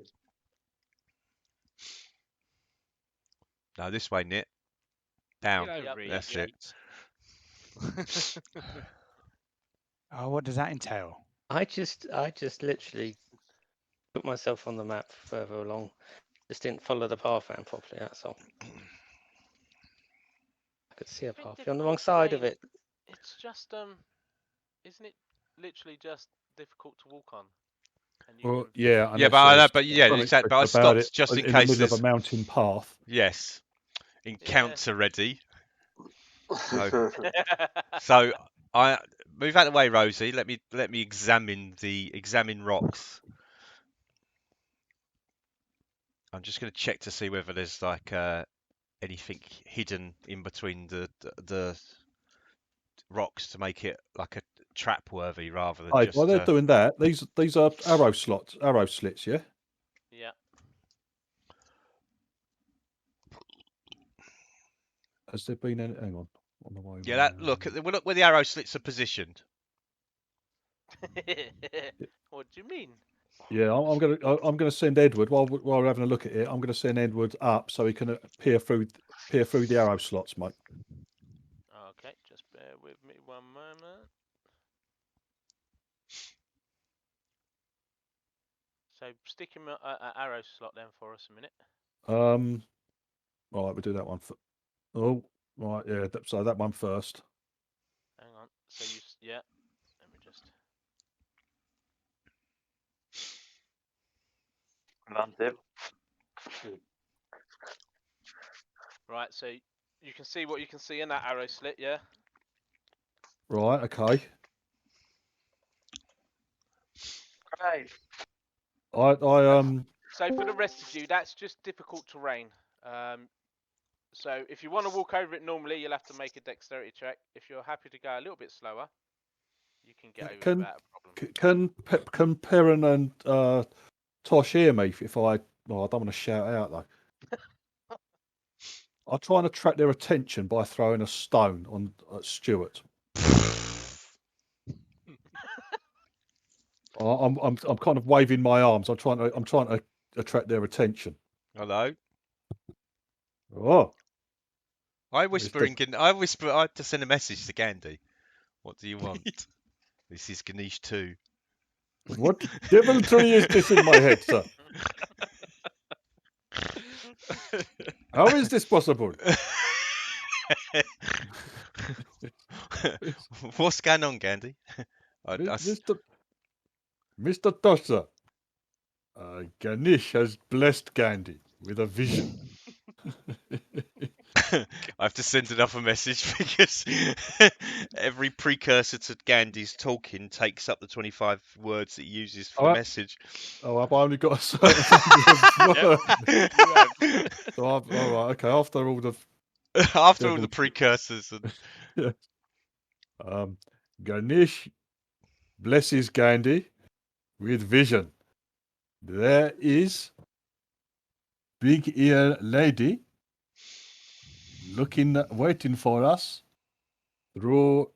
S1: No, this way, Nit. Down.
S8: That's
S1: it.
S7: Oh, what does that entail?
S6: I just literally put myself on the map further along. Just didn't follow the path around properly, that's all. I could see a path. You're on the wrong side of it.
S2: It's just isn't it literally just difficult to walk on?
S4: Well, yeah.
S1: Yeah, but exactly. But I stopped just in case
S4: there's a mountain path.
S1: Yes. Encounter ready. So I move out of the way, Rosie. Let me examine rocks. I'm just going to check to see whether there's like anything hidden in between the rocks to make it like a trap worthy rather than just.
S4: While they're doing that, these are arrow slits, yeah.
S2: Yeah.
S4: Has there been any? Hang on the way.
S1: Yeah, look where the arrow slits are positioned.
S2: What do you mean?
S4: Yeah, I'm gonna send Edward while we're having a look at it. I'm gonna send Edward up so he can peer through the arrow slots, mate.
S2: Okay, just bear with me one moment. So stick him an arrow slot then for us a minute.
S4: All right, we'll do that one. Oh, right, yeah. So that one first.
S2: Hang on. So yeah. Let me just. Right, so you can see what you can see in that arrow slit, yeah?
S4: Right. Okay.
S3: Great.
S4: I
S2: So for the rest of you, that's just difficult terrain. So if you want to walk over it normally, you'll have to make a dexterity check. If you're happy to go a little bit slower, you can get over it without a problem.
S4: Can Peren and Tosh hear me if I? Well, I don't want to shout out though. I'll try and attract their attention by throwing a stone on Stuart. I'm kind of waving my arms. I'm trying to attract their attention.
S1: Hello.
S4: Oh.
S1: I whisper. I have to send a message to Ghandi. What do you want? This is Ganesh too.
S4: What deviltry is this in my head, sir? How is this possible?
S1: What's going on, Ghandi?
S4: Mr. Tosser, Ganesh has blessed Ghandi with a vision.
S1: I have to send another message because every precursor to Gandhi's talking takes up the 25 words that he uses for the message.
S4: Oh, I've only got a certain number of words. So all right, okay. After all the
S1: precursors, and...
S4: yeah. Ganesh blesses Ghandi with vision. There is big ear lady waiting for us through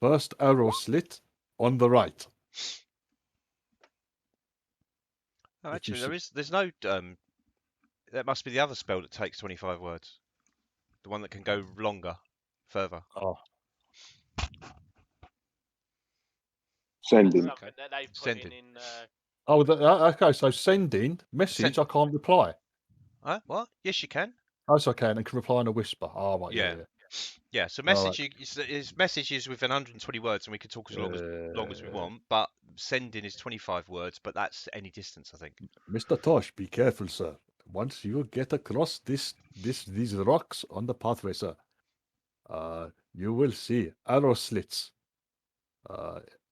S4: first arrow slit on the right.
S1: Oh, actually, there's no that must be the other spell that takes 25 words. The one that can go longer, further.
S4: Oh.
S5: Sending.
S1: Sending.
S4: Okay. So sending message. I can't reply.
S1: What? Yes, you can.
S4: Yes, I can, and can reply in a whisper. Oh, right,
S1: yeah. So messages with 120 words, and we can talk as long as we want. But sending is 25 words, but that's any distance, I think.
S4: Mr. Tosh, be careful, sir. Once you get across these rocks on the pathway, sir, you will see arrow slits.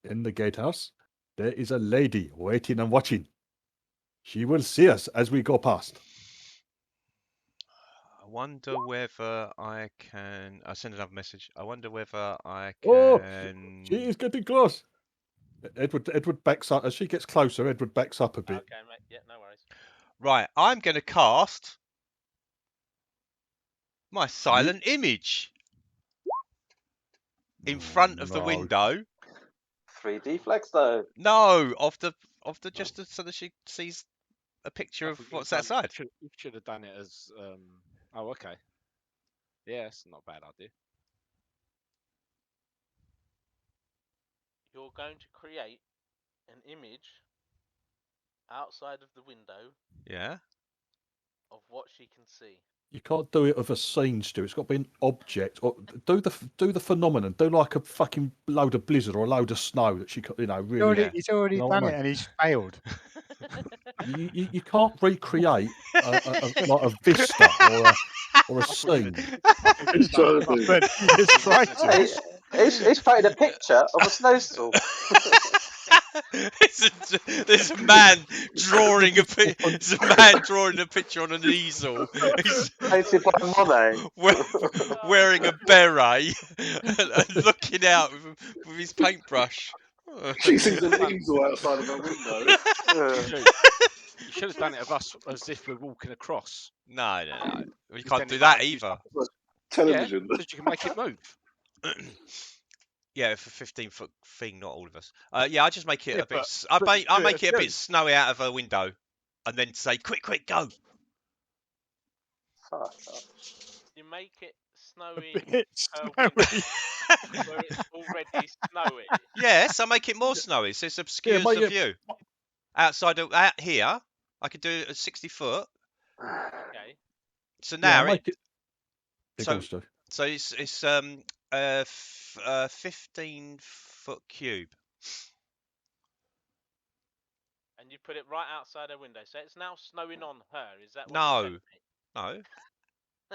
S4: In the gatehouse, there is a lady waiting and watching. She will see us as we go past.
S1: I wonder whether I can. I'll send another message. I wonder whether I can.
S4: Oh, she is getting close. Edward backs up as she gets closer. Edward backs up a bit.
S2: Okay, mate. Yeah, no worries.
S1: Right, I'm going to cast my silent image in front of the window.
S3: 3D flex though.
S1: No, of the just so that she sees a picture of what's outside.
S8: You should have done it as. Oh, okay. Yeah, it's not a bad idea.
S2: You're going to create an image outside of the window.
S1: Yeah.
S2: Of what she can see.
S4: You can't do it of a scene, Stu. It's got to be an object. Or do the phenomenon. Do like a fucking load of blizzard or a load of snow that she, really.
S7: He's already done it and he's failed.
S4: You can't recreate a vista or a scene.
S5: He's trying to do.
S7: He's trying to.
S3: He's painted a picture of a snowstorm.
S1: There's a man drawing a picture on an easel. He's
S3: painted by Monet.
S1: Wearing a beret and looking out with his paintbrush.
S5: She sees an easel outside of her window.
S8: You should have done it of us as if we're walking across.
S1: No. You can't do that either.
S5: Television.
S8: Yeah, because you can make it move.
S1: Yeah, for 15-foot thing, not all of us. Yeah, I just make it a bit. I make it a bit snowy out of a window, and then say, "Quick, go!"
S2: You make it snowy. Where it's already snowy.
S1: Yes, I make it more snowy, so it obscures the view. Out here, I could do a 60 foot.
S2: Okay.
S1: So now
S4: So
S1: it's 15-foot cube.
S2: And you put it right outside her window, so it's now snowing on her. Is that what
S1: No.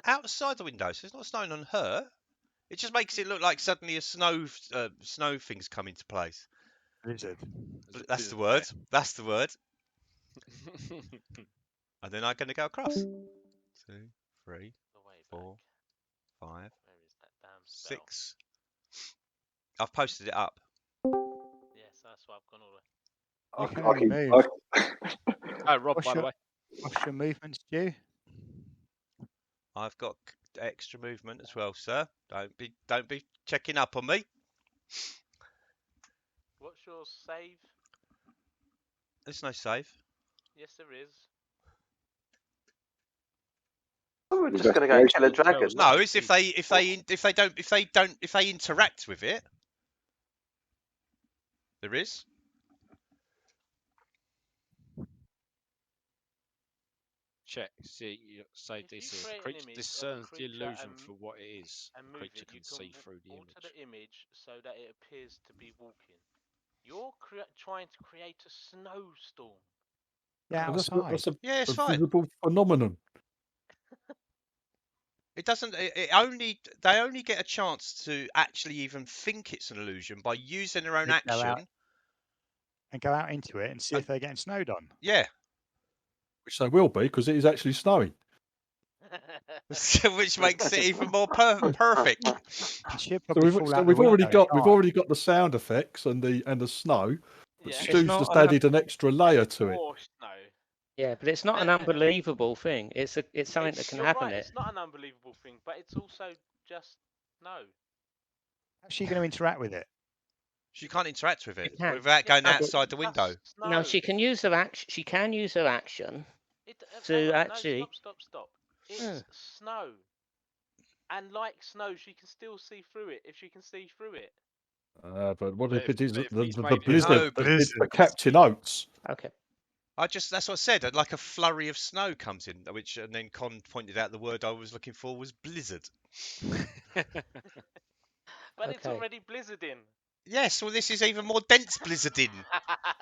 S1: Outside the window, so it's not snowing on her. It just makes it look like suddenly a snow thing's come into place.
S7: Blizzard.
S1: That's the word. That's the word. And then I'm going to go across. 2, 3, 4, 5,
S2: Where is that damn spell?
S1: 6. I've posted it up.
S2: Yes, that's why I've gone all the way.
S7: You can only move.
S8: Oh, Rob,
S7: What's
S8: by the
S7: your-
S8: way.
S7: What's your movement, Stu?
S1: I've got extra movement as well, sir. Don't be checking up on me.
S2: What's your save?
S1: There's no save.
S2: Yes, there is.
S3: Oh, we're just going to go and kill a dragon.
S1: No, it's if they interact with it. There is.
S8: Check. See, say
S2: If you
S8: DC.
S2: create an
S8: Creature
S2: image of a
S8: discerns the
S2: creature
S8: illusion
S2: and-
S8: for what it is.
S2: And move
S8: Creature
S2: it, you
S8: can see
S2: can
S8: through the
S2: alter
S8: image.
S2: the image so that it appears to be walking. You're trying to create a snowstorm.
S7: Yeah,
S4: That's
S7: outside.
S1: Yeah, it's
S4: a
S1: fine.
S4: visible phenomenon.
S1: It doesn't. They only get a chance to actually even think it's an illusion by using their own
S7: They go out
S1: action.
S7: and go out into it and see if they're getting snowed on.
S1: Yeah.
S4: Which they will be, because it is actually snowing.
S1: Which makes it even more perfect.
S7: And she'll
S4: So
S7: probably
S4: we've,
S7: fall
S4: so
S7: out
S4: we've
S7: the
S4: already
S7: window.
S4: got the sound effects and the snow, but
S2: Yeah.
S4: Stu's
S6: not
S4: just
S6: an
S4: added an extra layer to it.
S2: More snow.
S6: Yeah, but it's not an unbelievable thing. It's something that can
S2: You're
S6: happen.
S2: right, it's not an unbelievable thing, but it's also just no.
S7: How's she going to interact with it?
S1: She can't interact with it
S6: She can.
S1: without going
S6: No, but-
S1: outside the window.
S2: Snow.
S6: No, she can use her action. She can use her action. to
S2: hang on,
S6: actually-
S2: No, stop. It's snow. And like snow, she can still see through it if she can see through it.
S4: But what if
S8: But
S4: it is
S8: if
S4: the
S8: he's made it-
S4: blizzard?
S1: No,
S4: the, it's the Captain Oates.
S6: Okay.
S1: That's what I said. Like a flurry of snow comes in, and then Con pointed out the word I was looking for was blizzard.
S2: But it's
S6: Okay.
S2: already blizzarding.
S1: Yes, well, this is even more dense blizzarding.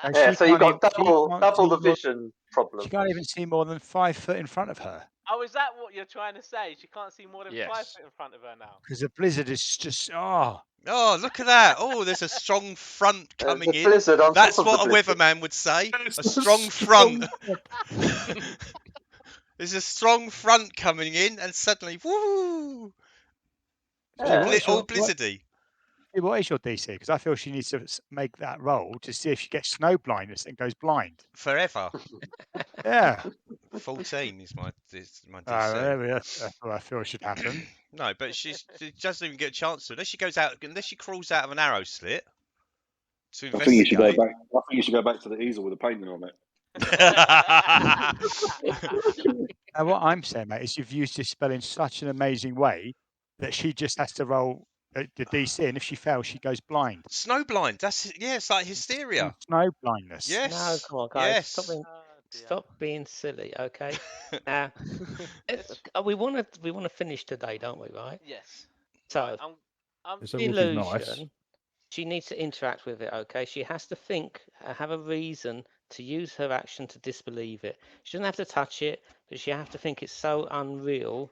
S7: And
S3: Yeah,
S7: she
S3: so you've
S7: can't
S3: got
S7: even- she can't
S3: double
S7: see
S3: the
S7: more-
S3: vision problem.
S7: She can't even see more than 5 foot in front of her.
S2: Oh, is that what you're trying to say? She can't see more than 5
S8: Yes.
S2: foot in front of her now.
S7: Because the blizzard is just,
S1: Oh, look at that! Oh, there's a strong front coming
S3: The
S1: in.
S3: blizzard on
S1: That's
S3: top of
S1: what
S3: the
S1: a
S3: blizzard.
S1: weatherman would say.
S4: It's
S1: A strong front. There's a strong front coming in, and suddenly, woo!
S3: Yeah.
S1: All blizzardy.
S7: What is your DC? Because I feel she needs to make that roll to see if she gets snow blindness and goes blind.
S1: Forever.
S7: Yeah.
S1: 14 is my DC.
S7: There we are. That's what I feel should happen.
S1: No, but she doesn't even get a chance to unless she crawls out of an arrow slit to
S5: I think you should go
S1: investigate.
S5: back. I think you should go back to the easel with the painting on it.
S7: Now, what I'm saying, mate, is you've used this spell in such an amazing way that she just has to roll the DC, and if she fails, she goes blind.
S1: Snowblind. It's like hysteria.
S7: Snow blindness.
S6: No,
S1: Yes.
S6: come on, guys.
S1: Yes.
S6: Stop being silly, okay? Now, we want to finish today, don't we? Right?
S2: Yes.
S6: So,
S4: It's
S6: the
S4: looking
S6: illusion.
S4: nice.
S6: She needs to interact with it, okay? She has to think, have a reason to use her action to disbelieve it. She doesn't have to touch it, but she has to think it's so unreal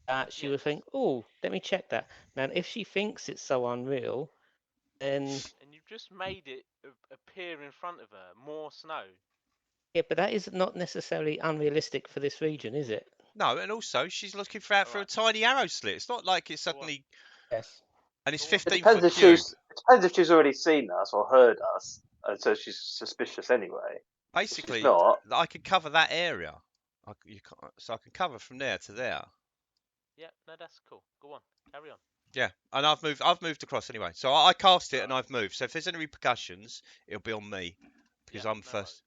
S6: that she would think, oh, let me check that. Now, if she thinks it's so unreal, then...
S2: And you've just made it appear in front of her, more snow.
S6: Yeah, but that is not necessarily unrealistic for this region, is it?
S1: No, and also she's looking for a tiny arrow slit. It's not like it's suddenly...
S6: Yes.
S1: And it's
S3: It
S1: 15
S3: depends
S1: foot
S3: if
S1: cube.
S3: it depends if she's already seen us or heard us, and so she's suspicious anyway.
S1: Basically,
S3: She's not.
S1: I could cover that area. So I can cover from there to there.
S2: Yeah, no, that's cool. Go on, carry on.
S1: Yeah, and I've moved across anyway. So I cast it and I've moved. So if there's any repercussions, it'll be on me because I'm first.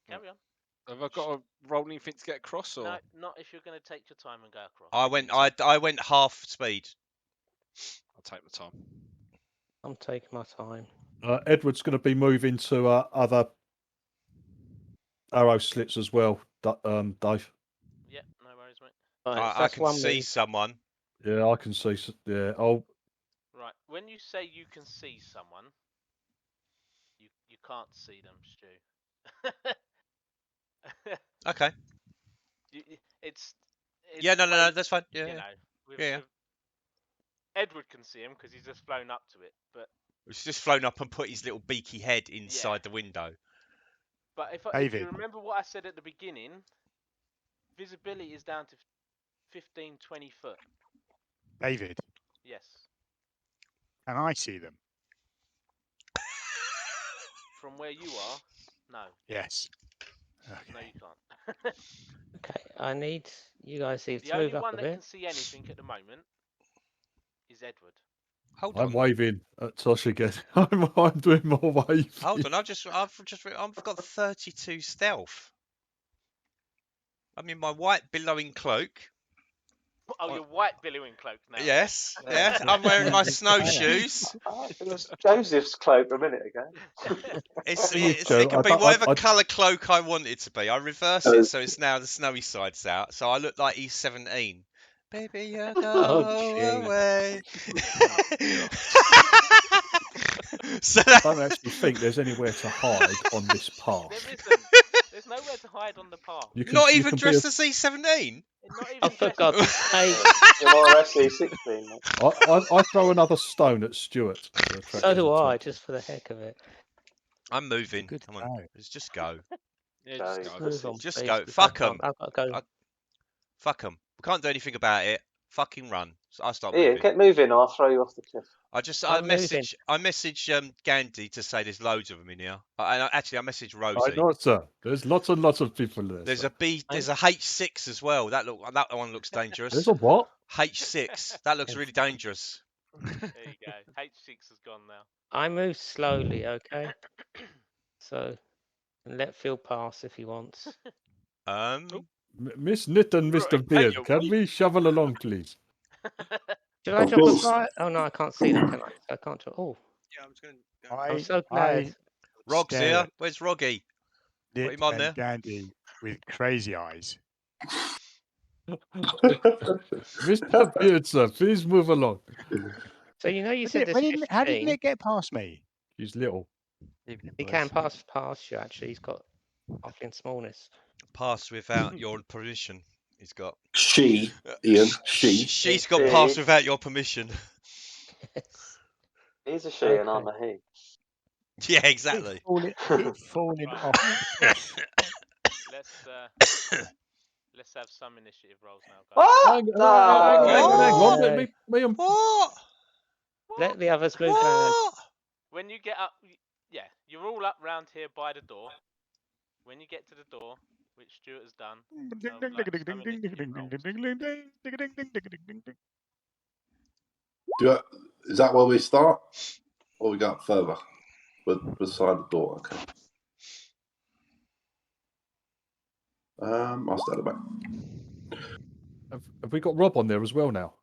S2: Carry on.
S8: Have I got a roll anything to get across, or
S2: No, not if you're going to take your time and go across.
S1: I went half speed.
S8: I'll take my time.
S6: I'm taking my time.
S4: Edward's going to be moving to other arrow slits as well, Dave.
S2: Yeah, no worries, mate.
S6: Right,
S1: I can see someone.
S4: Yeah, I can see. Yeah. Oh,
S2: Right, when you say you can see someone, you can't see them, Stu.
S1: Okay.
S2: It's
S1: Yeah, no,
S2: the way,
S1: that's fine. Yeah,
S2: you
S1: yeah.
S2: know,
S1: Yeah.
S2: Edward can see him because he's just flown up to it. But
S1: He's just flown up and put his little beaky head inside the window.
S2: But if you remember what I said at the beginning, visibility is down to 15, 20 foot.
S7: David.
S2: Yes.
S7: Can I see them?
S2: From where you are, no.
S7: Yes. Okay.
S2: No, you can't.
S6: Okay, I need you guys to
S2: The only
S6: move up
S2: one
S6: a
S2: that
S6: bit.
S2: can see anything at the moment is Edward.
S1: Hold
S4: I'm
S1: on.
S4: waving at Tosh again. I'm doing more waving.
S1: Hold on. I've got 32 stealth. I'm in my white billowing cloak.
S2: Oh, your white billowing cloak now.
S1: Yes, yeah. I'm wearing my snowshoes.
S3: It was Joseph's cloak a minute ago.
S1: It can be whatever colour cloak I want it to be. I reverse it so it's now the snowy side's out. So I look like E17. Baby, you go away. So
S4: I don't actually think there's anywhere to hide on this path.
S2: There isn't. There's nowhere to hide on the path.
S1: Not even dressed as E17?
S2: Not even
S6: for God's sake.
S3: You're SE16.
S4: I throw another stone at Stuart.
S6: So do I, just for the heck of it.
S1: I'm moving. Come on, let's just go.
S8: Yeah,
S1: just go. Fuck them. Fuck them. We can't do anything about it. Fucking run. So I start moving.
S3: Get moving or I'll throw you off the cliff.
S1: I message Ghandi to say there's loads of them in here. I messaged Rosie.
S4: I know, sir. There's lots and lots of people there.
S1: There's a H6 as well. That one looks dangerous.
S4: There's a what?
S1: H6. That looks really dangerous.
S2: There you go. H6 has gone now.
S6: I move slowly, okay? So let Phil pass if he wants.
S4: Miss Knit and Mr. Beard, can we shovel along, please?
S6: Should I drop a fire? Oh no, I can't see them, can I? I can't drop. Oh.
S8: Yeah, I'm just going
S6: to. I'm so glad.
S1: Rog's here. Where's Roggy? What him on there?
S7: Ghandi with crazy eyes.
S4: Mr. Beard, sir, please move along.
S6: So you said this.
S7: How did Nick get past me?
S4: He's little.
S6: He can pass you. Actually, he's got fucking smallness.
S1: Pass without your permission. He's got.
S5: She, Ian.
S1: She's got pass without your permission.
S3: He's a she and I'm a he.
S1: Yeah, exactly.
S7: Falling off.
S2: Let's have some initiative rolls now, guys.
S3: What?
S4: Hang on.
S1: What?
S6: Let the others move around.
S2: When you get up, you're all up round here by the door. When you get to the door, which Stuart has done.
S5: Is that where we start? Or we go up further? Beside the door, okay. I'll start it back.
S4: Have we got Rob on there as well now?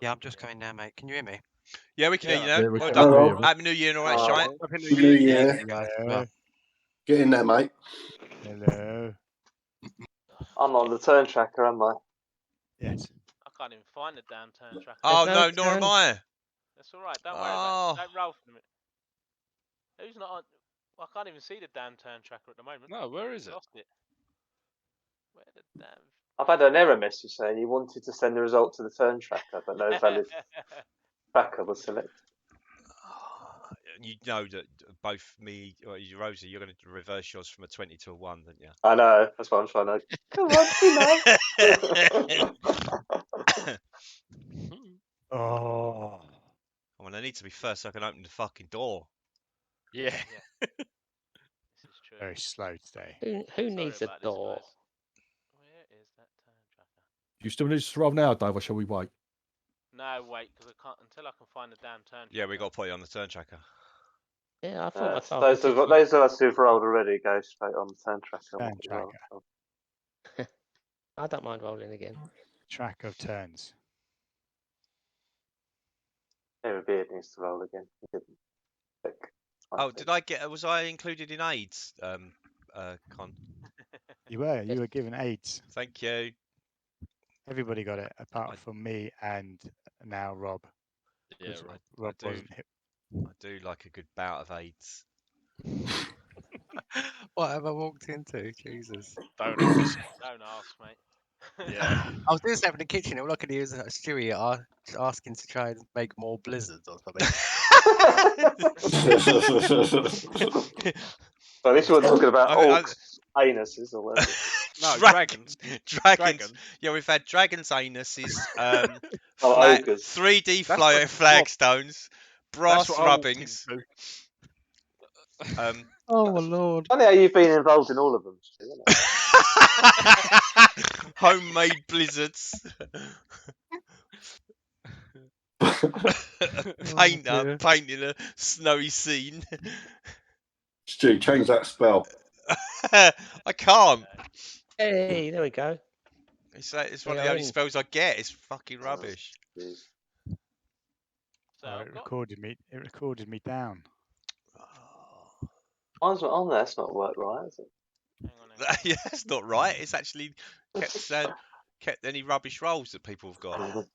S9: Yeah, I'm just coming now, mate. Can you hear me?
S1: Yeah, we can hear you now.
S4: Yeah,
S1: well done. Happy New Year and all that shite.
S5: Happy New Year.
S7: Yeah.
S5: Get in there, mate.
S7: Hello.
S3: I'm on the turn tracker, am I?
S7: Yes.
S2: I can't even find the damn turn tracker.
S1: Oh, no, nor am I.
S2: That's all right. Don't worry about it. Don't roll for a minute. Who's not on? Well, I can't even see the damn turn tracker at the moment.
S8: No, where is it?
S2: Lost it. Where the damn?
S3: I've had an error message saying you wanted to send the result to the turn tracker, but no valid tracker was selected.
S1: You know that both me or Rosie, you're going to reverse yours from a 20 to a 1, don't you?
S3: I know. That's what I'm trying to. Come on,
S7: Oh.
S1: I mean, I need to be first so I can open the fucking door.
S8: Yeah.
S2: This is true.
S7: Very slow today.
S6: Who needs a door?
S2: Where is that turn tracker?
S4: Do you still need to roll now, Dave, or shall we wait?
S2: No, wait, because I can't until I can find the damn turn.
S1: Yeah, we got to put it on the turn tracker.
S6: Yeah, I thought
S3: those of us who've rolled already go straight on the turn tracker.
S7: Turn tracker.
S6: I don't mind rolling again.
S7: Track of turns.
S3: Maybe Beard needs to roll again. He didn't.
S1: Oh, was I included in AIDS, Con?
S7: You were given AIDS.
S1: Thank you.
S7: Everybody got it, apart from me and now Rob.
S8: Yeah,
S7: Rob wasn't hit.
S1: I do like a good bout of AIDS.
S9: What have I walked into? Jesus.
S2: Don't ask, mate.
S8: Yeah.
S9: I was doing something in the kitchen. All I could hear was Stewie asking to try and make more blizzards or something.
S3: So at least you weren't talking about orcs, anuses, or whatever.
S8: No, dragons.
S1: Dragons. Yeah, we've had dragons' anuses,
S3: ogres.
S1: 3D
S8: That's
S1: flagstones, brass
S8: what I walked
S1: rubbings.
S8: into.
S9: Oh my lord!
S3: Funny how you've been involved in all of them. Stu, isn't it?
S1: Homemade blizzards. Painting a snowy scene.
S5: Stu, change that spell.
S1: I can't.
S6: Hey, there we go.
S1: It's one of the only spells I get. It's fucking rubbish.
S2: So
S7: it recorded me down.
S3: Mine's not on there. That's not worked right, is it?
S2: Hang on.
S1: Yeah, that's not right. It's actually kept any rubbish rolls that people have got.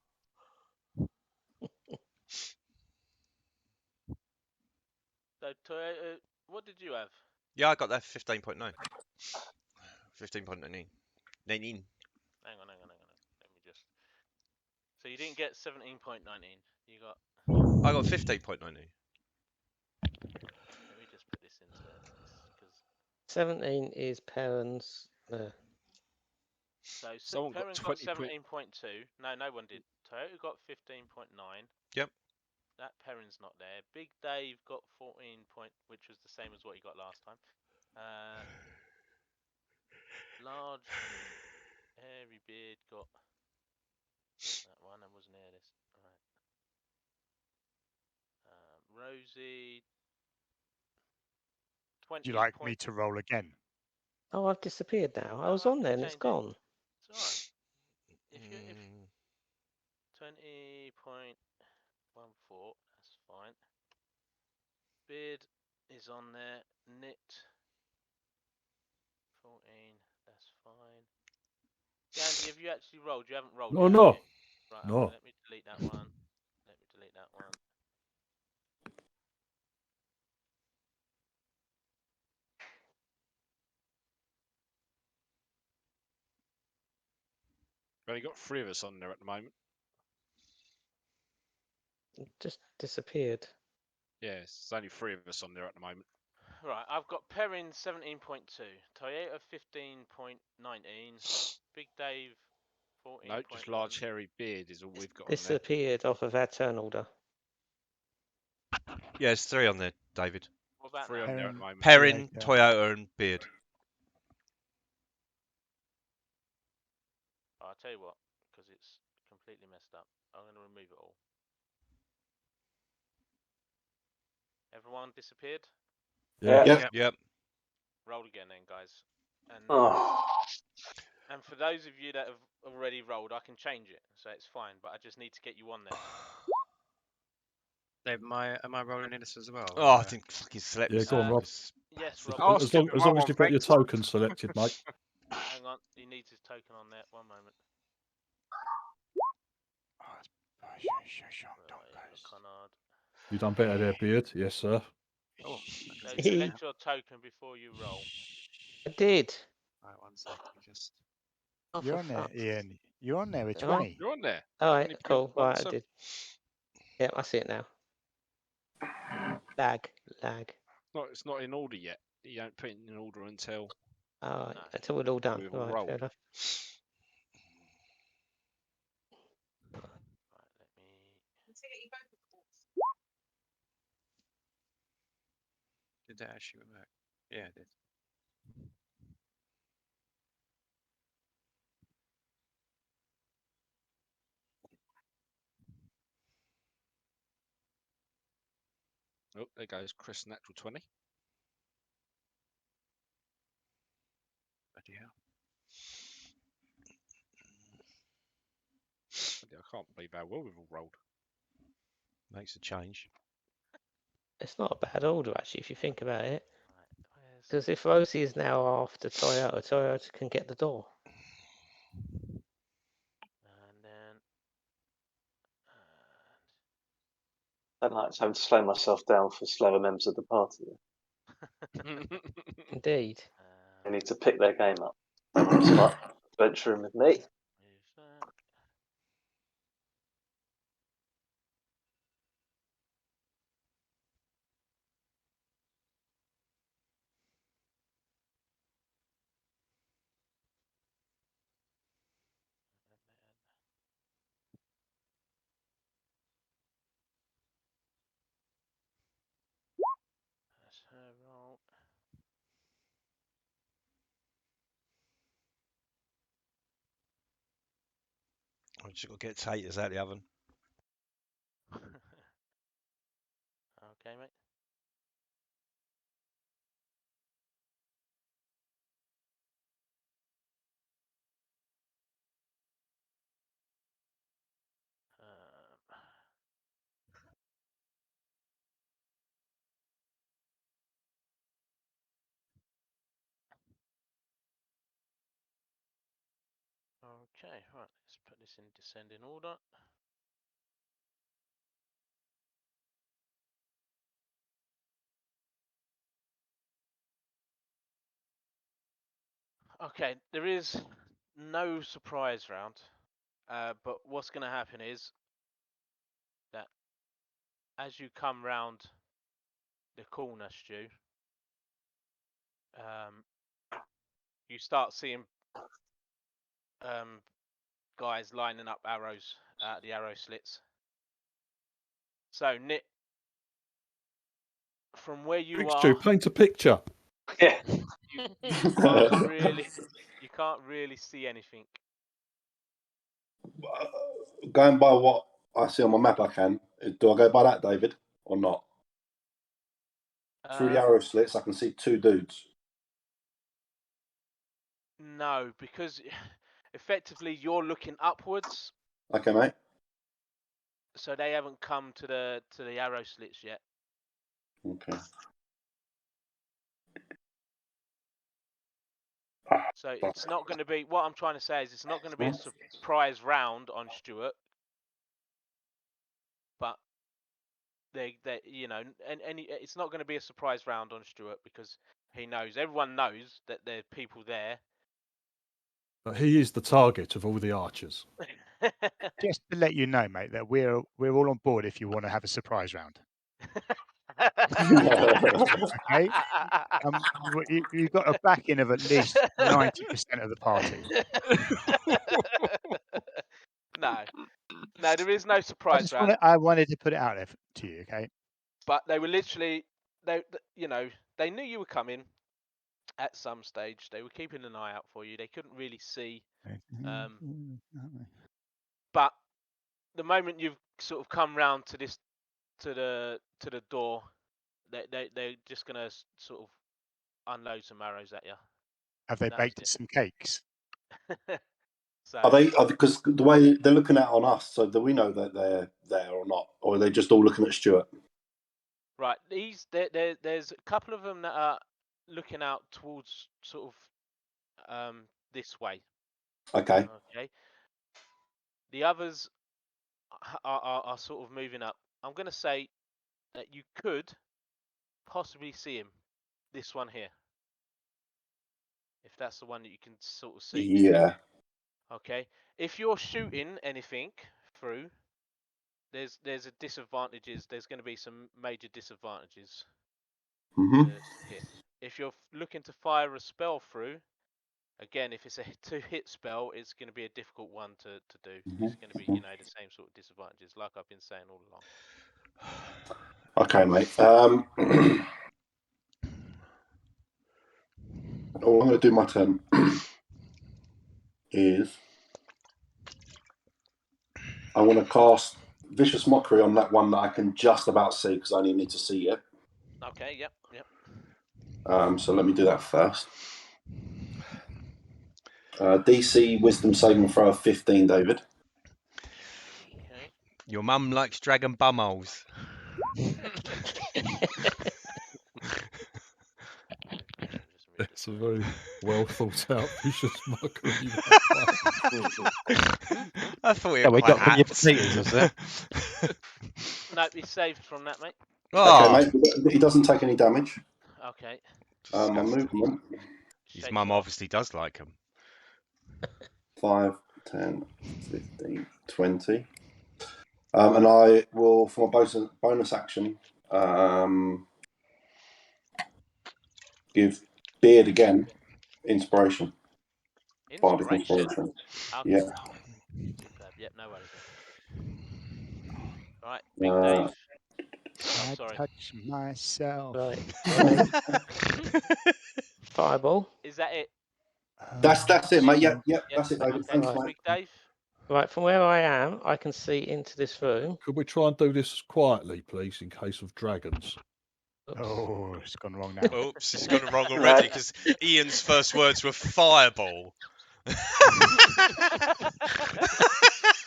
S2: So Toyota, what did you have?
S1: Yeah, I got that 15.9. 15.19. 19.
S2: Hang on. Let me just. So you didn't get 17.19. You got.
S1: I got 15.19.
S2: Let me just put this into because
S6: 17 is Peren's.
S2: So
S8: Someone
S2: Peren
S8: got
S2: got 17.2. No one did. Toyota got 15.9.
S1: Yep.
S2: That Peren's not there. Big Dave got 14 point, which was the same as what he got last time. Large hairy beard got that one. I wasn't near this. Right. Rosie. 20.
S7: Would you like me to roll again?
S6: Oh, I've disappeared now. I was on there and it's gone.
S2: It's alright. If 20.14, that's fine. Beard is on there. Knit 14, that's fine. Ghandi, have you actually rolled? You haven't rolled.
S4: No,
S2: yet,
S4: no.
S2: have you? Right,
S4: No.
S2: Let me delete that one.
S8: We've only got 3 of us on there at the moment.
S6: It just disappeared.
S8: Yeah, there's only 3 of us on there at the moment.
S2: Right, I've got Peren 17.2, Toyota 15.19, Big Dave 14.
S8: No, just large hairy beard is all we've got on
S6: Disappeared off of our turn order.
S1: Yeah, there's 3 on there, David.
S2: What about
S8: 3 on there at the moment.
S1: Peren, Toyota, and Beard.
S2: I'll tell you what, because it's completely messed up. I'm going to remove it all. Everyone disappeared?
S1: Yep.
S2: Roll again then, guys. And
S3: Oh.
S2: and for those of you that have already rolled, I can change it, so it's fine. But I just need to get you on there.
S9: Dave, am I rolling in this as well?
S1: Oh, I think fucking select.
S4: Yeah, go on, Rob.
S2: Yes, Rob.
S4: As long as you've got your token selected, mate.
S2: Hang on, he needs his token on there. One moment. Connard.
S4: You done better there, Beard. Yes, sir.
S9: Oh,
S2: so select your token before you roll.
S6: I did.
S9: Right, 1 second. Just.
S6: Oh,
S7: You're on there, Ian. You're on there with 20.
S8: You're on there.
S6: All right, cool. Right, I did. Yep, I see it now. Lag.
S8: It's not in order yet. You don't put it in order until.
S6: All right, until we're all done.
S8: We've
S6: All right,
S8: rolled.
S6: fair enough.
S9: Did that actually work? Yeah, it did.
S8: Oh, there goes Chris, natural 20.
S9: Bloody hell.
S8: I can't believe how well we've all rolled.
S1: Makes a change.
S6: It's not a bad order, actually, if you think about it. Because if Rosie is now after Toyota, Toyota can get the door.
S2: And then.
S3: I like having to slow myself down for slower members of the party.
S6: Indeed.
S3: They need to pick their game up. Start adventuring with me.
S1: I just got to get taters out of the oven.
S2: Okay, mate. Okay, right, let's put this in descending order. Okay, there is no surprise round, but what's going to happen is that as you come round the corner, Stu, you start seeing guys lining up arrows at the arrow slits. So, Nick, from where you
S4: Thanks,
S2: are,
S4: Stu. Paint a picture.
S3: Yeah.
S2: you can't really see anything.
S5: Going by what I see on my map, I can. Do I go by that, David, or not? Through the arrow slits, I can see 2 dudes.
S2: No, because effectively you're looking upwards.
S5: Okay, mate.
S2: So they haven't come to the arrow slits yet.
S5: Okay.
S2: So it's not going to be. What I'm trying to say is it's not going to be a surprise round on Stuart. But they you know, and it's not going to be a surprise round on Stuart because he knows, everyone knows that there are people there.
S4: But he is the target of all the archers.
S7: Just to let you know, mate, that we're all on board if you want to have a surprise round. Okay, you've got a backing of at least 90% of the party.
S2: No, there is no surprise round.
S7: I wanted to put it out there to you, okay?
S2: But they were literally, they knew you were coming at some stage. They were keeping an eye out for you. They couldn't really see. But the moment you've sort of come round to this, to the door, they're just gonna sort of unload some arrows at you.
S7: Have they baked some cakes?
S2: So,
S5: are they? Because the way they're looking at on us, so do we know that they're there or not, or are they just all looking at Stuart?
S2: Right, there's a couple of them that are looking out towards sort of this way.
S5: Okay.
S2: Okay. The others are sort of moving up. I'm going to say that you could possibly see him. This one here. If that's the one that you can sort of see.
S5: Yeah.
S2: Okay. If you're shooting anything through, there's a disadvantages. There's going to be some major disadvantages.
S5: Mm-hmm.
S2: If you're looking to fire a spell through, again, if it's a 2-hit spell, it's going to be a difficult one to do.
S5: Mm-hmm.
S2: It's going to be, the same sort of disadvantages, like I've been saying all along.
S5: Okay, mate. All I'm going to do my turn is I want to cast Vicious Mockery on that one that I can just about see because I only need to see it.
S2: Okay, yep.
S5: So let me do that first. DC Wisdom saving throw of 15, David.
S2: Okay.
S1: Your mum likes dragon bumholes.
S4: It's a very well thought out vicious mockery.
S1: I thought it
S9: Yeah, we
S1: quite
S9: got from your
S1: apt.
S9: potatoes, was it?
S2: No, he's saved from that, mate.
S1: Oh.
S5: Okay, mate. He doesn't take any damage.
S2: Okay.
S5: My movement.
S1: His mum obviously does like him.
S5: 5, 10, 15, 20. And I will, for my bonus action, give Beard again inspiration.
S2: Inspiration?
S5: Okay.
S2: Yeah.
S5: Yeah.
S2: Superb. Yep, no worries. Right, Big Dave.
S7: I touch myself.
S6: Right. Fireball.
S2: Is that it?
S5: That's it, mate. Yep, that's it, David.
S2: Okay,
S5: Thanks, mate.
S2: Big Dave.
S6: Right, from where I am, I can see into this room.
S4: Could we try and do this quietly, please, in case of dragons?
S7: Oops. Oh, it's gone wrong now.
S1: Oops, it's gone wrong already because Ian's first words were fireball.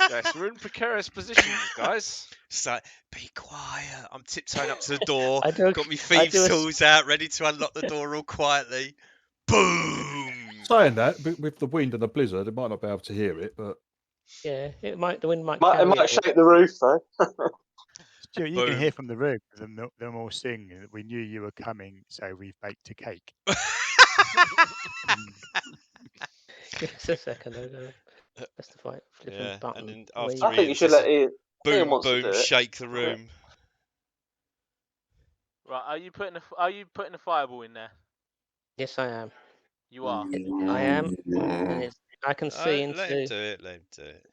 S8: Yes, we're in precarious positions, guys.
S1: It's like, be quiet. I'm tiptoeing up to the door.
S6: Got
S1: my thieves' tools out, ready to unlock the door all quietly. Boom!
S4: Saying that, with the wind and the blizzard, they might not be able to hear it, but
S6: yeah, the wind might.
S3: It might shake the roof though.
S7: Stuart, you can hear from the room them all sing that we knew you were coming, so we've baked a cake.
S6: Just a second. That's the right flipping button.
S1: And then after
S3: I think you should let Ian. Ian wants to do it.
S1: Shake the room.
S2: Right, are you putting a fireball in there?
S6: Yes, I am.
S2: You are.
S6: I am. And I can see into.
S1: Let him do it.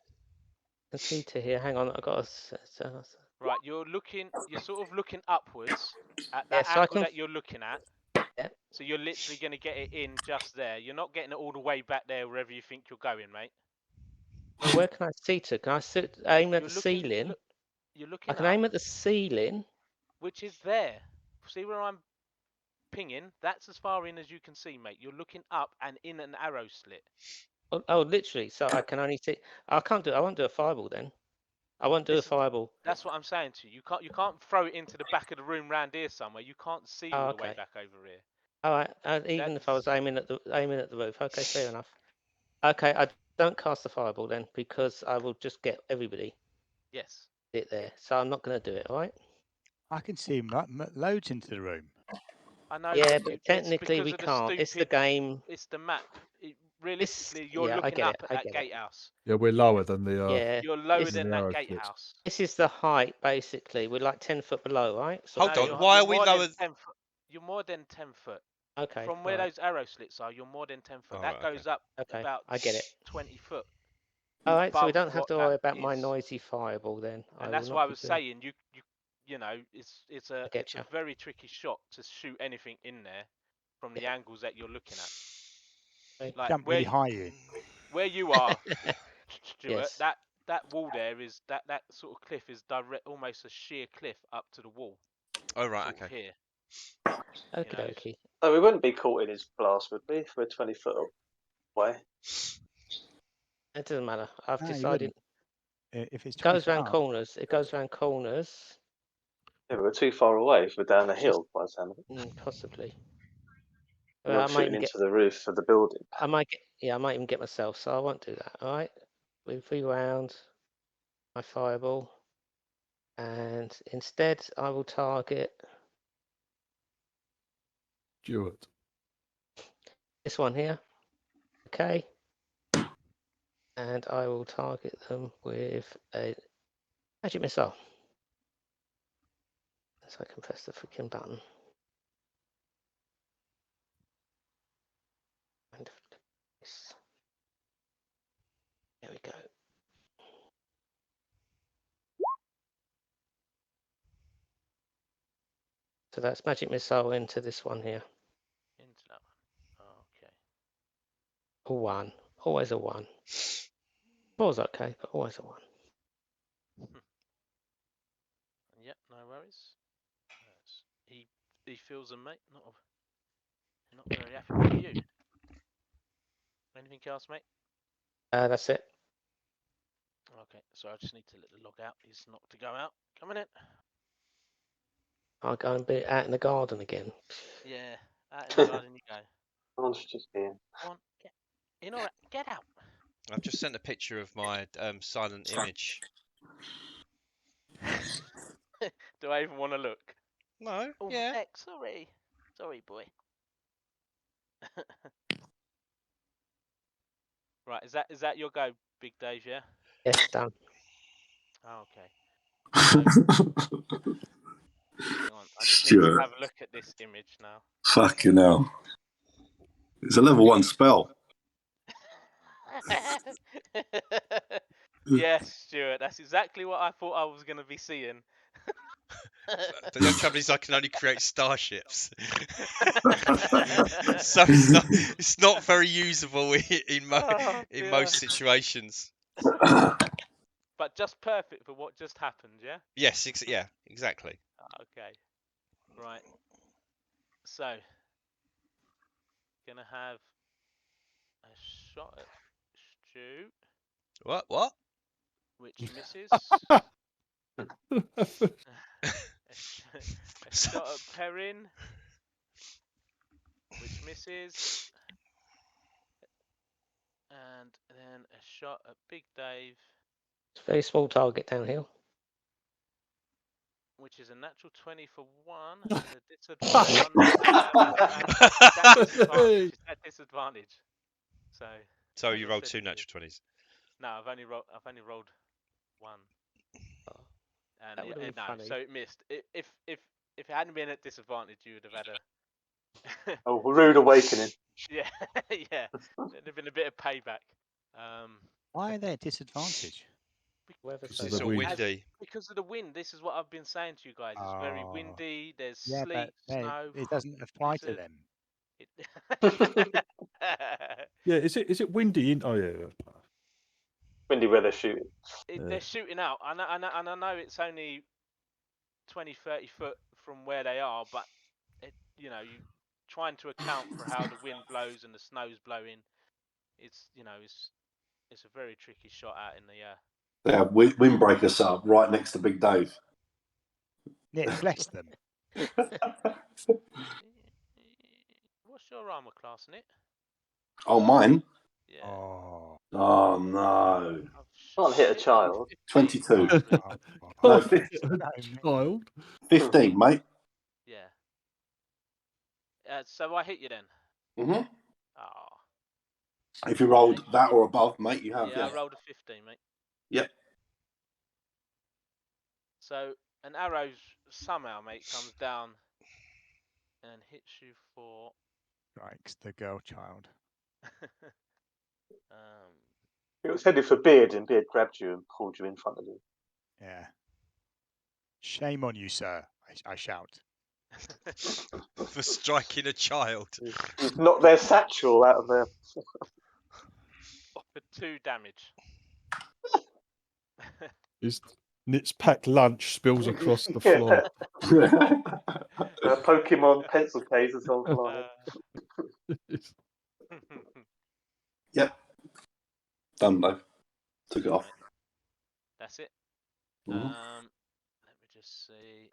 S6: I can see to here. Hang on, I got a.
S2: Right, you're sort of looking upwards at that angle that you're looking at.
S6: Yeah.
S2: So you're literally going to get it in just there. You're not getting it all the way back there wherever you think you're going, mate.
S6: Where can I see to? Can I aim at the ceiling?
S2: You're looking.
S6: I can aim at the ceiling,
S2: which is there. See where I'm pinging? That's as far in as you can see, mate. You're looking up and in an arrow slit.
S6: Oh, literally. So I can only see. I can't do. I won't do a fireball then. I won't do a fireball.
S2: That's what I'm saying to you. You can't throw it into the back of the room round here somewhere. You can't see all the way back over here.
S6: All right. Even if I was aiming at the roof. Okay, fair enough. Okay, I don't cast the fireball then because I will just get everybody.
S2: Yes.
S6: It there. So I'm not going to do it. All right.
S7: I can see loads into the room.
S2: I know.
S6: Yeah, but technically we can't. It's the game.
S2: It's the map. Realistically, you're looking up at that gatehouse.
S4: Yeah, we're lower than the.
S6: Yeah,
S2: you're lower than that gatehouse.
S6: This is the height, basically. We're like 10 foot below, right?
S1: So hold on. Why are we lower?
S2: You're more than 10 foot.
S6: Okay.
S2: From where those arrow slits are, you're more than 10 foot. That goes up about.
S6: I get it.
S2: 20 foot.
S6: All right, so we don't have to worry about my noisy fireball then.
S2: And that's why I was saying you know, it's a very tricky shot to shoot anything in there from the angles that you're looking at.
S7: Like jump really high
S2: where you are, Stuart. Yes. That wall there is that sort of cliff is almost a sheer cliff up to the wall.
S1: Oh right, okay.
S2: Here.
S6: Okay.
S3: So we wouldn't be caught in his blast, would we? If we're 20 foot away.
S6: It doesn't matter. I've decided.
S7: If it
S6: goes around corners, it goes around corners.
S3: Yeah, but we're too far away if we're down the hill by the sound of it.
S6: Possibly.
S3: We're not shooting into the roof of the building.
S6: I might even get myself, so I won't do that. All right. We reround my fireball, and instead I will target
S4: Stuart.
S6: This one here. Okay. And I will target them with a magic missile. So I can press the freaking button. There we go. So that's magic missile into this one here.
S2: Into that one. Oh, okay.
S6: A 1. Always a 1. Was okay, but always a 1.
S2: Yep, no worries. He feels them, mate. Not very happy with you. Anything else, mate?
S6: That's it.
S2: Okay, so I just need to let the log out. He's not to go out. Coming in.
S6: I'll go and be out in the garden again.
S2: Yeah, out in the garden you go.
S3: Come on, just be in.
S2: Come on, in all right, get out.
S1: I've just sent a picture of my silent image.
S2: Do I even want to look?
S1: No.
S2: Oh,
S1: yeah.
S2: Heck, sorry, boy. Right, is that your go, Big Dave? Yeah.
S6: Yes, done.
S2: Oh, okay. Hang on, I just need to have a look at this image now.
S5: Fucking hell! It's a level 1 spell.
S2: Yes, Stuart, that's exactly what I thought I was going to be seeing.
S1: The only trouble is I can only create starships, so it's not very usable in most situations.
S2: But just perfect for what just happened, yeah?
S1: Yes, yeah, exactly.
S2: Okay. Right. So, gonna have a shot at Stu,
S1: What?
S2: which misses. A shot at Peren, which misses. And then a shot at Big Dave.
S6: It's a very small target downhill.
S2: Which is a natural 20 for 1, and a disadvantage. That disadvantage. So
S1: you rolled 2 natural 20s.
S2: No, I've only rolled 1. And no,
S6: funny.
S2: so it missed. If it hadn't been at disadvantage, you would have had a
S3: Oh, rude awakening.
S2: yeah, yeah. There'd have been a bit of payback.
S7: Why are they at disadvantage?
S1: Because it's all windy.
S2: Because of the wind. This is what I've been saying to you guys. It's very windy. There's sleet, snow.
S7: It doesn't apply to them.
S4: Yeah, is it windy in? Oh yeah.
S3: Windy where they're shooting.
S2: They're shooting out, and I know it's only 20, 30 foot from where they are, but you trying to account for how the wind blows and the snow's blowing. It's it's a very tricky shot out in the air.
S5: They have windbreaker set up right next to Big Dave.
S7: Yeah, bless them.
S2: What's your armor class in it?
S5: Oh, mine?
S2: Yeah.
S5: Oh no.
S3: Can't hit a child.
S5: 22.
S4: No,
S5: child. 15, mate.
S2: Yeah. So I hit you then.
S5: Mm-hmm.
S2: Oh.
S5: If you rolled that or above, mate, you have.
S2: Yeah, I rolled a 15, mate.
S5: Yep.
S2: So an arrow somehow, mate, comes down and hits you for.
S7: Strikes the girl child.
S3: It was headed for Beard, and Beard grabbed you and pulled you in front of him.
S7: Yeah. Shame on you, sir, I shout.
S1: For striking a child.
S3: You've knocked their satchel out of their...
S2: For 2 damage.
S4: His Nit's packed lunch spills across the floor.
S3: Pokemon pencil cases on flying.
S5: Yep. Done, though. Took it off.
S2: That's it.
S5: Mm-hmm.
S2: Let me just see.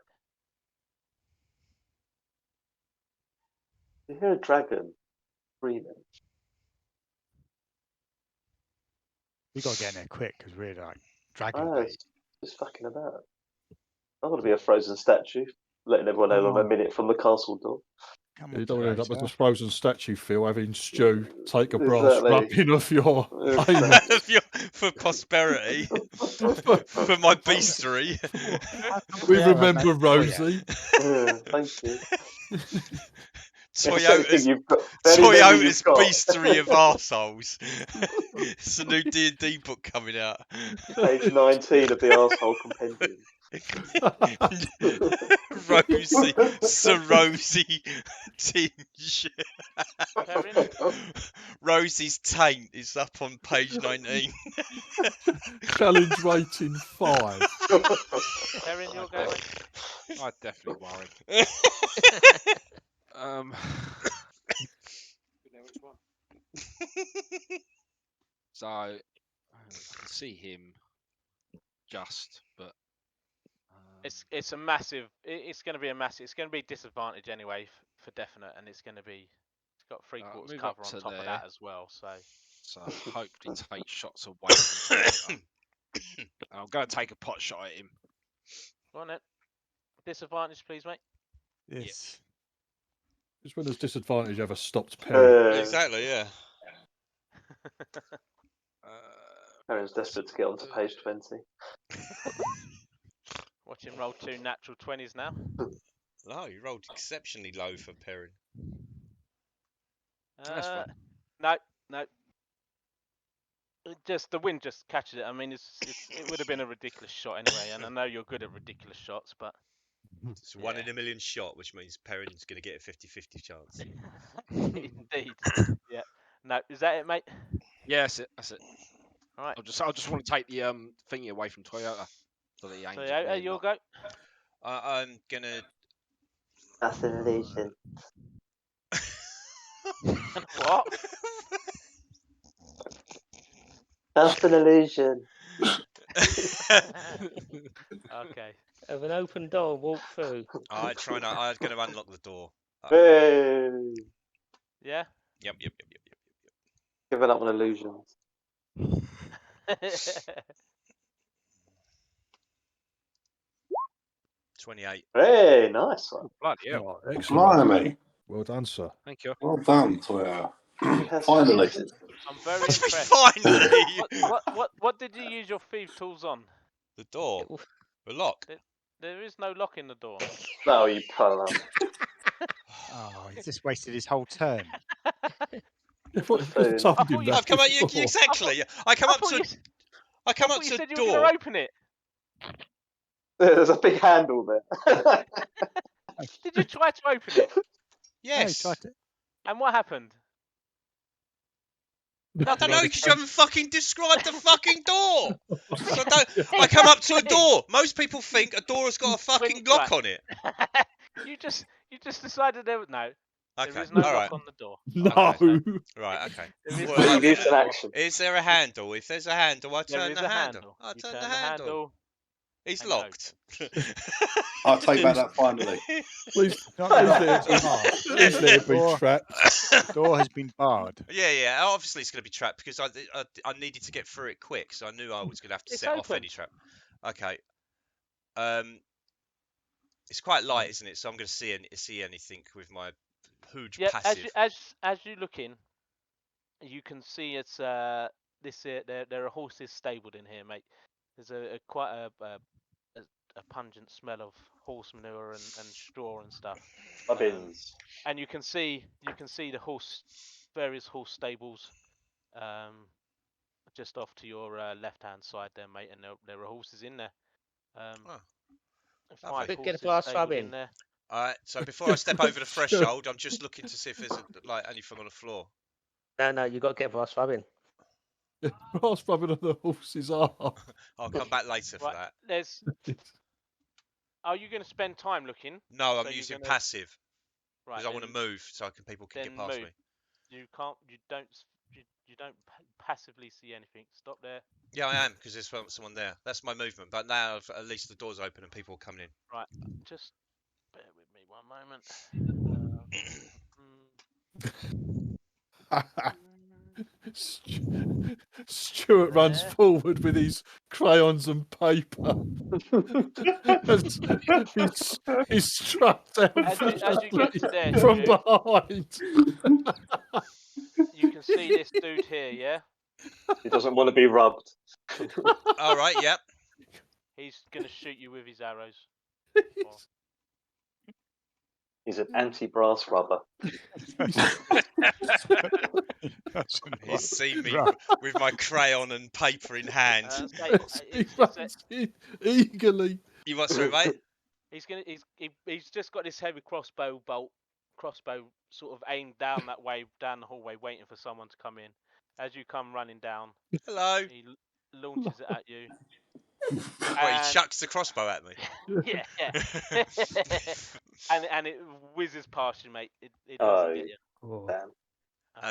S3: You hear a dragon breathing.
S7: We got to get in there quick because we're like dragon bait.
S3: Just fucking about. I want to be a frozen statue, letting everyone know I'm a minute from the castle door.
S4: You don't want to end up as a frozen statue, Phil, having Stu take a brass rubbing of your
S1: for prosperity, for my beastery.
S4: We remember Rosie.
S3: Yeah, thank you.
S1: Toyota's beastery of arseholes. It's a new D&D book coming out.
S3: Page 19 of the arsehole compendium.
S1: Sir Rosie tinge. Rosie's taint is up on page 19.
S4: Challenge rating 5.
S2: Peren, you're going.
S8: I'd definitely worry. So I can see him just, but
S2: it's a massive. It's going to be a massive. It's going to be disadvantage anyway for definite, and it's going to be. It's got 3/4 cover on top of that as well. So
S8: hopefully take shots away from him. And I'm going to take a pot shot at him.
S2: Go on then. Disadvantage, please, mate.
S7: Yes.
S4: Just when has disadvantage ever stopped Peren?
S1: Exactly, yeah.
S3: Peren's desperate to get onto page 20.
S2: Watch him roll 2 natural 20s now.
S1: No, you rolled exceptionally low for Peren.
S2: No. Just the wind just catches it. I mean, it would have been a ridiculous shot anyway, and I know you're good at ridiculous shots, but
S1: it's 1 in a million shot, which means Peren's going to get a 50-50 chance.
S2: Indeed. Yeah. No, is that it, mate?
S8: Yeah, that's it.
S2: All right.
S8: I just want to take the thingy away from Toyota. So that he aims
S2: So
S8: at me and
S2: you'll
S8: not-
S2: go.
S1: I'm gonna.
S3: That's an illusion.
S2: What?
S3: That's an illusion.
S2: Okay.
S6: Have an open door, walk through.
S1: I'm gonna unlock the door.
S3: Hey.
S2: Yeah.
S1: Yep.
S3: Giving up on illusions.
S1: 28.
S3: Hey, nice one.
S8: Bloody hell.
S4: Oh, excellent.
S5: Blimey.
S4: Well done, sir.
S8: Thank you.
S5: Well done, Toyota.
S3: Yes.
S5: Finally.
S2: I'm very
S1: What do you mean,
S2: impressed.
S1: finally?
S2: What did you use your thief tools on?
S1: The door. The lock.
S2: There is no lock in the door.
S3: No, you pull up.
S7: Oh, he's just wasted his whole turn.
S3: Food.
S2: thought you-
S1: I've come out exactly. I come up to
S2: You said
S1: the
S2: you were going
S1: door.
S2: to open it.
S3: There's a big handle there.
S2: Did you try to open it?
S1: Yes.
S7: No, he tried to...
S2: And what happened?
S1: I don't know because you haven't fucking described the fucking door. So I come up to a door. Most people think a door has got a fucking lock on it.
S2: You just decided there was no.
S1: Okay.
S2: There is no
S1: all
S2: lock
S1: right.
S2: on the door.
S4: No.
S1: Right. Okay.
S2: There is
S1: Well,
S2: no lock on
S3: Use
S2: the
S3: an
S2: door.
S3: action.
S1: Is there a handle? If there's a handle, I
S2: There
S1: turn
S2: is
S1: the
S2: a
S1: handle.
S2: handle.
S1: I
S2: You
S1: turn
S2: turn
S1: the handle. It's
S2: and you
S1: locked.
S5: I'll take back that finally.
S4: Please,
S7: Not
S4: please
S7: locked,
S4: let
S7: it's barred.
S4: please let it be
S7: Door-
S4: trapped.
S7: Door has been barred.
S1: Yeah. Obviously, it's going to be trapped because I needed to get through it quick, so I knew I was going to have to
S2: It's
S1: set off
S2: open.
S1: any trap. Okay. It's quite light, isn't it? So I'm going to see anything with my huge
S2: Yeah,
S1: passive.
S2: as you look in, you can see it's there are horses stabled in here, mate. There's quite a pungent smell of horse manure and straw and stuff.
S3: Bobbins.
S2: And you can see the various horse stables, just off to your left hand side there, mate. And there are horses in there.
S1: Lovely.
S2: 5
S6: Get a
S2: horses
S6: glass
S2: stabled
S6: rub
S2: in
S6: in.
S2: there.
S1: All right. So before I step over the threshold, I'm just looking to see if there's anything on the floor.
S6: No, you got to get a brass rubbing.
S4: Brass rubbing on the horse's arm.
S1: I'll come back later for
S2: Right,
S1: that.
S2: Are you going to spend time looking?
S1: No, I'm
S2: So you're
S1: using
S2: gonna-
S1: passive
S2: Right.
S1: because I want to move so people can get past me.
S2: You can't. You don't passively see anything. Stop there.
S1: Yeah, I am because there's someone there. That's my movement. But now at least the door's open and people are coming in.
S2: Right. Just bear with me one moment.
S4: Stuart runs forward with his crayons and paper. He's struck down
S2: As you get to there,
S4: from
S2: Stu,
S4: behind.
S2: you can see this dude here, yeah?
S3: He doesn't want to be rubbed.
S1: All right, yep.
S2: He's going to shoot you with his arrows.
S3: He's an anti-brass rubber.
S1: He's seen me with my crayon and paper in hand.
S4: He runs in eagerly.
S1: You what, sorry, mate?
S2: He's just got this heavy crossbow sort of aimed down that way, down the hallway, waiting for someone to come in. As you come running down,
S1: hello,
S2: he launches it at you.
S1: Well, he chucks the crossbow at me.
S2: Yeah. and it whizzes past you, mate. It doesn't get you.
S3: Oh, damn.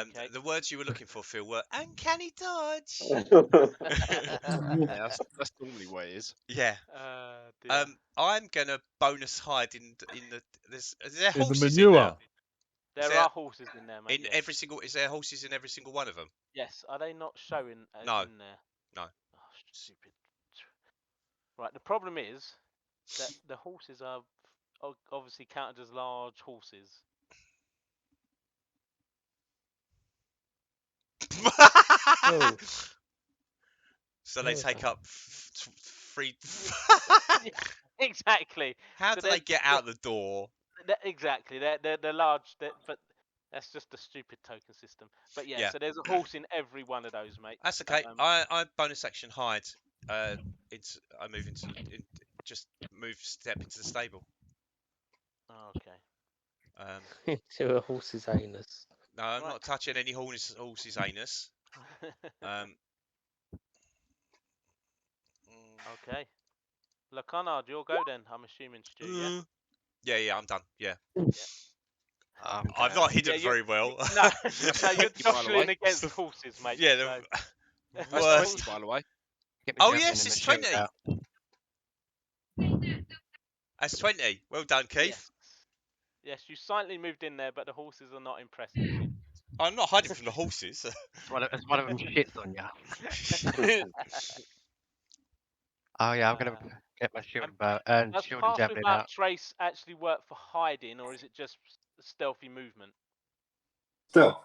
S2: Okay.
S1: The words you were looking for, Phil, were uncanny dodge.
S8: Yeah, that's normally what it is.
S1: Yeah.
S2: Dear.
S1: I'm gonna bonus hide in the. Is there
S4: In the
S1: horses
S4: manure.
S1: in there?
S2: There are horses in there, mate.
S1: In every single. Is there horses in every single one of them?
S2: Yes. Are they not showing
S1: No.
S2: in there?
S1: No.
S2: Oh, stupid. Right. The problem is that the horses are obviously counted as large horses.
S6: Oh.
S1: So they take up 3.
S2: Exactly.
S1: How
S2: So
S1: do they get out the door?
S2: Exactly. They're large, but that's just a stupid token system. But yeah, so there's a horse in every one of those, mate.
S1: That's okay. I bonus action hide. I move just step into the stable.
S2: Oh, okay.
S6: Into a horse's anus.
S1: No, I'm not touching any horse's anus.
S2: Okay. Connard, you'll go then. I'm assuming, Stu. Yeah.
S1: Yeah, I'm done. Yeah.
S9: I'm
S1: not hidden
S2: Yeah,
S1: very well.
S2: No,
S8: That's
S2: no, you're
S8: 20, by the
S2: jostling
S8: way.
S2: against horses, mate.
S1: Yeah,
S2: so.
S8: That's
S1: worst.
S8: 20, by the way.
S9: Get my
S1: Oh
S9: javelin
S1: yes,
S9: and
S1: it's
S9: the shield
S1: 20.
S9: out.
S1: That's 20. Well done, Keith.
S2: Yes. Yes, you silently moved in there, but the horses are not impressed with you.
S1: I'm not hiding from the horses.
S9: It's one of them shits on you. Oh yeah, I'm gonna get my shield and
S2: Does
S9: shield and
S2: pass
S9: javelin
S2: without
S9: out.
S2: trace actually work for hiding, or is it just stealthy movement?
S5: Stealth.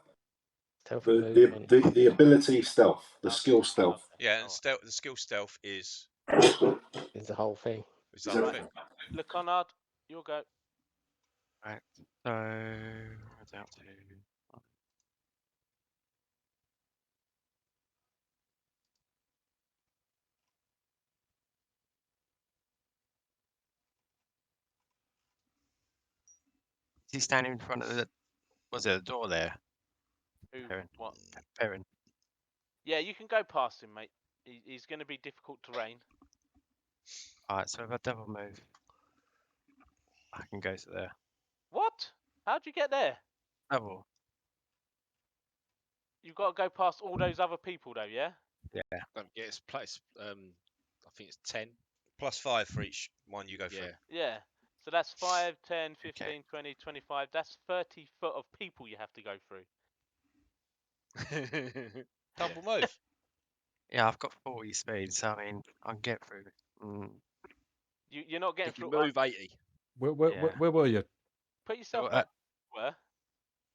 S6: Stealthy movement.
S5: The ability stealth, the
S2: Okay.
S5: skill stealth.
S1: Yeah, and the skill stealth is
S6: Is the whole thing.
S1: the whole thing.
S2: Connard, you'll go.
S9: Right. So what's out to? Is he standing in front of the? Was there a door there?
S2: Who?
S9: Peren.
S2: What?
S9: Peren.
S2: Yeah, you can go past him, mate. He's going to be difficult terrain.
S9: Alright, so if I double move, I can go to there.
S2: What? How'd you get there?
S9: Double.
S2: You've got to go past all those other people, though, yeah?
S9: Yeah.
S8: Don't get its place. I think it's 10.
S1: +5 for each one you go through.
S2: Yeah. So that's 5, 10, 15,
S9: Okay.
S2: 20, 25. That's 30 foot of people you have to go through.
S1: Double move.
S9: Yeah, I've got 40 speed, so I mean, I can get through.
S2: You're not getting
S8: If you
S2: through.
S8: move 80.
S4: Where
S9: Yeah.
S4: were you,
S2: Put yourself
S9: So,
S2: back where?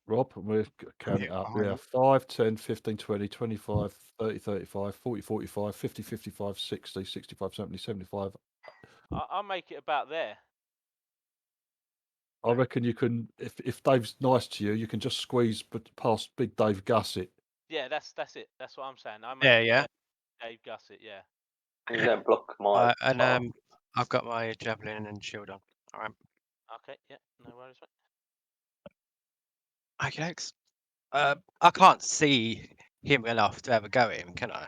S4: Rob? We're counting
S7: Yeah,
S4: up.
S7: behind
S4: Yeah,
S7: you.
S4: 5, 10, 15, 20, 25, 30, 35, 40, 45, 50, 55, 60, 65, 70, 75.
S2: I'll make it about there.
S4: I reckon you can, if Dave's nice to you, you can just squeeze past Big Dave Gussett.
S2: Yeah, that's it. That's what I'm saying. I make
S9: Yeah,
S2: it
S9: yeah.
S2: there, Dave Gussett, yeah.
S3: You don't block my.
S9: And
S3: path.
S9: I've got my javelin and shield on. Alright.
S2: Okay, yeah, no worries, mate.
S9: Okay, thanks. I can't see him enough to have a go at him, can I?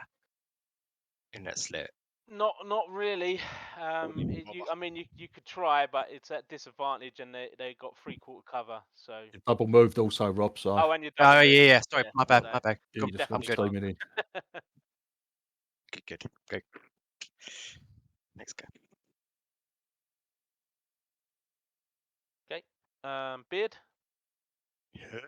S9: In that slit.
S2: Not really. I mean, you could try, but it's at disadvantage, and they got 3/4 cover. So.
S4: You double moved also, Rob. So
S2: Oh, and you're
S9: Oh
S2: double moved,
S9: yeah. Sorry,
S2: yeah,
S9: my bad.
S2: so
S9: My bad.
S4: you
S9: Good,
S4: just
S9: I'm
S4: went
S9: good.
S4: steaming in.
S9: Good. Next go.
S2: Okay. Beard.
S7: Yeah.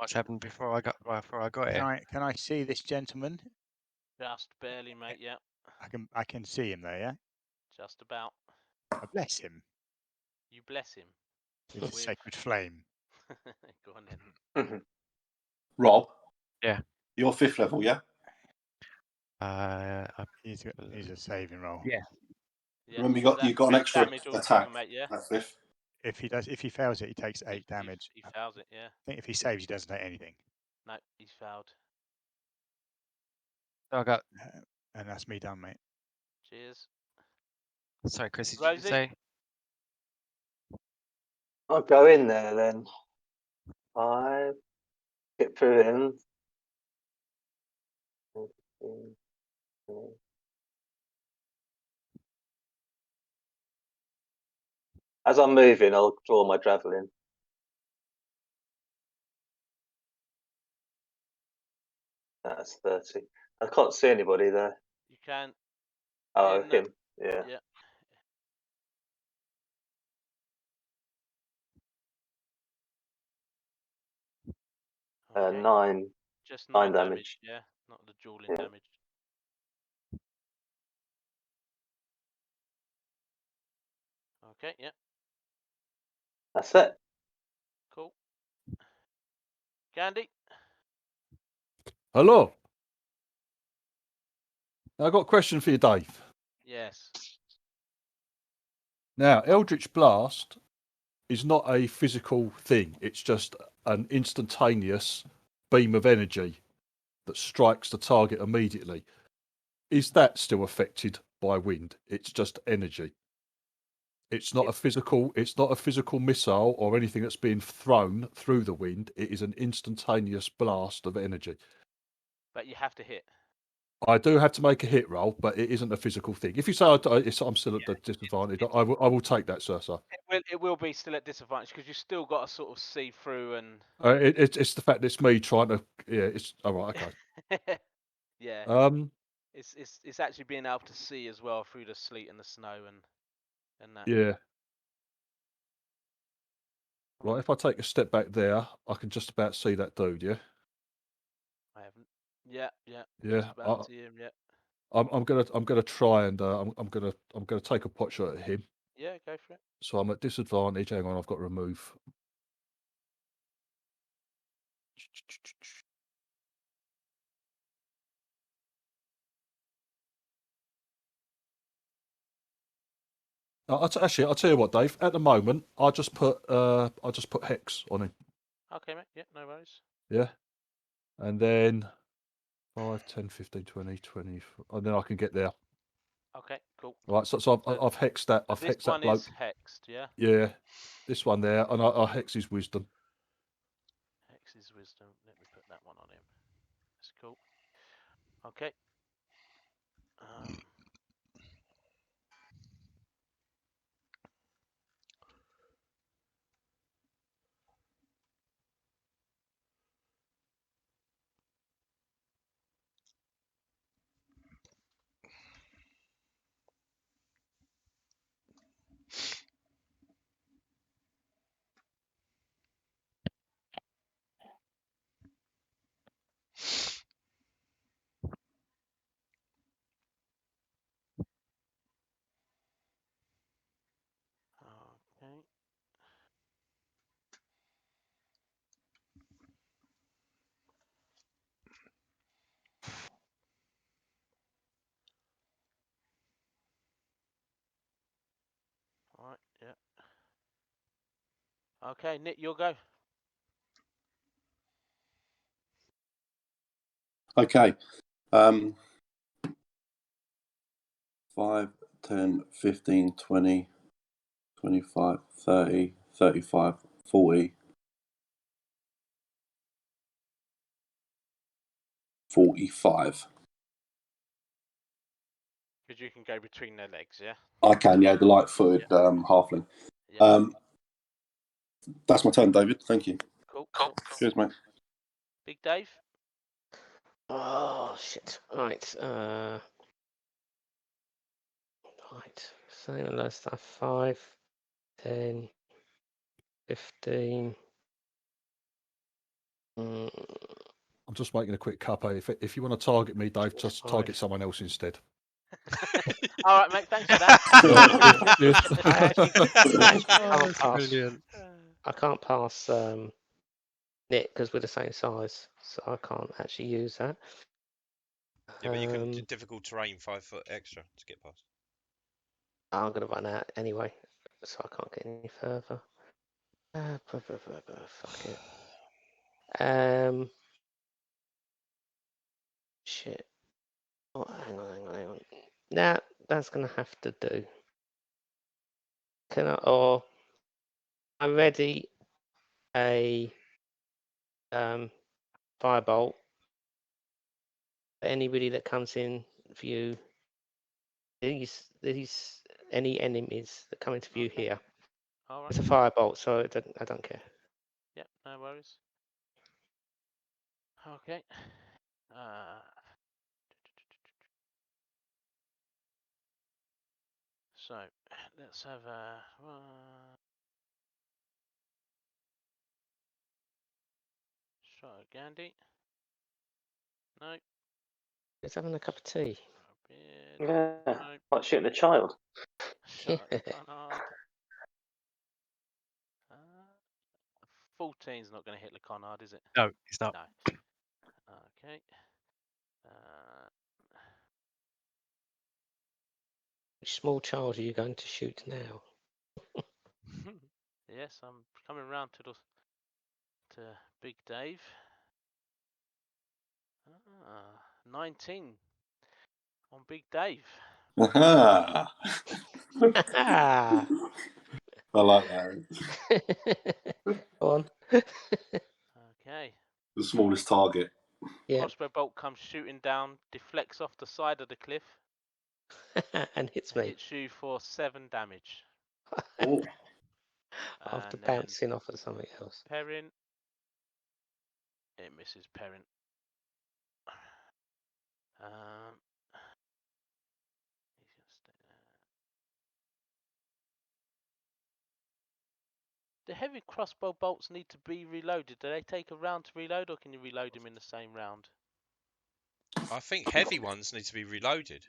S9: Much happened before I got it.
S7: Can I see this gentleman?
S2: Just barely, mate. Yeah.
S7: I can see him there, yeah?
S2: Just about.
S7: I bless him.
S2: You bless him.
S7: With his
S2: With-
S7: sacred flame.
S2: Go on then.
S5: Rob.
S9: Yeah.
S5: You're 5th level, yeah.
S7: He's a saving roll.
S9: Yeah.
S2: Yeah.
S5: Remember,
S2: so
S5: you got an extra
S2: damage
S5: attack.
S2: altogether, mate, yeah.
S5: That's 5th.
S7: If he fails it, he takes 8 damage.
S2: He fails it, yeah.
S7: I think if he saves, he doesn't take anything.
S2: No, he's failed.
S9: So I got.
S7: And that's me done, mate.
S2: Cheers.
S9: Sorry, Chris. Did
S2: Rosie?
S9: you say?
S3: I'll go in there then. 5. Get through him. 15, 20. As I'm moving, I'll draw my javelin. That's 30. I can't see anybody there.
S2: You can.
S3: Oh,
S2: In the-
S3: him. Yeah.
S2: Yeah. Okay.
S3: 9.
S2: Just
S3: 9
S2: 9
S3: damage.
S2: Yeah, not the dueling
S3: Yeah.
S2: damage. Okay, yeah,
S3: That's it.
S2: cool. Ghandi?
S4: Hello. Now, I've got a question for you, Dave.
S2: Yes.
S4: Now, Eldritch Blast is not a physical thing. It's just an instantaneous beam of energy that strikes the target immediately. Is that still affected by wind? It's just energy. It's not a physical. It's not a physical missile or anything that's being thrown through the wind. It is an instantaneous blast of energy.
S2: But you have to hit.
S4: I do have to make a hit roll, but it isn't a physical thing. If you say I'm still at the disadvantage, I will take that, sir.
S2: It will be still at disadvantage because you still got to sort of see through and.
S4: It's the fact that it's me trying to. Yeah, it's all right. Okay.
S2: Yeah. It's actually being able to see as well through the sleet and the snow and that.
S4: Yeah. Right. If I take a step back there, I can just about see that dude. Yeah.
S2: I haven't. Yeah.
S4: Yeah.
S2: Just about to see him. Yeah.
S4: I'm gonna try and I'm gonna take a pot shot at him.
S2: Yeah, go for it.
S4: So I'm at disadvantage. Hang on, I've got to remove. I'll tell you what, Dave. At the moment, I just put hex on him.
S2: Okay, mate. Yeah, no worries.
S4: Yeah, and then 5, 10, 15, 20, 20, and then I can get there.
S2: Okay, cool.
S4: Right, so I've hexed that. I've hexed that bloke.
S2: This one is hexed, yeah.
S4: Yeah, this one there, and I hex his wisdom.
S2: Hex his wisdom. Let me put that one on him. That's cool. Okay. Okay. All right. Yeah. Okay, Nick, you'll go.
S5: Okay. 5, 10, 15, 20, 25, 30, 35, 40, 45.
S2: Because you can go between their legs, yeah?
S5: I can, yeah, the light-footed halfling.
S2: Yeah.
S5: That's my turn, David. Thank you.
S2: Cool.
S5: Cheers, mate.
S2: Big Dave?
S6: Oh, shit. Right. Right. Same and low stuff. 5, 10, 15.
S4: I'm just making a quick cuppa. If you want to target me, Dave, just target someone else instead.
S2: All right, mate. Thanks for that.
S6: I can't pass Nick because we're the same size, so I can't actually use that.
S1: Yeah, but you can do difficult terrain 5 foot extra to get past.
S6: I'm going to run out anyway, so I can't get any further. Fuck it. Shit. Oh, hang on. Nah, that's going to have to do. I'm ready a firebolt. Anybody that comes in view, these any enemies that come into view here.
S2: All right.
S6: It's a firebolt, so I don't care.
S2: Yep, no worries. Okay. So let's have a shot at Ghandi. No.
S6: He's having a cup of tea.
S3: Yeah, like shooting a child.
S2: Shot at Connard. 14's not going to hit the Connard, is it?
S9: No, it's not.
S2: No. Okay.
S6: Which small child are you going to shoot now?
S2: Yes, I'm coming round to Big Dave. 19 on Big Dave.
S5: Aha!
S6: Ah.
S5: I like that.
S6: Go on.
S2: Okay.
S5: The smallest target.
S6: Yeah.
S2: Crossbow bolt comes shooting down, deflects off the side of the cliff,
S6: and hits
S2: and
S6: me.
S2: hits you for 7 damage.
S5: Oh.
S6: After
S2: And then
S6: bouncing off of something else.
S2: Peren. It misses Peren. He's gonna stay there. The heavy crossbow bolts need to be reloaded. Do they take a round to reload, or can you reload them in the same round?
S1: I think heavy ones need to be reloaded.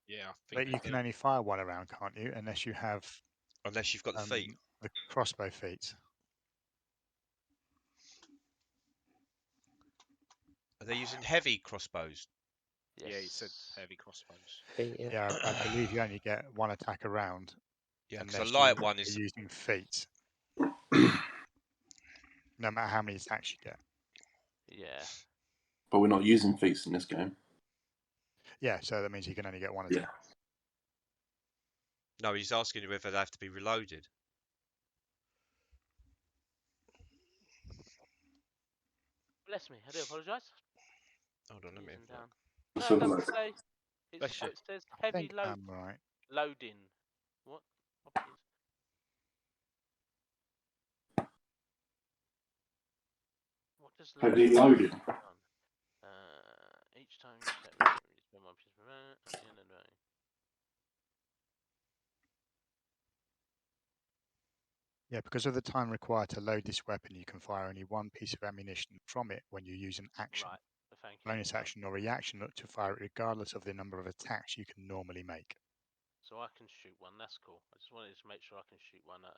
S8: Yeah, I think
S7: But you can only fire one around, can't you? Unless you have.
S1: Unless you've got the feet.
S7: The crossbow feet.
S1: Are they using heavy crossbows?
S2: Yes.
S8: Yeah, he said heavy crossbows.
S7: Yeah, I believe you only get one attack around.
S1: Yeah, because
S7: unless
S1: a light
S7: you
S1: one
S7: are
S1: is
S7: using feet. No matter how many attacks you get.
S2: Yeah.
S5: But we're not using feats in this game.
S7: Yeah, so that means you can only get one attack.
S1: No, he's asking you whether they have to be reloaded.
S2: Bless me, I do apologise.
S1: Hold on, let me.
S2: Down.
S5: Let's
S2: No,
S5: have a
S2: it
S5: look.
S2: doesn't say. It says heavy load.
S7: Right.
S2: Loading. What? What does
S5: Heavy
S2: loading
S5: loaded.
S2: each time you set at the end of the day.
S7: Yeah, because of the time required to load this weapon, you can fire only one piece of ammunition from it when you use an action,
S2: Right, thank you.
S7: bonus action, or reaction to fire it regardless of the number of attacks you can normally make.
S2: So I can shoot one, that's cool. I just wanted to make sure I can shoot one at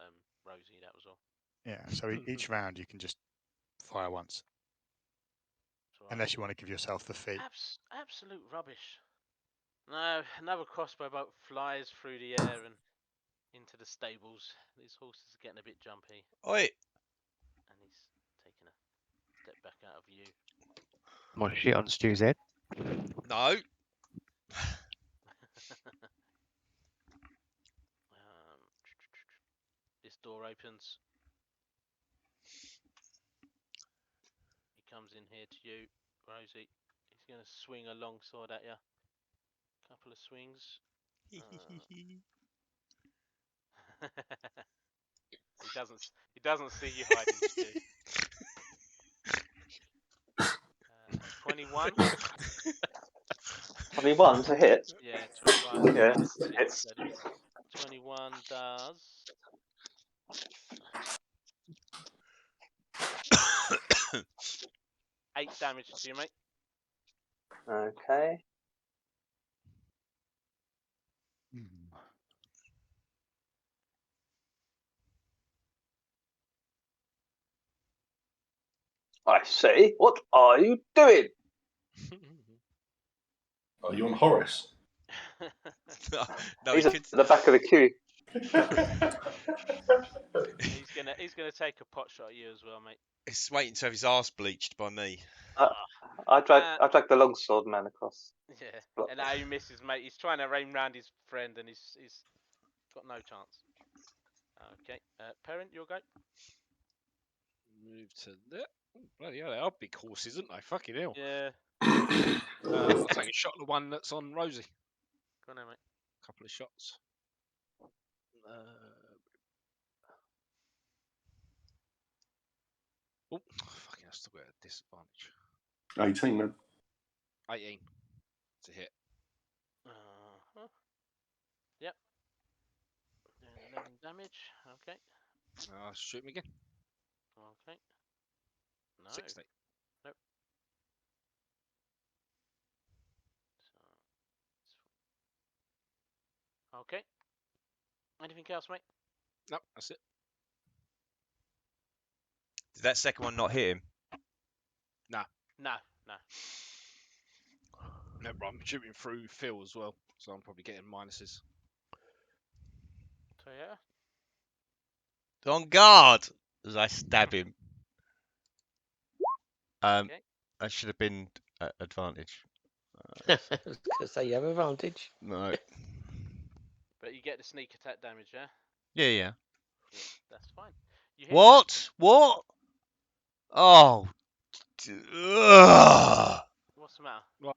S2: Rosie, that was all.
S7: Yeah, so each round you can just fire once. Unless you want to give yourself the feat.
S2: Absolute rubbish. No, another crossbow bolt flies through the air and into the stables. These horses are getting a bit jumpy.
S1: Oi!
S2: And he's taking a step back out of view.
S9: More shit on Stu's head.
S1: No.
S2: This door opens. He comes in here to you, Rosie. He's going to swing alongside at you. Couple of swings. He doesn't see you hiding, Stu. 21.
S3: 21 to hit.
S2: Yeah, 21.
S3: Yeah,
S2: Hits. 21 does. 8 damage to you, mate.
S3: Okay. I see. What are you doing?
S5: Are you on Horace?
S1: no,
S3: he's
S1: he
S3: at
S1: could...
S3: the back of the queue.
S2: He's gonna take a pot shot at you as well, mate.
S1: He's waiting to have his arse bleached by me.
S3: I dragged the longsword man across.
S2: Yeah, and now he misses, mate. He's trying to aim round his friend, and he's got no chance. Okay, Peren, your go.
S8: Move to there. Oh, bloody hell, they are big horses, aren't they? Fucking hell.
S2: Yeah.
S8: I'll take a shot at the one that's on Rosie.
S2: Go on, then, mate.
S8: Couple of shots. Oh, fucking, I still got a disadvantage.
S5: 18 then.
S8: 18 to hit.
S2: Yep. 11 damage. Okay.
S8: Shoot him again.
S2: Okay. No.
S8: 60.
S2: Nope. Okay. Anything else, mate?
S8: Nope, that's it.
S1: Did that second one not hit him?
S2: No.
S8: No, I'm shooting through Phil as well, so I'm probably getting minuses.
S2: Toyota.
S1: On guard as I stab him.
S2: Okay.
S1: That should have been advantage.
S6: I was gonna say you have advantage.
S1: No.
S2: But you get the sneak attack damage, yeah?
S1: Yeah.
S2: Yeah, that's fine. You hit
S1: What? What? Oh. Ugh.
S2: What's the matter? What?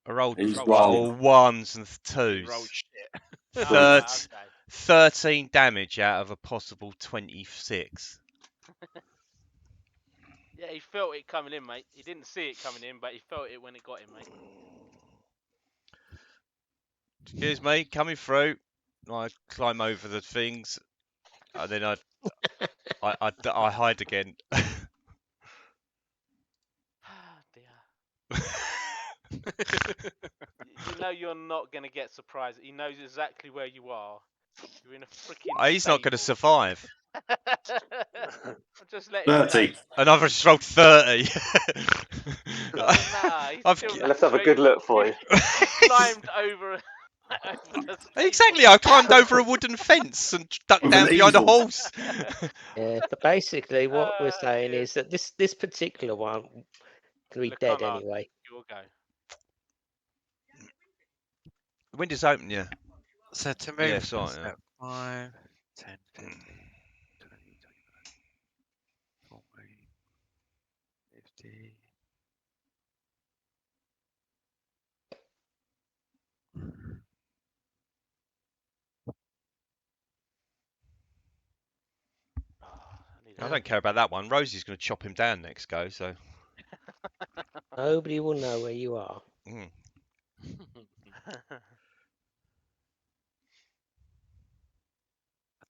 S1: I rolled
S5: He's
S1: all ones and
S8: You rolled
S1: twos.
S8: shit.
S2: Oh, okay.
S1: 13 damage out of a possible 26.
S2: Yeah, he felt it coming in, mate. He didn't see it coming in, but he felt it when it got him, mate.
S1: Excuse me, coming through. I climb over the things, and then I hide again.
S2: Dear. You know you're not gonna get surprised. He knows exactly where you are. You're in a freaking.
S1: He's not going to survive.
S2: I'm just letting you know.
S5: 30.
S1: And I've just rolled 30.
S3: Let's have a good look for you.
S2: Climbed over.
S1: Exactly, I climbed over a wooden fence and ducked down behind a horse.
S6: Yeah, but basically what we're saying is that this particular one can be dead anyway.
S2: You'll go.
S1: The window's open, yeah.
S9: So to move,
S1: Yeah, sorry, yeah.
S9: 5, 10, 15, 20, 40, 50.
S1: I don't care about that one. Rosie's going to chop him down next go, so.
S6: Nobody will know where you are.
S1: Mm.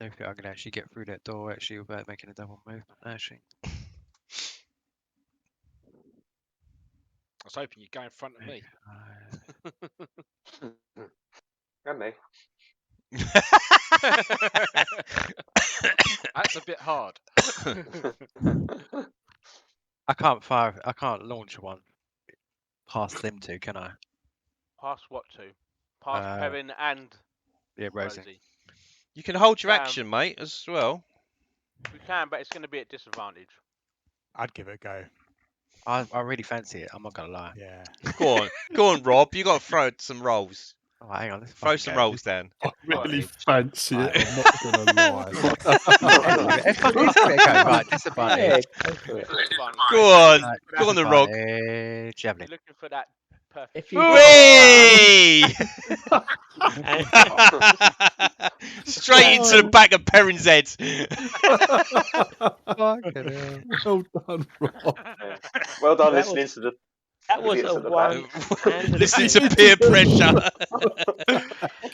S9: I don't think I can actually get through that door actually without making a double move. Actually.
S8: I was hoping you'd go in front of me.
S3: And me.
S8: That's a bit hard.
S9: I can't launch one past them two, can I?
S2: Past what two? Past Peren and Rosie.
S1: You can hold your action, mate, as well.
S2: We can, but it's going to be at disadvantage.
S7: I'd give it a go.
S9: I really fancy it. I'm not gonna lie.
S7: Yeah.
S1: Go on, Rob. You got to throw some rolls.
S9: Oh, hang on.
S1: Throw some rolls down.
S4: I really fancy it. I'm not gonna lie.
S9: Let's give it a go. Right, disadvantage.
S1: Go on, go on the rock.
S9: Javelin.
S2: You're looking for that perfect.
S6: If you
S1: straight into the back of Peren's head.
S4: Well done, Rob.
S3: Well done listening to the.
S6: That was a one.
S1: Listening to peer pressure.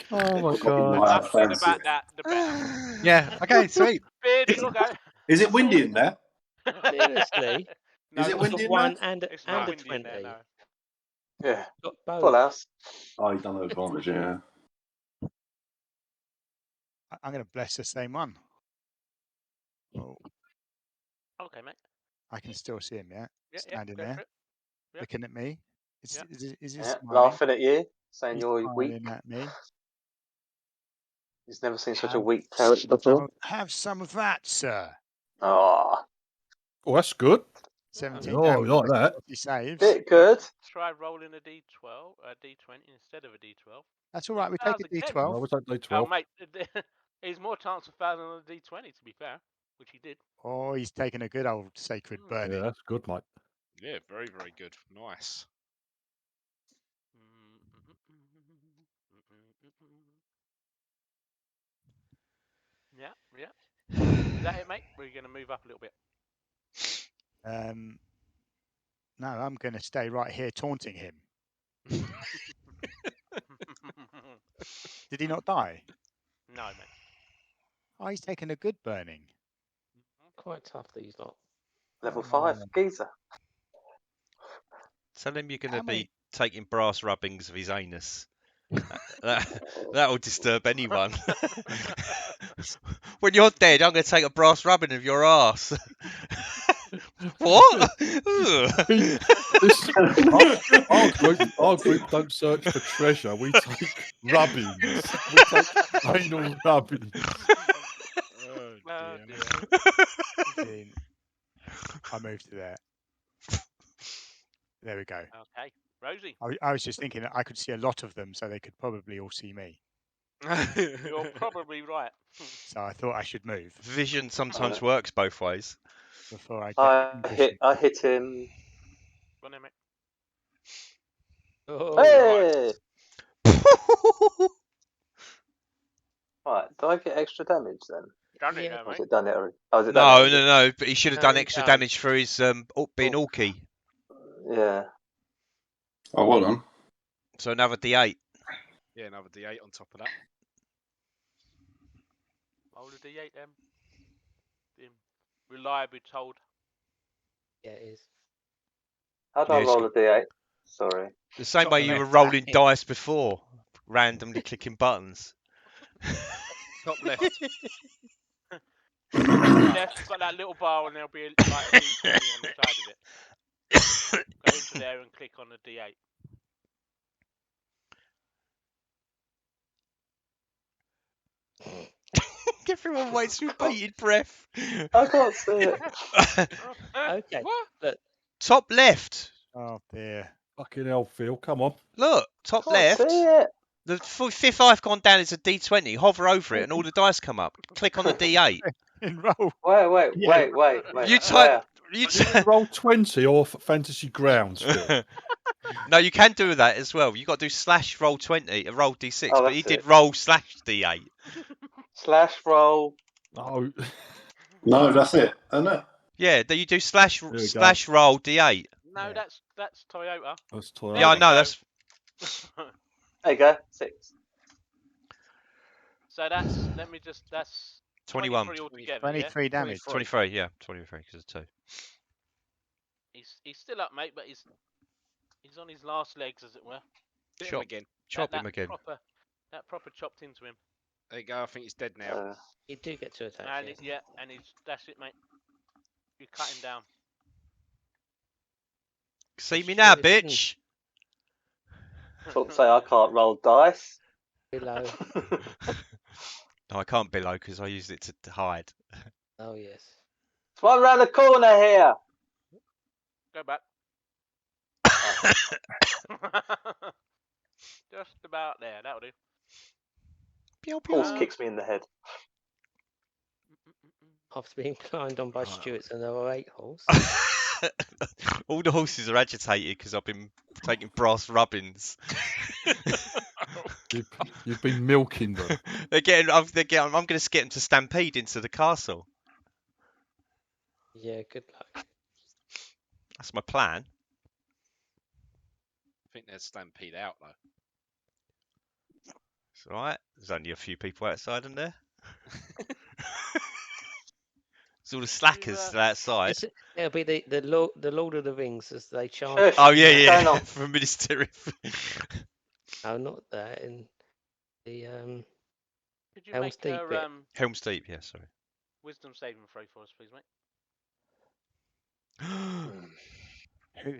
S9: Oh my god.
S2: Nothing about that. The better.
S9: Yeah. Okay. Sweet.
S2: Beard, you'll go.
S5: Is it windy in there?
S6: Seriously?
S5: Is it windy in
S6: one
S5: there?
S6: and a 20.
S3: Yeah.
S6: Both.
S3: Full house.
S5: Oh, you've done the advantage, yeah.
S7: I'm going to bless the same one. Oh,
S2: Okay, mate.
S7: I can still see him, yeah? Standing
S2: go for
S7: there,
S2: it. Yeah.
S7: looking at me. Is he smiling?
S3: Laughing at you, saying
S7: He's
S3: you're weak.
S7: smiling at me.
S3: He's never seen such a weak character before.
S7: Have some of that, sir.
S3: Oh,
S4: that's good.
S7: 17.
S4: Oh, you like that?
S7: He saves.
S3: bit good.
S2: Try rolling a D12, a D20 instead of a D12.
S7: That's all right. We take a D12.
S4: I was at D12.
S2: Oh, mate, he's more chance of failing on a D20, to be fair, which he did.
S7: Oh, he's taking a good old sacred burning.
S4: Yeah, that's good, mate.
S8: Yeah, very, very good. Nice.
S2: Yeah. Is that it, mate? We're going to move up a little bit.
S7: No, I'm going to stay right here taunting him. Did he not die?
S2: No, mate.
S7: Oh, he's taking a good burning.
S6: Quite tough, these lot.
S3: Level 5 geezer.
S1: Tell him you're going to be taking brass rubbings of his anus. That will disturb anyone. When you're dead, I'm going to take a brass rubbing of your ass. What?
S4: Our group don't search for treasure. We take rubbings. We take anal rubbings.
S8: Oh,
S7: Dear. I moved to there. There we go.
S2: Okay, Rosie.
S7: I was just thinking that I could see a lot of them, so they could probably all see me.
S2: You're probably right.
S7: So I thought I should move
S1: Vision sometimes works both ways.
S7: before I get
S3: I hit him.
S2: Go on then, mate.
S6: Oh,
S3: Hey! Right, do I get extra damage then?
S2: Done it
S6: Yeah.
S2: now,
S3: Or has
S2: mate.
S3: it done it already? Oh, has it done it already?
S1: No. But he should have done
S6: No,
S1: extra
S6: no.
S1: damage for his being Orky.
S3: Yeah.
S5: Oh, well done.
S1: So another D8.
S8: Yeah, another D8 on top of that.
S2: Roll a D8 then. Reliably told.
S6: Yeah, it is.
S3: How do I
S1: Yeah,
S3: roll a d8? Sorry.
S1: The same
S8: Top
S1: way you were
S8: left.
S1: rolling dice before, randomly clicking buttons.
S8: Top left.
S2: Left, got that little bar and there'll be like a D20 on the side of it. Go into there and click on the D8.
S1: Everyone waits with bated breath.
S3: I can't see it.
S6: Okay.
S2: What?
S6: Look,
S1: Top left.
S7: Oh dear.
S4: Fucking hell, Phil. Come on.
S1: Look, top
S3: Can't
S1: left.
S3: see it.
S1: The fifth icon down is a D20. Hover over it and all the dice come up. Click on the D8.
S7: In roll.
S3: Wait.
S1: You type.
S4: Roll 20 or Fantasy Grounds, Phil.
S1: No, you can do that as well. You got to do /roll20, roll D6,
S3: Oh,
S1: but he
S3: that's
S1: did
S3: it.
S1: roll /D8.
S3: /roll.
S4: Oh,
S5: No, that's it, isn't it?
S1: Yeah, you do
S4: we go.
S1: /roll D8.
S2: No,
S7: Yeah.
S2: that's Toyota.
S4: that's Toyota.
S1: Yeah, I
S2: we
S1: know.
S2: go.
S1: That's
S3: There you go. 6.
S2: So that's
S1: 21.
S2: 23 altogether.
S7: 23 damage.
S1: 23. Yeah, 23 because of 2.
S2: He's still up, mate, but he's on his last legs, as it were.
S8: Hit him
S1: Chop.
S8: again.
S1: Chop him again.
S2: That proper chopped into him.
S8: There you go. I think he's dead now.
S6: you do get to attack.
S2: And
S6: yes.
S2: that's it, mate. You cut him down.
S1: See me
S6: Sure
S1: now,
S6: it didn't.
S1: bitch.
S3: Talk say I can't roll dice.
S6: Below.
S1: No, I can't below because I used it to hide.
S6: Oh, yes.
S3: It's one round the corner here.
S2: Go back. Just about there. That'll do.
S1: Pew, pew.
S3: Horse kicks me in the head.
S6: After being climbed on by
S1: Right.
S6: Stuart's and there were 8 holes.
S1: All the horses are agitated because I've been taking brass rubbings.
S4: You've been milking them.
S1: I'm going to get them to stampede into the castle.
S6: Yeah, good luck.
S1: That's my plan.
S8: I think there's stampede out though.
S1: It's all right. There's only a few people outside in there. It's all the slackers outside.
S6: It'll be the Lord of the Rings as they charge.
S3: Shush.
S1: Oh
S3: What's going
S1: yeah,
S3: on?
S1: from Ministry.
S6: No, not that. In the
S2: Could you
S6: Helm's
S2: make
S6: Deep
S2: her
S6: bit.
S1: Helm's Deep. Yeah, sorry.
S2: wisdom saving throw for us, please, mate?
S7: Who?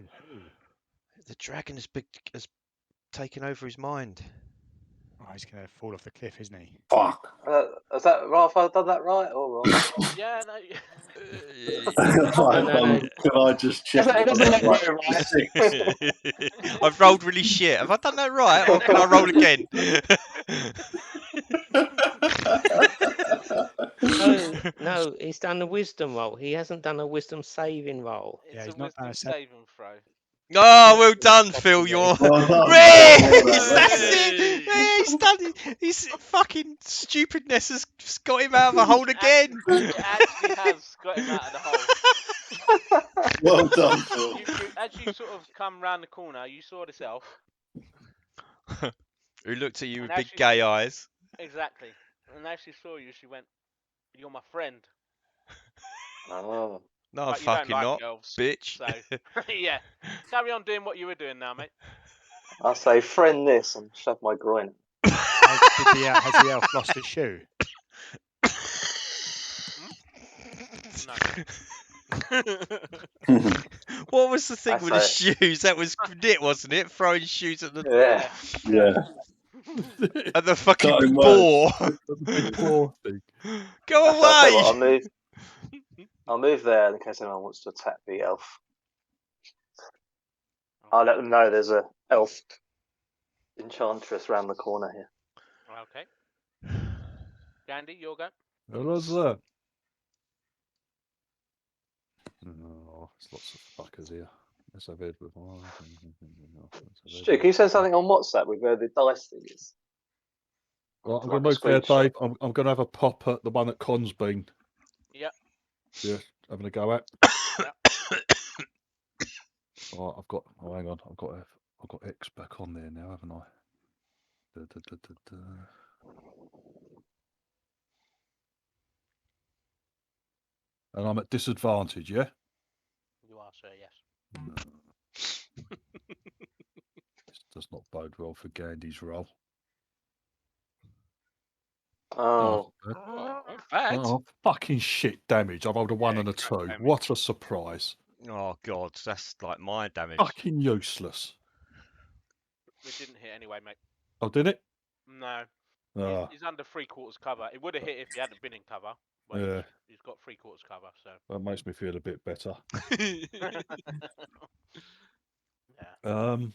S1: The dragon has taken over his mind.
S7: Oh, he's going to fall off the cliff, isn't he?
S5: Fuck.
S3: Is that right? Have I done that right or wrong?
S2: Yeah, no.
S6: No.
S5: Can I just check?
S3: It doesn't look right.
S1: I've rolled really shit. Have I done that right, or can I roll again?
S6: No, he's done a wisdom roll. He hasn't done a wisdom saving roll.
S2: It's
S7: Yeah,
S2: a
S7: he's not done
S2: wisdom
S7: a
S2: saving throw.
S1: Oh, well done, Phil. You're
S5: Well done.
S1: Reese! That's it. Yeah, he's done it. His fucking stupidness has just got him out of a hole again.
S2: It actually has got him out of the hole.
S5: Well done, Phil.
S2: As you sort of come round the corner, you saw this elf.
S1: Who looked at you with
S2: And
S1: big
S2: actually-
S1: gay eyes.
S2: Exactly. And as she saw you, she went, "You're my friend."
S3: Oh.
S1: No, I'm
S2: But you don't
S1: fucking
S2: like
S1: not,
S2: elves,
S1: bitch.
S2: So yeah, carry on doing what you were doing now, mate.
S3: I say friend this and shove my groin.
S7: Has the elf lost his shoe?
S2: No.
S1: What was the thing
S3: I
S1: with the
S3: say-
S1: shoes? That was it, wasn't it? Throwing shoes at the
S3: Yeah.
S5: Yeah.
S1: at the fucking
S5: Cutting
S1: boar.
S4: Big ball thing.
S1: Go
S3: Actually, I'll tell you
S1: away!
S3: what, I'll move there in case anyone wants to attack the elf. I'll let them know there's a elf enchantress round the corner here.
S2: Okay. Ghandi, your go.
S4: What's that? Oh, there's lots of fuckers here. Let's have it with
S3: Stu, can you send something on WhatsApp with where the dice thing is?
S4: Well, I'm
S3: Like
S4: going
S3: a
S4: to move there,
S3: screenshot.
S4: Dave. I'm going to have a pop at the one that Con's been.
S2: Yep.
S4: Yeah, having a go at.
S2: Yep.
S4: Oh, I've got. Oh, hang on. I've got X back on there now, haven't I? And I'm at disadvantage, yeah?
S2: You are, sir, yes.
S4: No. This does not bode well for Gandhi's roll.
S3: Oh.
S8: Bad.
S4: Oh, fucking shit damage. I've rolled a 1 and a 2.
S8: damage.
S4: What a surprise.
S1: Oh god, that's like my damage.
S4: Fucking useless.
S2: We didn't hit anyway, mate.
S4: Oh, did it?
S2: No.
S4: Ah,
S2: He's under 3/4 cover. It would have hit if he hadn't been in cover. But
S4: yeah.
S2: he's got 3/4 cover, so.
S4: That makes me feel a bit better.
S2: Yeah.
S4: I'm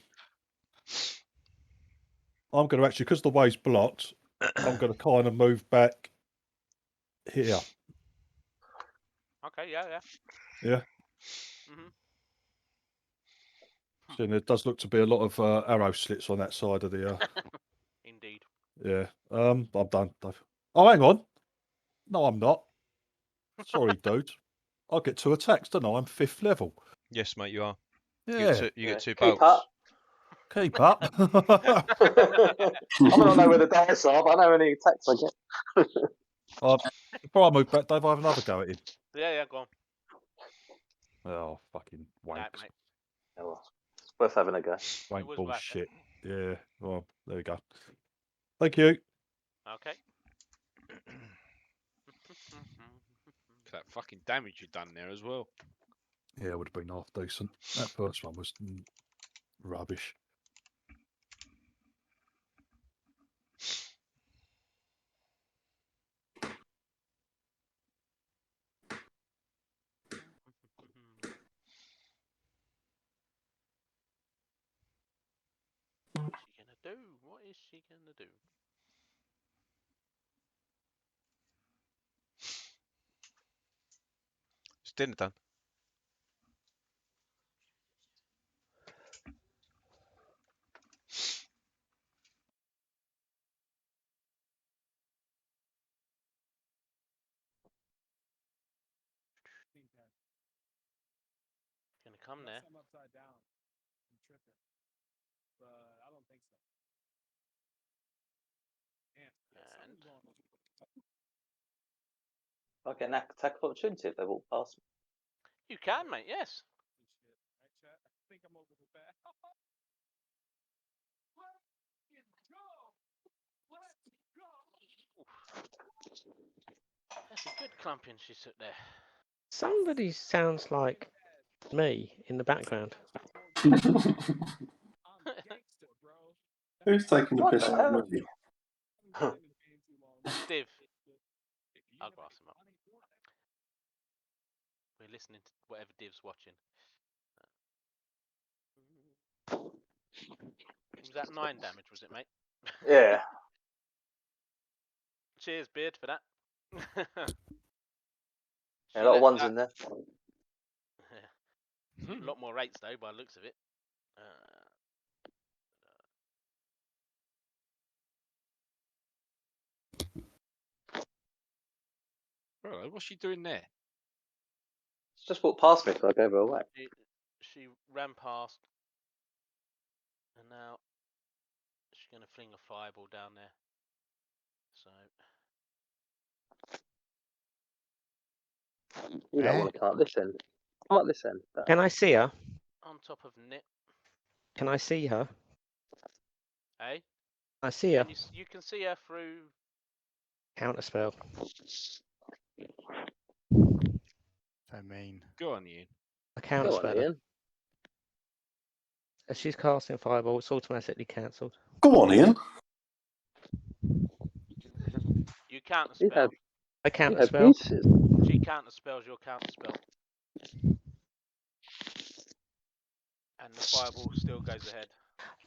S4: going to actually, because the way's blocked, I'm going to kind of move back here.
S2: Okay, yeah.
S4: Yeah. So there does look to be a lot of arrow slits on that side of the.
S2: Indeed.
S4: Yeah. I'm done, Dave. Oh, hang on. No, I'm not. Sorry, dude. I get 2 attacks, don't I? I'm 5th level.
S1: Yes, mate, you are.
S4: Yeah.
S1: You get 2
S3: Keep
S1: bolts.
S3: up.
S4: Keep up.
S3: I don't know where the dice are, but I know any attacks I get.
S4: Before I move back, Dave, I have another go at him.
S2: Yeah, go on.
S4: Oh, fucking wanks.
S2: Mate.
S3: Oh, well, it's worth having a go.
S4: Wank
S2: was
S4: bullshit. Yeah. Well, there we go. Thank you.
S2: Okay.
S8: That fucking damage you've done there as well.
S4: Yeah, it would have been half decent. That first one was rubbish.
S2: What is she gonna do?
S1: It's dinner done.
S2: Gonna come there. And
S3: I'll get an attack of opportunity if they walk past me.
S2: you can, mate. Yes. That's a good clumping she took there.
S6: Somebody sounds like me in the background.
S5: Who's taking the
S3: What
S5: piss
S3: the
S5: out
S3: hell?
S5: of me?
S2: Div. I'll grass him up. We're listening to whatever Div's watching. Was that 9 damage, was it, mate?
S3: Yeah.
S2: Cheers, Beard, for that.
S3: A lot of ones in there.
S2: A lot more rates, though, by the looks of it.
S8: Bro, what's she doing there?
S3: She just walked past me, so I gave her a whack.
S2: She ran past, and now she's going to fling a fireball down there. So.
S3: You don't want to come up this end. Come up this end.
S6: Can I see her?
S2: On top of Nip.
S6: Can I see her?
S2: Hey?
S6: I see her.
S2: You can see her through.
S6: Counterspell.
S7: I mean,
S8: Go on, Ian.
S6: A counter
S3: Go on,
S6: spell.
S3: Ian.
S6: As she's casting fireball, it's automatically cancelled.
S5: Go on, Ian.
S2: You counter
S3: You
S2: spell.
S3: have,
S6: I
S3: you
S6: counter
S3: have
S6: spell.
S3: uses.
S2: She counter spells your counter spell. And the fireball still goes ahead.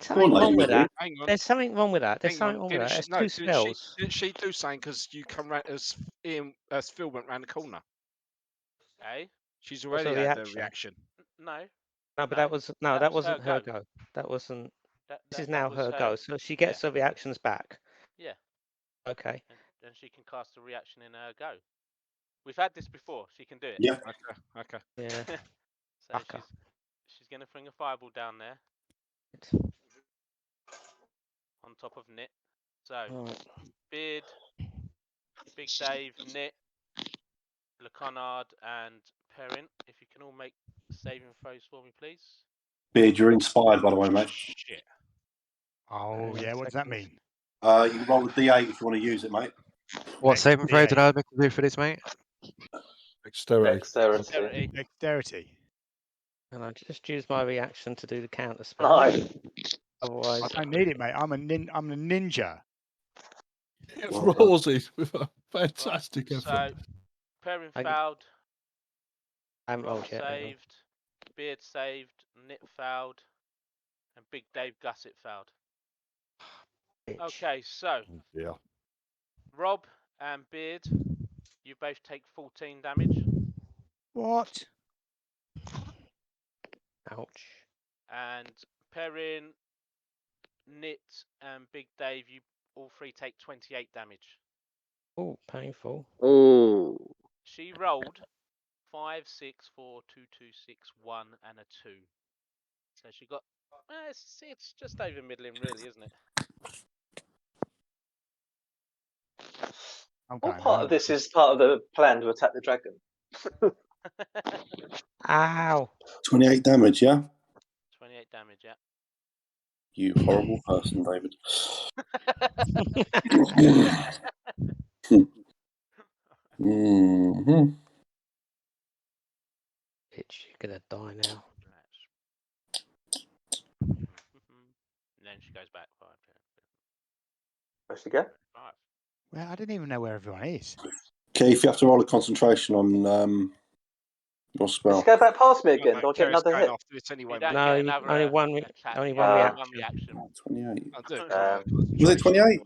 S6: Something
S5: Go on,
S6: wrong with
S5: lady.
S6: that.
S8: Hang on.
S6: There's something wrong with that. There's
S8: Hang on.
S6: something wrong with that. It's
S8: No,
S6: two spells.
S8: Didn't she do something because you come round as Ian, as Phil went round the corner?
S2: Eh?
S8: She's
S6: What's
S8: already
S6: her
S8: had the
S6: reaction?
S8: reaction.
S2: No.
S6: No, but
S2: No,
S6: that was no,
S2: that
S6: that
S2: was her
S6: wasn't her
S2: go.
S6: go. That wasn't. This
S2: That
S6: is now
S2: was
S6: her go. So she gets her reactions back.
S2: Yeah.
S6: Okay.
S2: And she can cast a reaction in her go. We've had this before. She can do it.
S5: Yeah.
S8: Okay.
S6: Yeah.
S2: So
S6: Fucker.
S2: she's going to bring a fireball down there on top of Knit. So
S6: Right.
S2: Beard, Big Dave, Knit, Connard, and Peren. If you can all make saving throws for me, please.
S5: Beard, you're inspired, by the way, mate.
S8: Shit.
S7: oh yeah, what does that mean?
S5: You can roll a D8 if you want to use it, mate.
S9: What
S7: Dex-
S9: saving throw did
S7: D8.
S9: I make to do for this, mate?
S4: Dexterity.
S3: Dexterity.
S7: Dexterity.
S6: And I just use my reaction to do the counter spell.
S3: No.
S6: Otherwise,
S7: I don't need it, mate. I'm a ninja.
S4: It's Rosie with a fantastic
S2: Right,
S4: effort.
S2: So Peren
S6: I-
S2: fouled,
S6: I haven't
S2: Rob
S6: rolled yet. hang on.
S2: saved, Beard saved, Knit fouled, and Big Dave Gusset fouled.
S6: Bitch.
S2: Okay, so
S4: Yeah.
S2: Rob and Beard, you both take 14 damage,
S7: What?
S6: Ouch.
S2: and Perrin, Knit, and Big Dave, you all three take 28 damage.
S6: Oh, painful.
S3: Ooh.
S2: She rolled 5, 6, 4, 2, 2, 6, 1, and a 2. So she got. It's just over middling, really, isn't it?
S7: I'm
S3: What
S7: going
S3: part
S7: home.
S3: of this is part of the plan to attack the dragon?
S6: Ow.
S5: 28 damage, yeah?
S2: 28 damage, yeah.
S5: You horrible person, David. Mm-hmm.
S6: Bitch, you're gonna die now.
S2: And then she goes back 5.
S3: Where's she go?
S2: 5.
S7: Well, I didn't even know where everyone is.
S5: Keith, you have to roll a concentration on your
S3: Did
S5: spell.
S3: she go back past me
S8: No,
S3: again?
S8: no,
S3: Do I get
S8: Kerry's
S3: another
S8: going
S3: hit?
S8: after this anyway.
S2: You don't
S6: No,
S2: get
S6: you-
S2: another
S6: only one
S2: attack.
S6: only
S2: You
S6: one
S2: get
S6: reaction.
S2: one reaction.
S5: 28.
S8: I'll do it.
S5: Was it 28?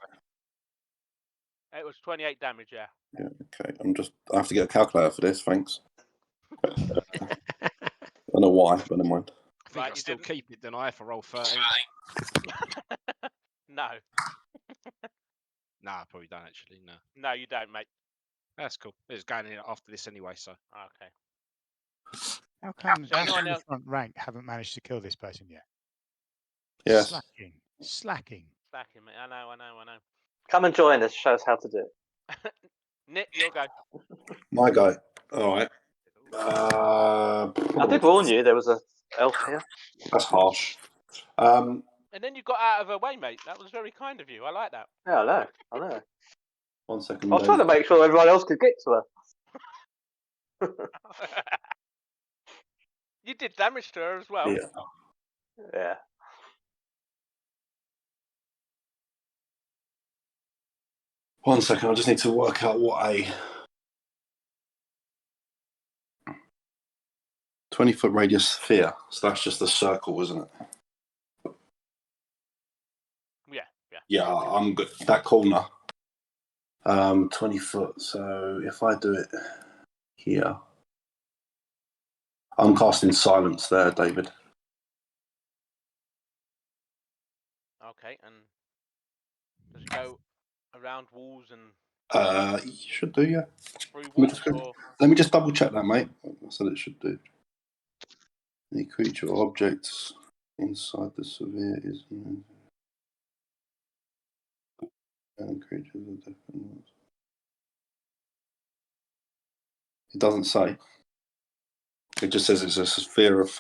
S2: It was 28 damage, yeah.
S5: Yeah, okay. I have to get a calculator for this, thanks. I don't know why, but never mind.
S8: I think
S2: Right,
S8: I
S2: you
S8: still
S2: didn't-
S8: keep it, then I for roll 13.
S2: No,
S8: Nah, I probably don't actually. No,
S2: no, you don't, mate.
S8: that's cool. It's going in after this anyway, so.
S2: Okay.
S7: How come
S2: So anyone
S7: the
S2: else-
S7: front rank haven't managed to kill this person yet?
S5: Yes.
S7: Slacking.
S2: Slacking, mate. I know.
S3: Come and join us. Show us how to do it.
S2: Nick, you'll go.
S5: My guy. All right.
S3: I did warn you there was a elf here.
S5: That's harsh.
S2: And then you got out of her way, mate. That was very kind of you. I like that.
S3: Yeah, I know.
S5: 1 second.
S3: I was trying to make sure everyone else could get to her.
S2: You did damage to her as well.
S5: Yeah.
S3: Yeah.
S5: One second, I just need to work out what a 20-foot radius sphere. So that's just a circle, isn't it?
S2: Yeah.
S5: Yeah, I'm good. That corner. 20 foot. So if I do it here, I'm casting silence there, David.
S2: Okay, and does it go around walls and
S5: You should do, yeah.
S2: through
S5: Let me
S2: walls?
S5: just,
S2: Or...
S5: let me just double check that, mate. I said it should do. Any creature or objects inside the sphere is. And creatures are different. It doesn't say. It just says it's a sphere of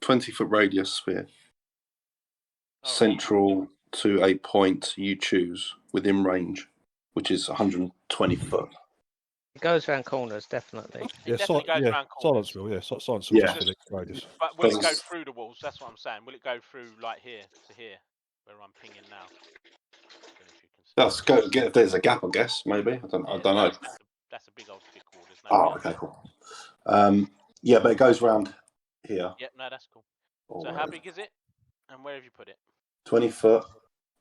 S5: 20-foot radius sphere, central to a point you choose within range, which is 120 foot.
S6: It goes around corners, definitely.
S2: It definitely goes around corners.
S4: Silence will, yeah. Silence will
S5: Yeah.
S4: just be the radius.
S2: But will it go
S5: Does-
S2: through the walls? That's what I'm saying. Will it go through like here to here, where I'm pinging now? Don't know if you can see.
S5: Let's go get if there's a gap, I guess. Maybe I don't know.
S2: That's a big old thick wall. There's no.
S5: Okay, cool. Yeah, but it goes round here.
S2: Yep, no, that's cool.
S5: Or
S2: So how big is it? And where have you put it?
S5: 20 foot,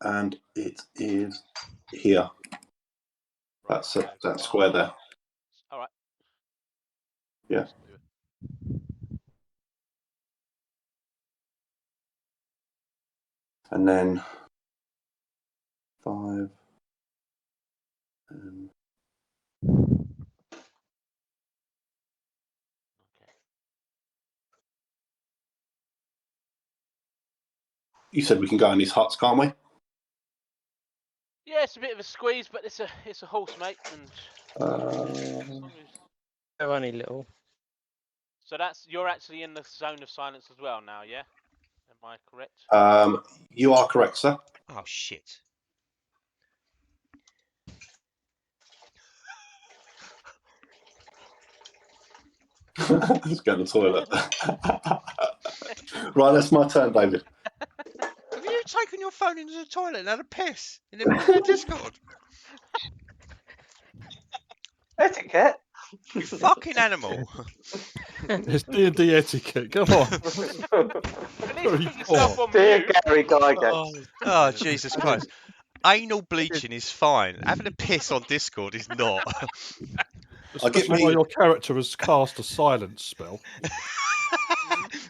S5: and it is here. That's that square there.
S2: All right.
S5: Yeah. And then 5. You said we can go in these huts, can't we?
S2: Yeah, it's a bit of a squeeze, but it's a horse, mate, and
S6: They're only little.
S2: so you're actually in the zone of silence as well now, yeah? Am I correct?
S5: You are correct, sir.
S1: Oh shit.
S5: Let's go to the toilet. Right, that's my turn, David.
S1: Have you taken your phone into the toilet and had a piss in the middle of the Discord?
S3: Etiquette.
S1: You fucking animal.
S4: It's D&D etiquette. Come on.
S3: Dear Gary Gygax.
S1: Oh, Jesus Christ. Anal bleaching is fine. Having a piss on Discord is not.
S4: Especially while your character has cast a silence spell.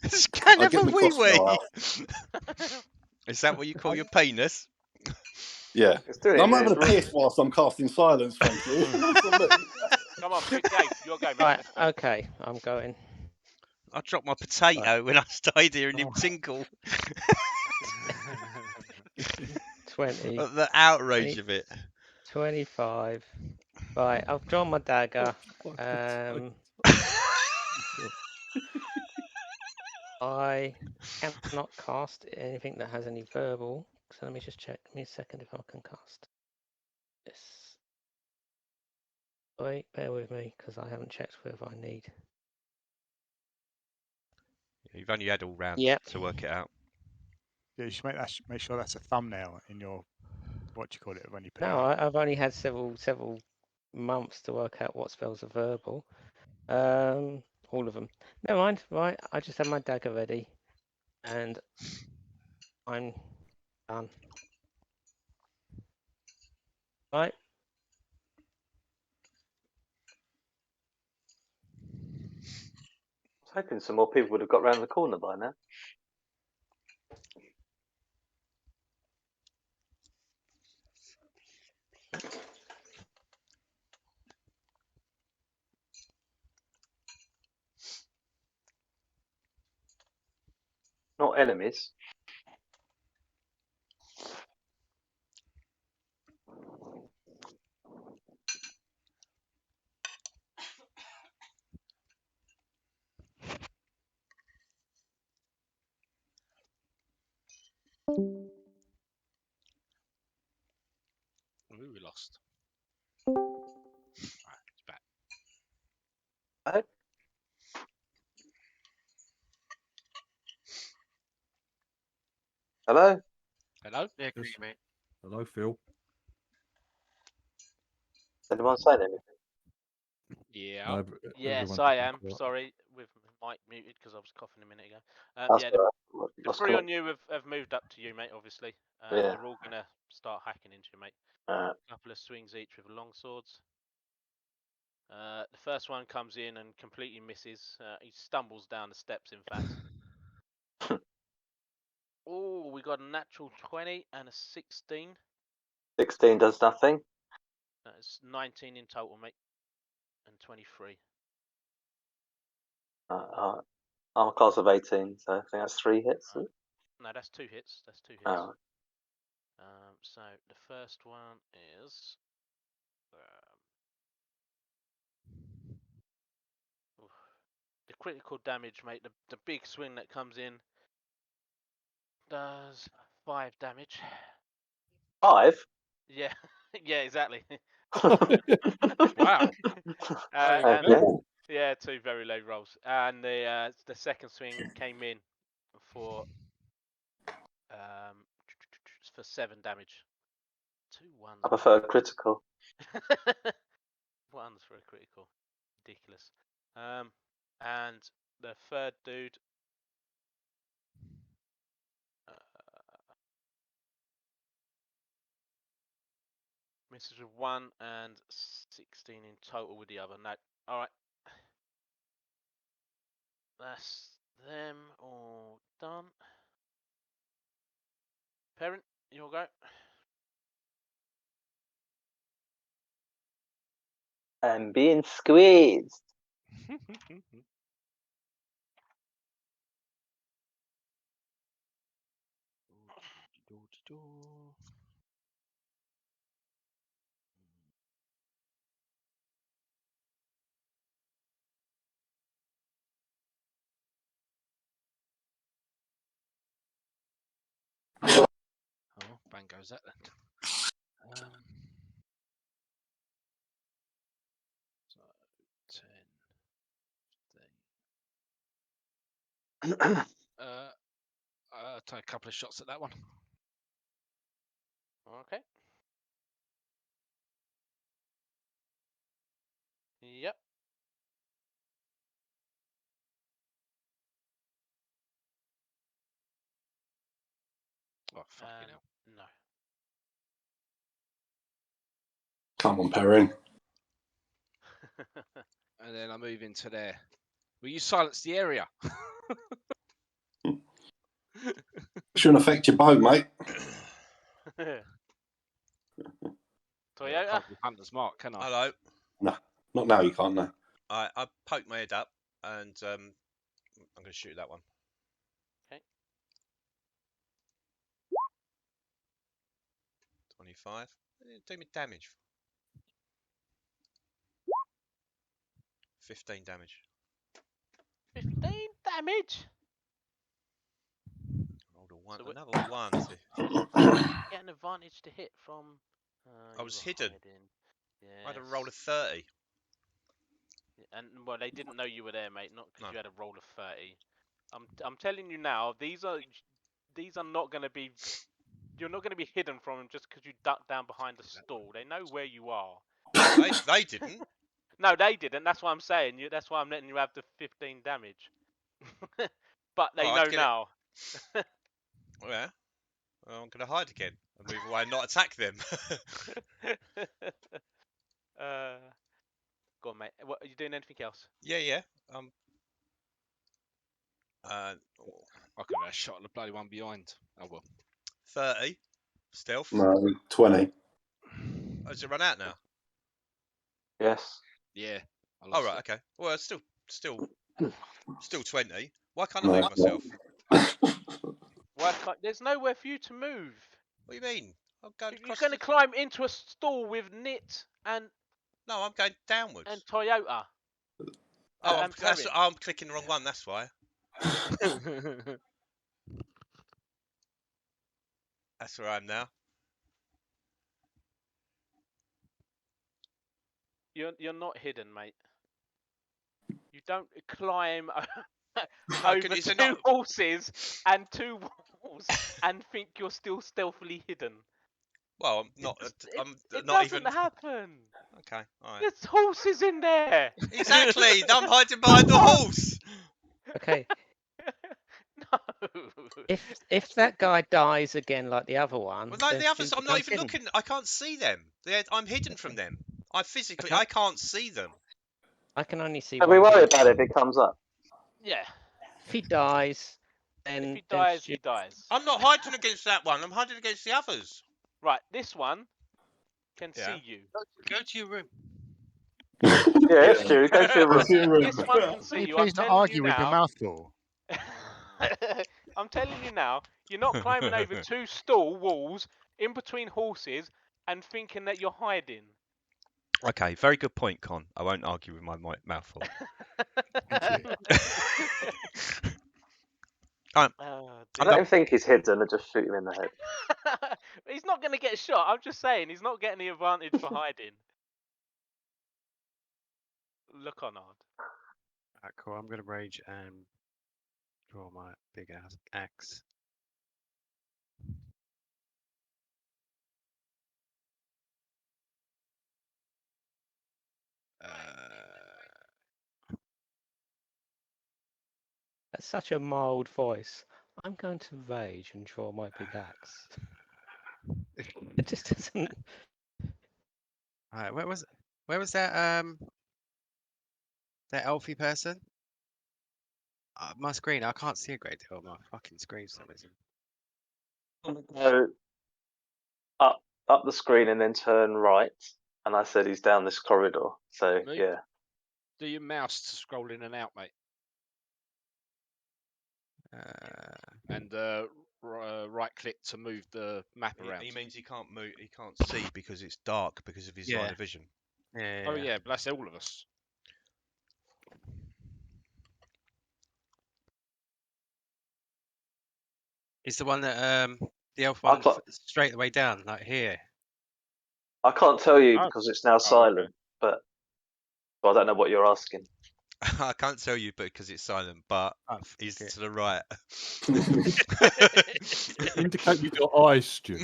S1: It's kind of a wee wee. Is that what you call your penis?
S5: Yeah. I'm having a piss whilst I'm casting silence, thank you.
S2: Come on, Dave, your go, mate.
S6: Right, okay, I'm going.
S1: I dropped my potato when I stayed here and him tinkle.
S6: 20.
S1: The outrage
S6: 20,
S1: of it.
S6: 25. Right, I've drawn my dagger. I cannot cast anything that has any verbal. So let me just check. Give me a second if I can cast this. Wait, bear with me because I haven't checked whether I need.
S1: You've only had all round to work it out.
S7: Yeah, you should make sure that's a thumbnail in your what do you call it when you put
S6: No, I've only had several months to work out what spells are verbal. All of them. Never mind. Right, I just have my dagger ready, and I'm done. Right.
S3: I was hoping some more people would have got round the corner by now. Not enemies.
S8: Ooh, we lost. Right, it's back.
S3: Hello?
S8: Hello?
S9: Yeah, agree, mate.
S4: Hello, Phil.
S3: Anyone saying anything?
S8: Yeah.
S2: Yes, I am. Sorry, with Mike muted because I was coughing a minute ago. Yeah, the three on you have moved up to you, mate, obviously. They're all going to start hacking into you, mate. A couple of swings each with long swords. The first one comes in and completely misses. He stumbles down the steps, in fact. Oh, we got a natural 20 and a 16.
S3: 16 does nothing.
S2: That's 19 in total, mate. And 23.
S3: I'm a class of 18, so I think that's 3 hits.
S2: No, that's 2 hits. That's 2 hits.
S3: Oh.
S2: So the first one is the critical damage, mate. The big swing that comes in does 5 damage.
S3: 5?
S2: Yeah, yeah, exactly.
S8: Wow.
S2: Yeah, 2 very low rolls, and the second swing came in for 7 damage. 2 1s.
S3: I prefer critical.
S2: 1s for a critical. Ridiculous. And the third dude. Misses with 1 and 16 in total with the other. No. Alright. That's them all done. Peren, you'll go.
S3: I'm being squeezed.
S8: Oh, bang goes that then. So 10, 15. I'll take a couple of shots at that one.
S2: Okay. Yep.
S8: Oh, fucking hell.
S2: No.
S5: Come on, Peren.
S8: And then I move into there. Will you silence the area?
S5: Shouldn't affect your bow, mate.
S2: Toyota?
S8: Hunter's mark, can I?
S1: Hello.
S5: No, not now. You can't. No.
S1: I poked my head up, and I'm going to shoot that one.
S2: Okay.
S1: 25. Do me damage. 15 damage.
S2: 15 damage.
S1: Rolled a 1.
S2: So
S1: Another 1.
S2: Get an advantage to hit from.
S1: I was hidden.
S2: Yes.
S1: I had a roll of 30.
S2: And well, they didn't know you were there, mate. Not because you had a roll of 30. I'm telling you now, these are not going to be. You're not going to be hidden from them just because you duck down behind the stall. They know where you are.
S1: They didn't.
S2: No, they didn't. That's why I'm saying you. That's why I'm letting you have the 15 damage. But they know now.
S1: Oh, yeah. Well, I'm going to hide again and move away and not attack them.
S2: Go on, mate. What, are you doing anything else?
S1: Yeah.
S8: I could have had a shot at the bloody one behind. Oh well.
S1: 30. Stealth.
S5: No, 20.
S1: Oh, does it run out now?
S3: Yes.
S8: Yeah.
S1: Oh, right, okay. Well, it's still 20. Why can't
S5: No,
S1: I move myself?
S2: Why can't? There's nowhere for you to move.
S1: What do you mean? I'm going
S2: You're going to climb into a stall with Knit and.
S1: No, I'm going downwards.
S2: And Toyota.
S1: Oh, I'm clicking the wrong one. That's why. That's where I am now.
S2: You're not hidden, mate. You don't climb over 2 horses and 2 walls and think you're still stealthily hidden.
S1: Well, I'm not.
S2: It
S1: not
S2: doesn't
S1: even.
S2: happen.
S1: Okay, all right.
S2: There's horses in there.
S1: Exactly. I'm hiding behind the horse.
S6: Okay.
S2: No.
S6: If that guy dies again like the other one.
S1: Well, no, the others. I'm not even looking. I can't see them. I'm hidden from them. I can't see them.
S6: I can only see.
S3: Don't we worry about it if it comes up?
S2: Yeah.
S6: If he dies, then
S2: if he dies, he dies.
S1: I'm not hiding against that one. I'm hiding against the others.
S2: Right, this one can see you.
S9: Go to your room.
S3: Yeah, Stu, go to your room.
S2: This one can see you.
S7: Please not argue with your mouth full.
S2: I'm telling you now, you're not climbing over 2 stall walls in between horses and thinking that you're hiding.
S1: Okay, very good point, Con. I won't argue with my mouth full.
S3: I don't think he's hidden and just shoot him in the head.
S2: He's not going to get shot. I'm just saying he's not getting the advantage for hiding. Le Connard.
S9: Alright, cool. I'm gonna rage and draw my big ass axe.
S6: That's such a mild voice. I'm going to rage and draw my big axe. It just doesn't.
S9: Alright, where was that that elfy person? My screen, I can't see a great deal on my fucking screen for some reason.
S3: Go up the screen and then turn right. And I said he's down this corridor. So
S8: Me?
S3: yeah.
S8: Do your mouse to scroll in and out, mate. And right click to move the map around.
S1: He means he can't move. He can't see because it's dark because of his line of vision.
S9: Yeah.
S8: Oh yeah, but that's all of us.
S9: It's the one that the elf one straight the way down, like here.
S3: I can't tell you
S8: Oh.
S3: because it's now
S8: Oh,
S3: silent,
S8: okay.
S3: but I don't know what you're asking.
S1: I can't tell you because it's silent, but he's to the right.
S4: Indicate with your eyes, Stu.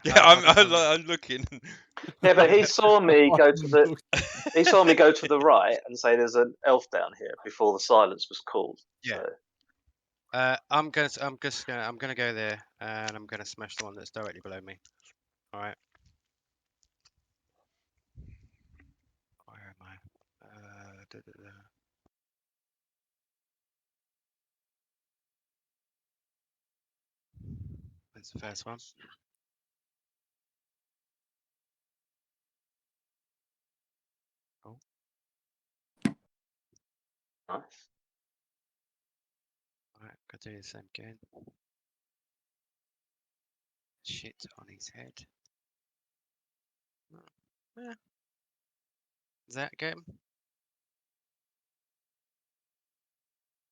S1: Yeah, I'm looking.
S3: Yeah, but he saw me go to the right and say there's an elf down here before the silence was called.
S9: Yeah.
S3: So.
S9: I'm gonna go there and I'm gonna smash the one that's directly below me. All right. Where am I? That's the first one. Oh.
S3: Nice.
S9: Alright, gotta do the same again. Shit on his head. Yeah. Is that good?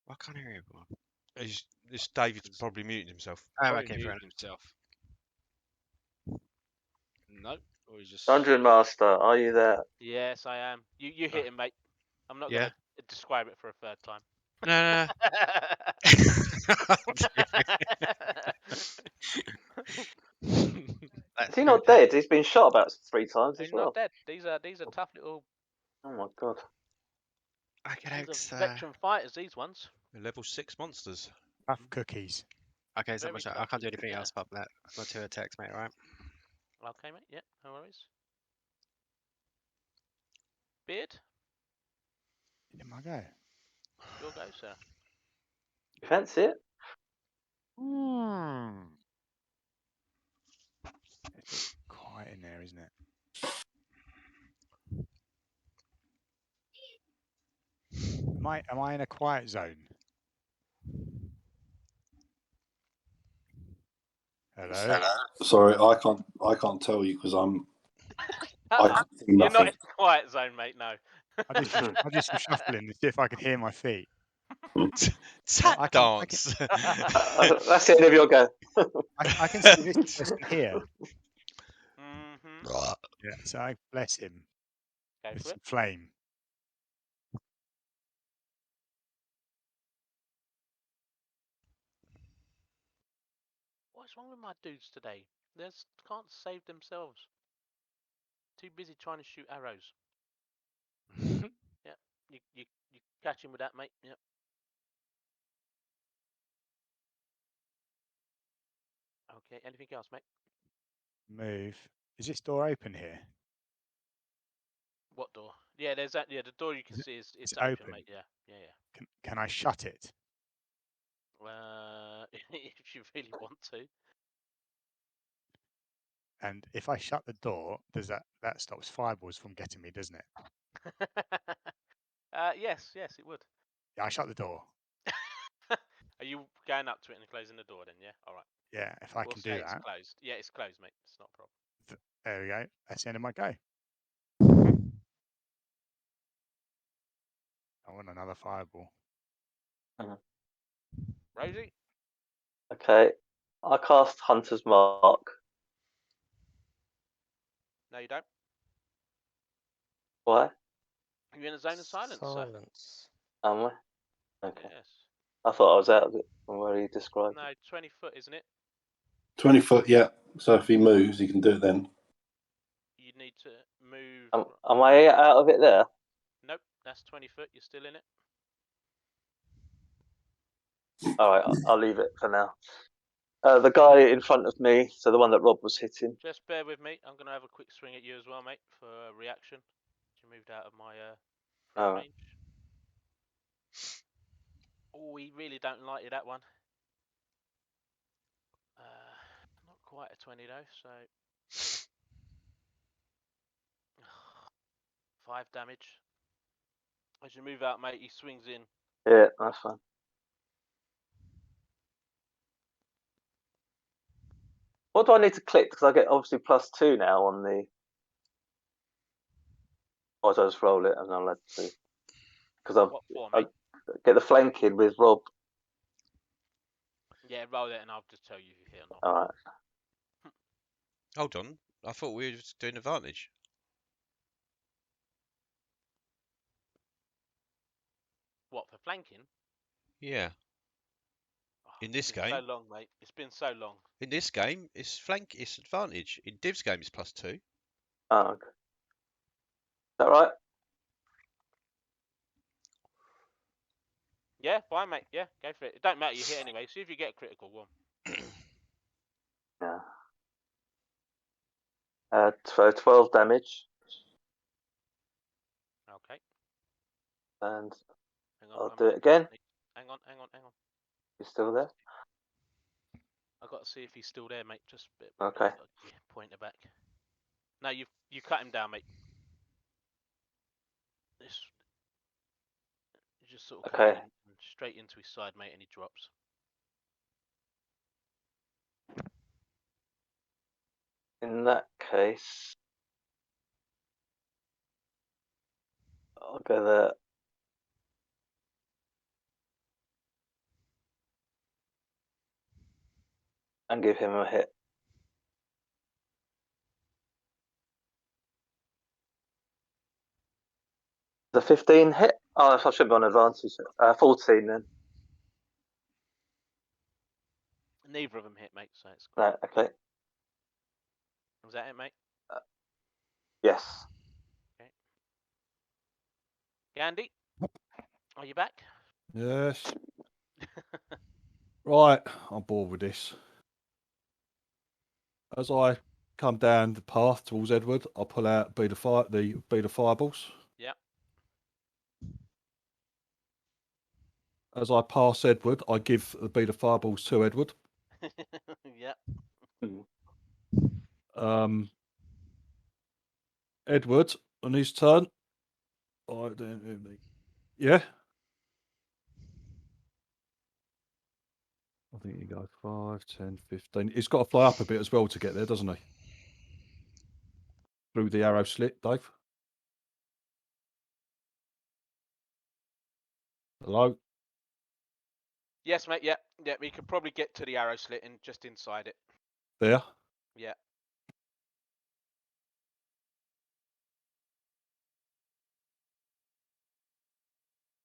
S9: Why can't I hear everyone?
S1: This David's probably muted himself.
S9: Oh,
S8: Probably
S9: okay,
S8: muted
S9: fair
S8: himself. No, or he's just.
S3: Dungeon Master, are you there?
S2: Yes, I am. You hit him, mate. I'm not
S9: Yeah.
S2: gonna describe it for a third time.
S9: No.
S3: Is he not dead? He's been shot about 3 times as
S2: He's
S3: well.
S2: not dead. These are tough little.
S3: Oh my god.
S2: These are veteran fighters. These ones.
S1: They're level 6 monsters.
S7: Tough cookies.
S9: Okay, so
S2: Very
S9: much. I
S2: tough.
S9: can't do anything
S2: Yeah.
S9: else apart from that. My 2 attacks, mate. Right?
S2: Okay, mate. Yeah, no worries. Beard.
S7: In my go.
S2: Your go, sir.
S3: You fancy it?
S7: It's quiet in there, isn't it? Am I in a quiet zone? Hello.
S5: Sorry, I can't tell you because I can't see
S2: You're not
S5: nothing.
S2: in a quiet zone, mate. No.
S7: I did some shuffling to see if I could hear my feet.
S1: Tap dance.
S3: That's the end of your go.
S7: I can see this person here.
S2: Mm-hmm.
S7: Yeah, so I bless him
S2: Go
S7: with
S2: for
S7: some
S2: it.
S7: flame.
S2: What's wrong with my dudes today? They can't save themselves. Too busy trying to shoot arrows. Yeah, you catch him with that, mate. Yep. Okay. Anything else, mate?
S7: Move. Is this door open here?
S2: What door? Yeah, there's that. Yeah, the door you can see is open, mate. Yeah.
S7: Can I shut it?
S2: If you really want to.
S7: And if I shut the door, does that stops fireballs from getting me, doesn't it?
S2: Yes, it would.
S7: Yeah, I shut the door.
S2: Are you going up to it and closing the door then? Yeah. All right.
S7: Yeah, if I can do
S2: it's
S7: that.
S2: closed. Yeah, it's closed, mate. It's not a problem.
S7: There we go. That's the end of my go. I want another fireball.
S2: Rosie?
S3: Okay. I cast Hunter's Mark.
S2: No, you don't.
S3: Why?
S2: You're in a zone of silence, sir.
S6: Silence.
S3: Am I? Okay.
S2: Yes.
S3: I thought I was out of it from where he described
S2: No, 20 foot, isn't it?
S5: 20 foot, yeah. So if he moves, he can do it then.
S2: You need to move.
S3: Am I out of it there?
S2: Nope, that's 20 foot. You're still in it.
S3: All right, I'll leave it for now. The guy in front of me, so the one that Rob was hitting.
S2: Just bear with me. I'm going to have a quick swing at you as well, mate, for a reaction. You moved out of my range. Oh, we really don't like you, that one. Not quite a 20 though, so 5 damage. As you move out, mate, he swings in.
S3: Yeah, that's fine. What do I need to click? Because I get obviously +2 now on the. Or do I just roll it and I'll let to? Because I get the flanking with Rob.
S2: Yeah, roll it and I'll just tell you if you hit or not.
S3: All right.
S1: Hold on. I thought we were doing advantage.
S2: What, for flanking?
S1: Yeah. In this game.
S2: So long, mate. It's been so long.
S1: In this game, it's it's advantage. In Div's game, it's +2.
S3: Oh, okay. Is that right?
S2: Yeah, fine, mate. Yeah, go for it. It don't matter, you hit anyway. See if you get a critical one.
S3: Yeah. 12 damage.
S2: Okay.
S3: And
S2: Hang on,
S3: I'll do it again.
S2: Hang on.
S3: You still there?
S2: I've got to see if he's still there, mate. Just a bit.
S3: Okay.
S2: Point it back. No, you cut him down, mate. This. You just sort of come in and straight into his side, mate, and he drops.
S3: In that case, I'll go there. And give him a hit. The 15 hit? Oh, I should be on advantage. 14 then.
S2: Neither of them hit, mate, so it's
S3: Right, okay.
S2: Was that it, mate?
S3: Yes.
S2: Okay. Ghandi, are you back?
S4: Yes. Right, I'm bored with this. As I come down the path towards Edward, I pull out the fireballs.
S2: Yeah.
S4: As I pass Edward, I give the fireballs to Edward.
S2: Yeah.
S4: Edward, on his turn. Yeah. I think he goes 5, 10, 15. He's got to fly up a bit as well to get there, doesn't he? Through the arrow slit, Dave. Hello?
S2: Yes, mate, yeah. Yeah, we could probably get to the arrow slit and just inside it.
S4: There?
S2: Yeah.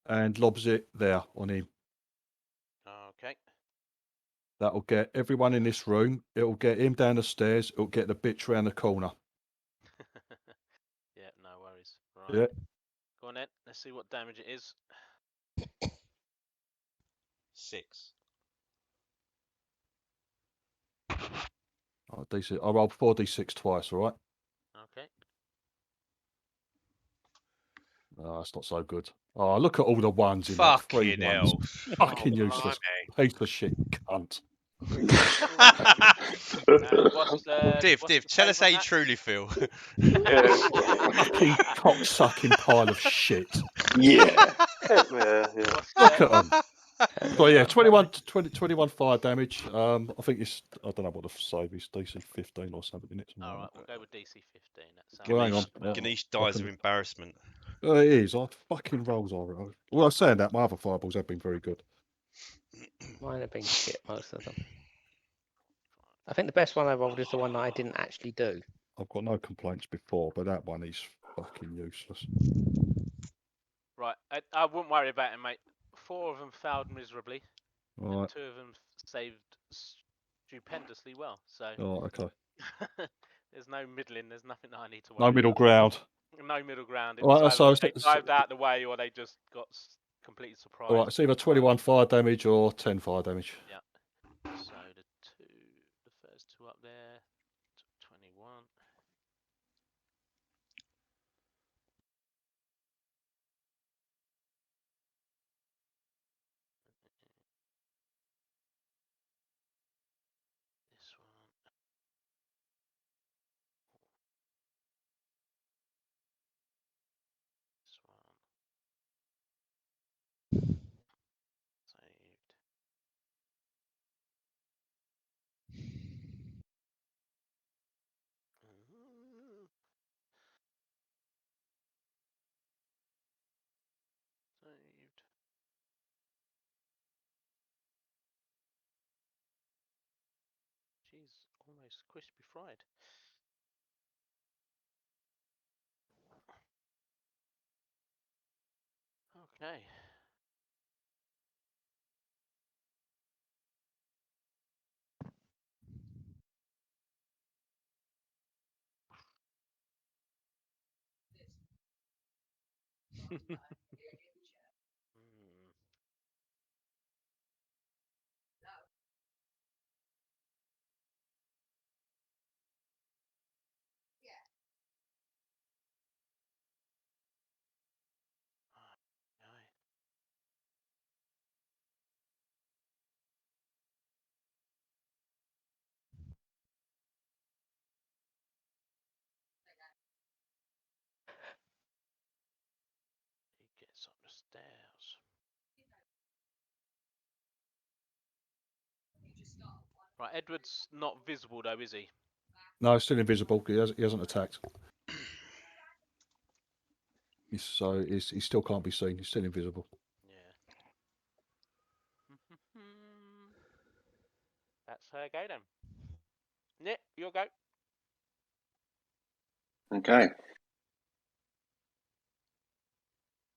S4: And lobs it there on him.
S2: Okay.
S4: That'll get everyone in this room. It'll get him down the stairs. It'll get the bitch round the corner.
S2: Yeah, no worries. Right.
S4: Yeah.
S2: Go on then. Let's see what damage it is.
S1: 6.
S4: Oh, D6. I rolled 4d6 twice, all right?
S2: Okay.
S4: Oh, that's not so good. Oh, look at all the ones in that. 3 ones. Fucking useless. Piece of shit cunt.
S1: Div, tell us how you truly feel.
S4: Fucking cocksucking pile of shit.
S5: Yeah.
S4: Look at them. So yeah, 21 fire damage. I think it's, I don't know what the save is, DC 15 or something in it.
S2: All right, we'll go with DC 15. That
S4: Well, hang on.
S1: Ganesh dies of embarrassment.
S4: It is. I fucking rolls all right. Well, I was saying that my other fireballs have been very good.
S6: Mine have been shit, most of them. I think the best one I rolled is the one that I didn't actually do.
S4: I've got no complaints before, but that one is fucking useless.
S2: Right, I wouldn't worry about it, mate. 4 of them failed miserably,
S4: All right.
S2: 2 of them saved stupendously well. So
S4: All right. Okay.
S2: there's no middling. There's nothing that I need to worry
S4: No middle
S2: about.
S4: ground.
S2: No middle ground. It
S4: All
S2: was
S4: right.
S2: either
S4: So,
S2: they dived out the way or they just got completely surprised.
S4: all right. It's either 21 fire damage or 10 fire damage.
S2: Yeah. So the first 2 up there, 21. This one. This one. Saved. Saved. Jeez, almost crispy fried. Okay. He gets up the stairs. Right, Edward's not visible though, is he?
S4: No, still invisible. He hasn't attacked. So he still can't be seen. He's still invisible.
S2: Yeah. That's her go then. Nick, your go.
S5: Okay.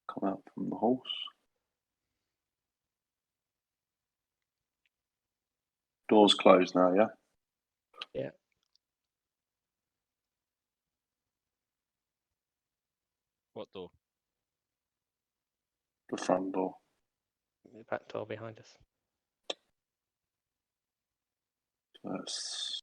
S5: Come out from the horse. Doors closed now, yeah?
S6: Yeah.
S8: What door?
S5: The front door.
S6: The back door behind us.
S5: That's...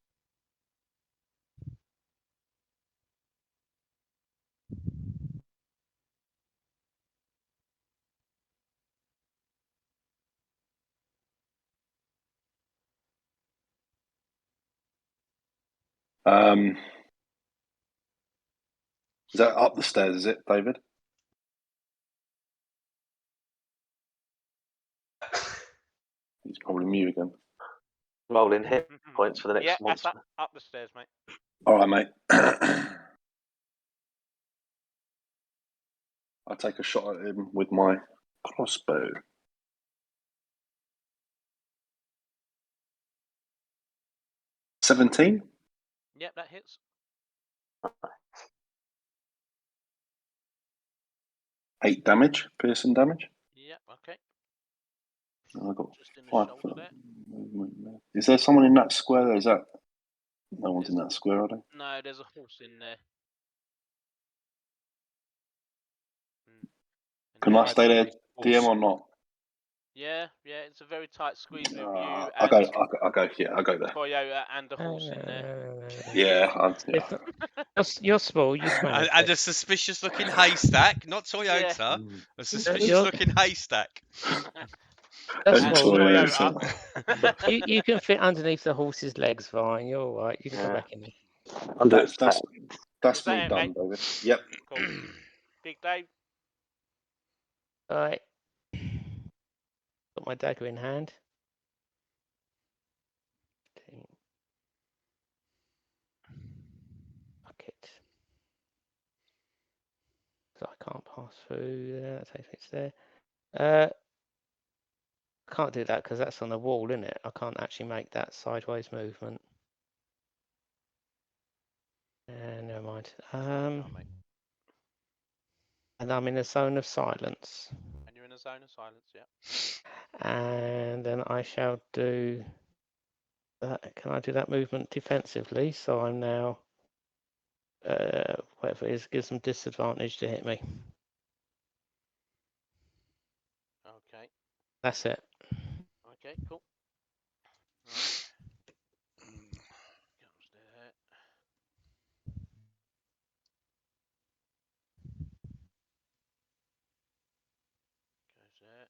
S5: Is that up the stairs, is it, David? He's probably mute again.
S3: Rolling hit points for the next monster.
S2: That's up the stairs, mate.
S5: All right, mate. I'll take a shot at him with my crossbow. $17?
S2: Yep, that hits.
S5: 8 damage, piercing damage.
S2: Yep, okay.
S5: I got
S2: Just in the
S5: 5
S2: shoulder there.
S5: movement there. Is there someone in that square? Is that no one's in that square, are they?
S2: No, there's a horse in there.
S5: Can I stay there, DM, or not?
S2: Yeah, it's a very tight squeeze with you.
S5: I'll go. Yeah, I'll go there.
S2: Coyote and a horse in there.
S5: Yeah,
S6: You're small. You can manage
S1: and
S6: it.
S1: a suspicious-looking haystack, not Toyota.
S2: Yeah.
S1: A suspicious-looking haystack.
S6: That's small. You can fit underneath the horse's legs, fine. You're all right. You can go back in there.
S5: That's me done, David. Yep.
S2: Cool. Big Dave.
S6: All right. Got my dagger in hand. Fuck it. So I can't pass through there. That takes me to there. I can't do that because that's on the wall, isn't it? I can't actually make that sideways movement. Never mind. And I'm in a zone of silence.
S2: And you're in a zone of silence, yeah.
S6: And then I shall do that. Can I do that movement defensively? So I'm now, whatever it is, gives them disadvantage to hit me.
S2: Okay.
S6: That's it.
S2: Okay, cool. Right. Comes there. Goes there.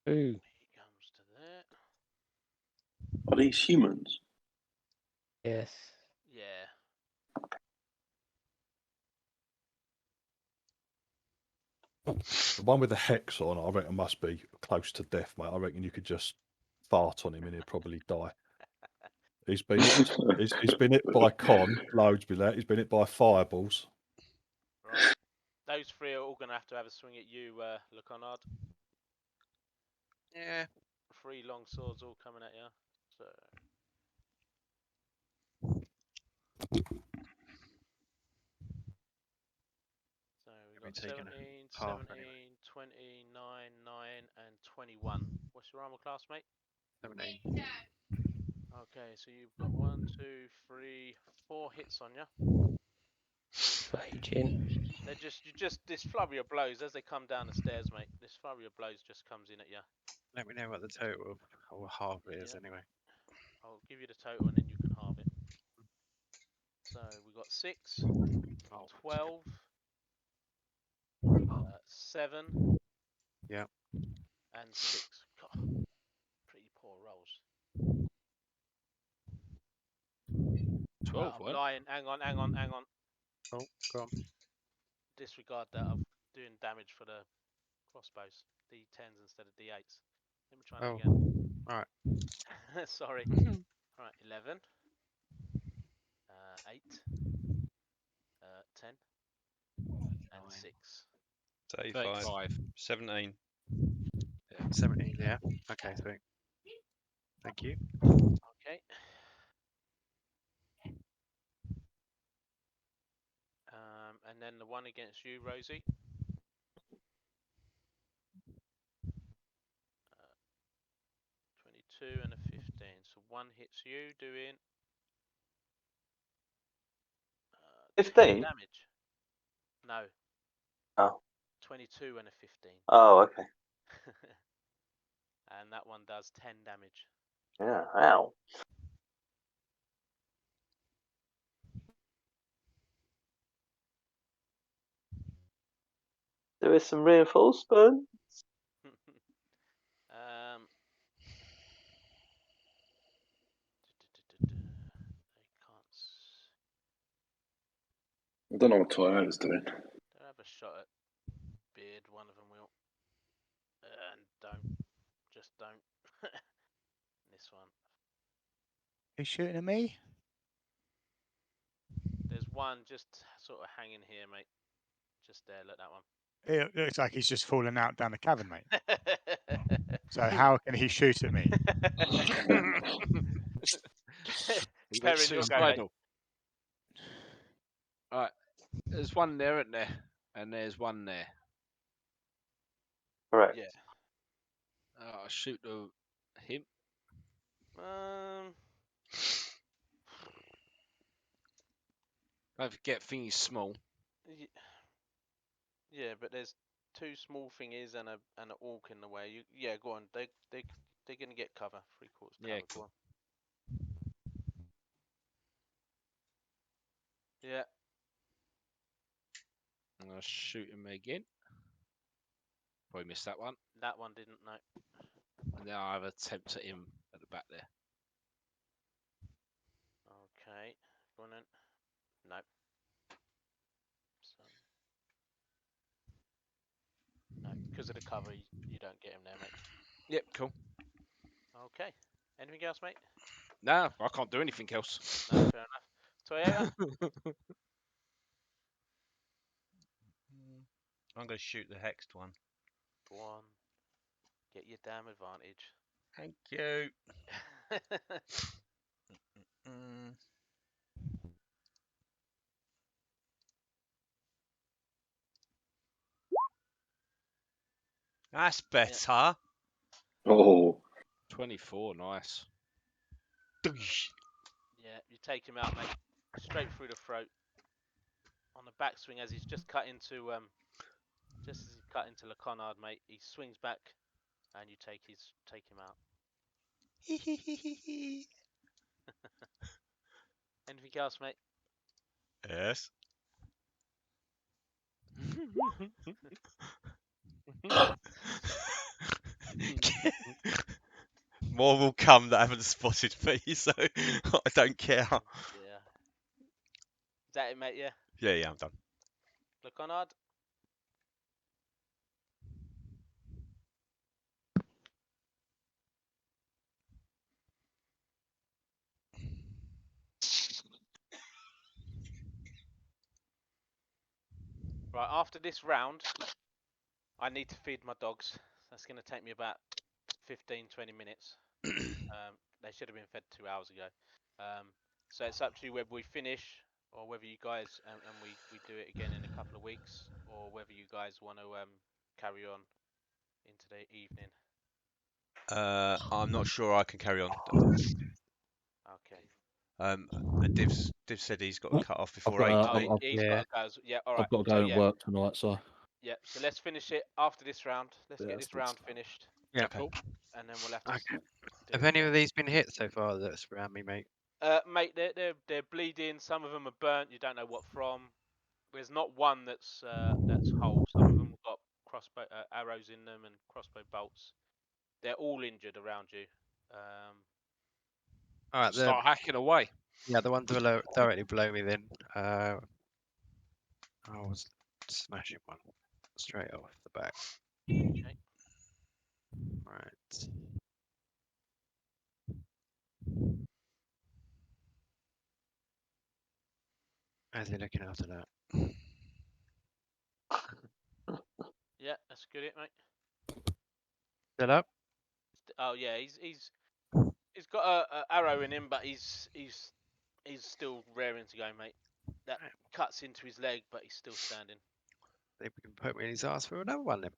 S2: Down.
S6: Ooh.
S2: He comes to there.
S5: Are these humans?
S6: Yes.
S2: Yeah.
S4: The one with the hex on, I reckon, must be close to death, mate. I reckon you could just fart on him and he'd probably die. He's been hit. He's been hit by con, loads be that. He's been hit by fireballs.
S2: Right. Those three are all going to have a swing at you, Connard.
S8: Yeah.
S2: 3 long swords all coming at you. So. So we've got 17, 17, 20, 9, 9, and 21. What's your armor class, mate?
S9: 17.
S2: Okay, so you've got 1, 2, 3, 4 hits on you.
S6: Raging.
S2: They're just this flurry of blows as they come down the stairs, mate. This flurry of blows just comes in at you.
S9: Let me know what the total or half is anyway.
S2: I'll give you the total and then you can halve it. So we got 6, 12, 7,
S9: yeah,
S2: and 6. God, pretty poor rolls.
S8: 12.
S2: I'm lying. Hang on.
S9: Oh, go on.
S2: Disregard that. I'm doing damage for the crossbows. D10s instead of D8s. Let me try that again.
S9: Alright.
S2: Sorry. Alright, 11. 8. 10. And 6.
S1: 35. 17.
S9: Yeah, 17, yeah. Okay, thank you.
S2: Okay. And then the one against you, Rosie. 22 and a 15. So one hits you, doing
S3: 15
S2: damage. No.
S3: Oh.
S2: 22 and a 15.
S3: Oh, okay.
S2: And that one does 10 damage.
S3: Yeah. Ow. There is some reinforcement.
S5: I don't know what Toyota's doing.
S2: Don't have a shot at Beard, one of them will. And don't. Just don't. This one.
S7: Who's shooting at me?
S2: There's one just sort of hanging here, mate. Just there, look, that one.
S7: It looks like he's just fallen out down the cavern, mate. So how can he shoot at me?
S8: He went
S2: Peren, you'll go, mate.
S8: suicidal. Alright, there's one there, isn't there? And there's one there.
S3: Correct.
S2: Yeah.
S8: I'll shoot him. Don't forget, thingy's small.
S2: Yeah, but there's 2 small thingies and an orc in the way. Yeah, go on. They're gonna get cover. 3/4 cover.
S8: Yeah,
S2: Go on. Yeah.
S8: I'll shoot him again. Probably missed that one.
S2: That one didn't, no.
S8: And now I have an attempt at him at the back there.
S2: Okay. Go on then. No. So. No, because of the cover, you don't get him there, mate.
S8: Yep, cool.
S2: Okay. Anything else, mate?
S8: No, I can't do anything else.
S2: No, fair enough. Toyota?
S1: I'm going to shoot the hexed one.
S2: Go on. Get your damn advantage.
S1: Thank you. That's better.
S5: Oh.
S8: 24, nice.
S2: Yeah, you take him out, mate. Straight through the throat. On the backswing as he's just cut into the Connard, mate. He swings back, and you take him out. Anything else, mate?
S1: Yes. More will come that haven't spotted me, so I don't care.
S2: Yeah. Is that it, mate? Yeah.
S1: Yeah, I'm done.
S2: Le Connard. Right, after this round, I need to feed my dogs. That's going to take me about 15-20 minutes. They should have been fed 2 hours ago. So it's up to you whether we finish or whether you guys, and we do it again in a couple of weeks, or whether you guys want to carry on into the evening.
S1: I'm not sure I can carry on.
S2: Okay.
S1: And Div said he's got to cut off before 8.
S2: He's got to go. Yeah, all right.
S4: I've got to go and work tonight, so.
S2: Yeah, so let's finish it after this round. Let's get this round finished.
S9: Yeah,
S1: cool.
S2: And then we'll have to.
S9: Okay. Have any of these been hit so far that's around me, mate?
S2: Mate, they're bleeding. Some of them are burnt. You don't know what from. There's not one that's whole. Some of them have got crossbow arrows in them and crossbow bolts. They're all injured around you.
S9: All right,
S8: Start hacking away.
S9: Yeah, the ones directly below me. Then I was smashing one straight off the back.
S2: Okay.
S9: Right. How's he looking after that?
S2: Yeah, that's good, mate.
S9: Still up?
S2: Oh yeah, he's got a arrow in him, but he's still raring to go, mate. That cuts into his leg, but he's still standing.
S9: Think we can poke me in his ass for another one then.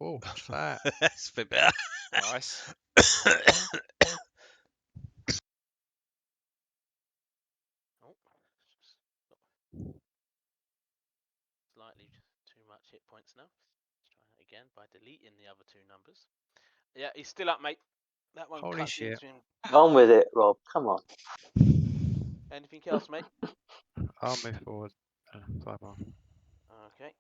S9: Oh, what's that?
S1: That's a bit better.
S8: Nice.
S2: Slightly too much hit points now. Let's try that again by deleting the other two numbers. Yeah, he's still up, mate. That one
S9: Holy
S2: cuts
S9: shit.
S2: into him.
S3: On with it, Rob. Come on.
S2: Anything else, mate?
S9: I'll move forward. 5 more.
S2: Okay.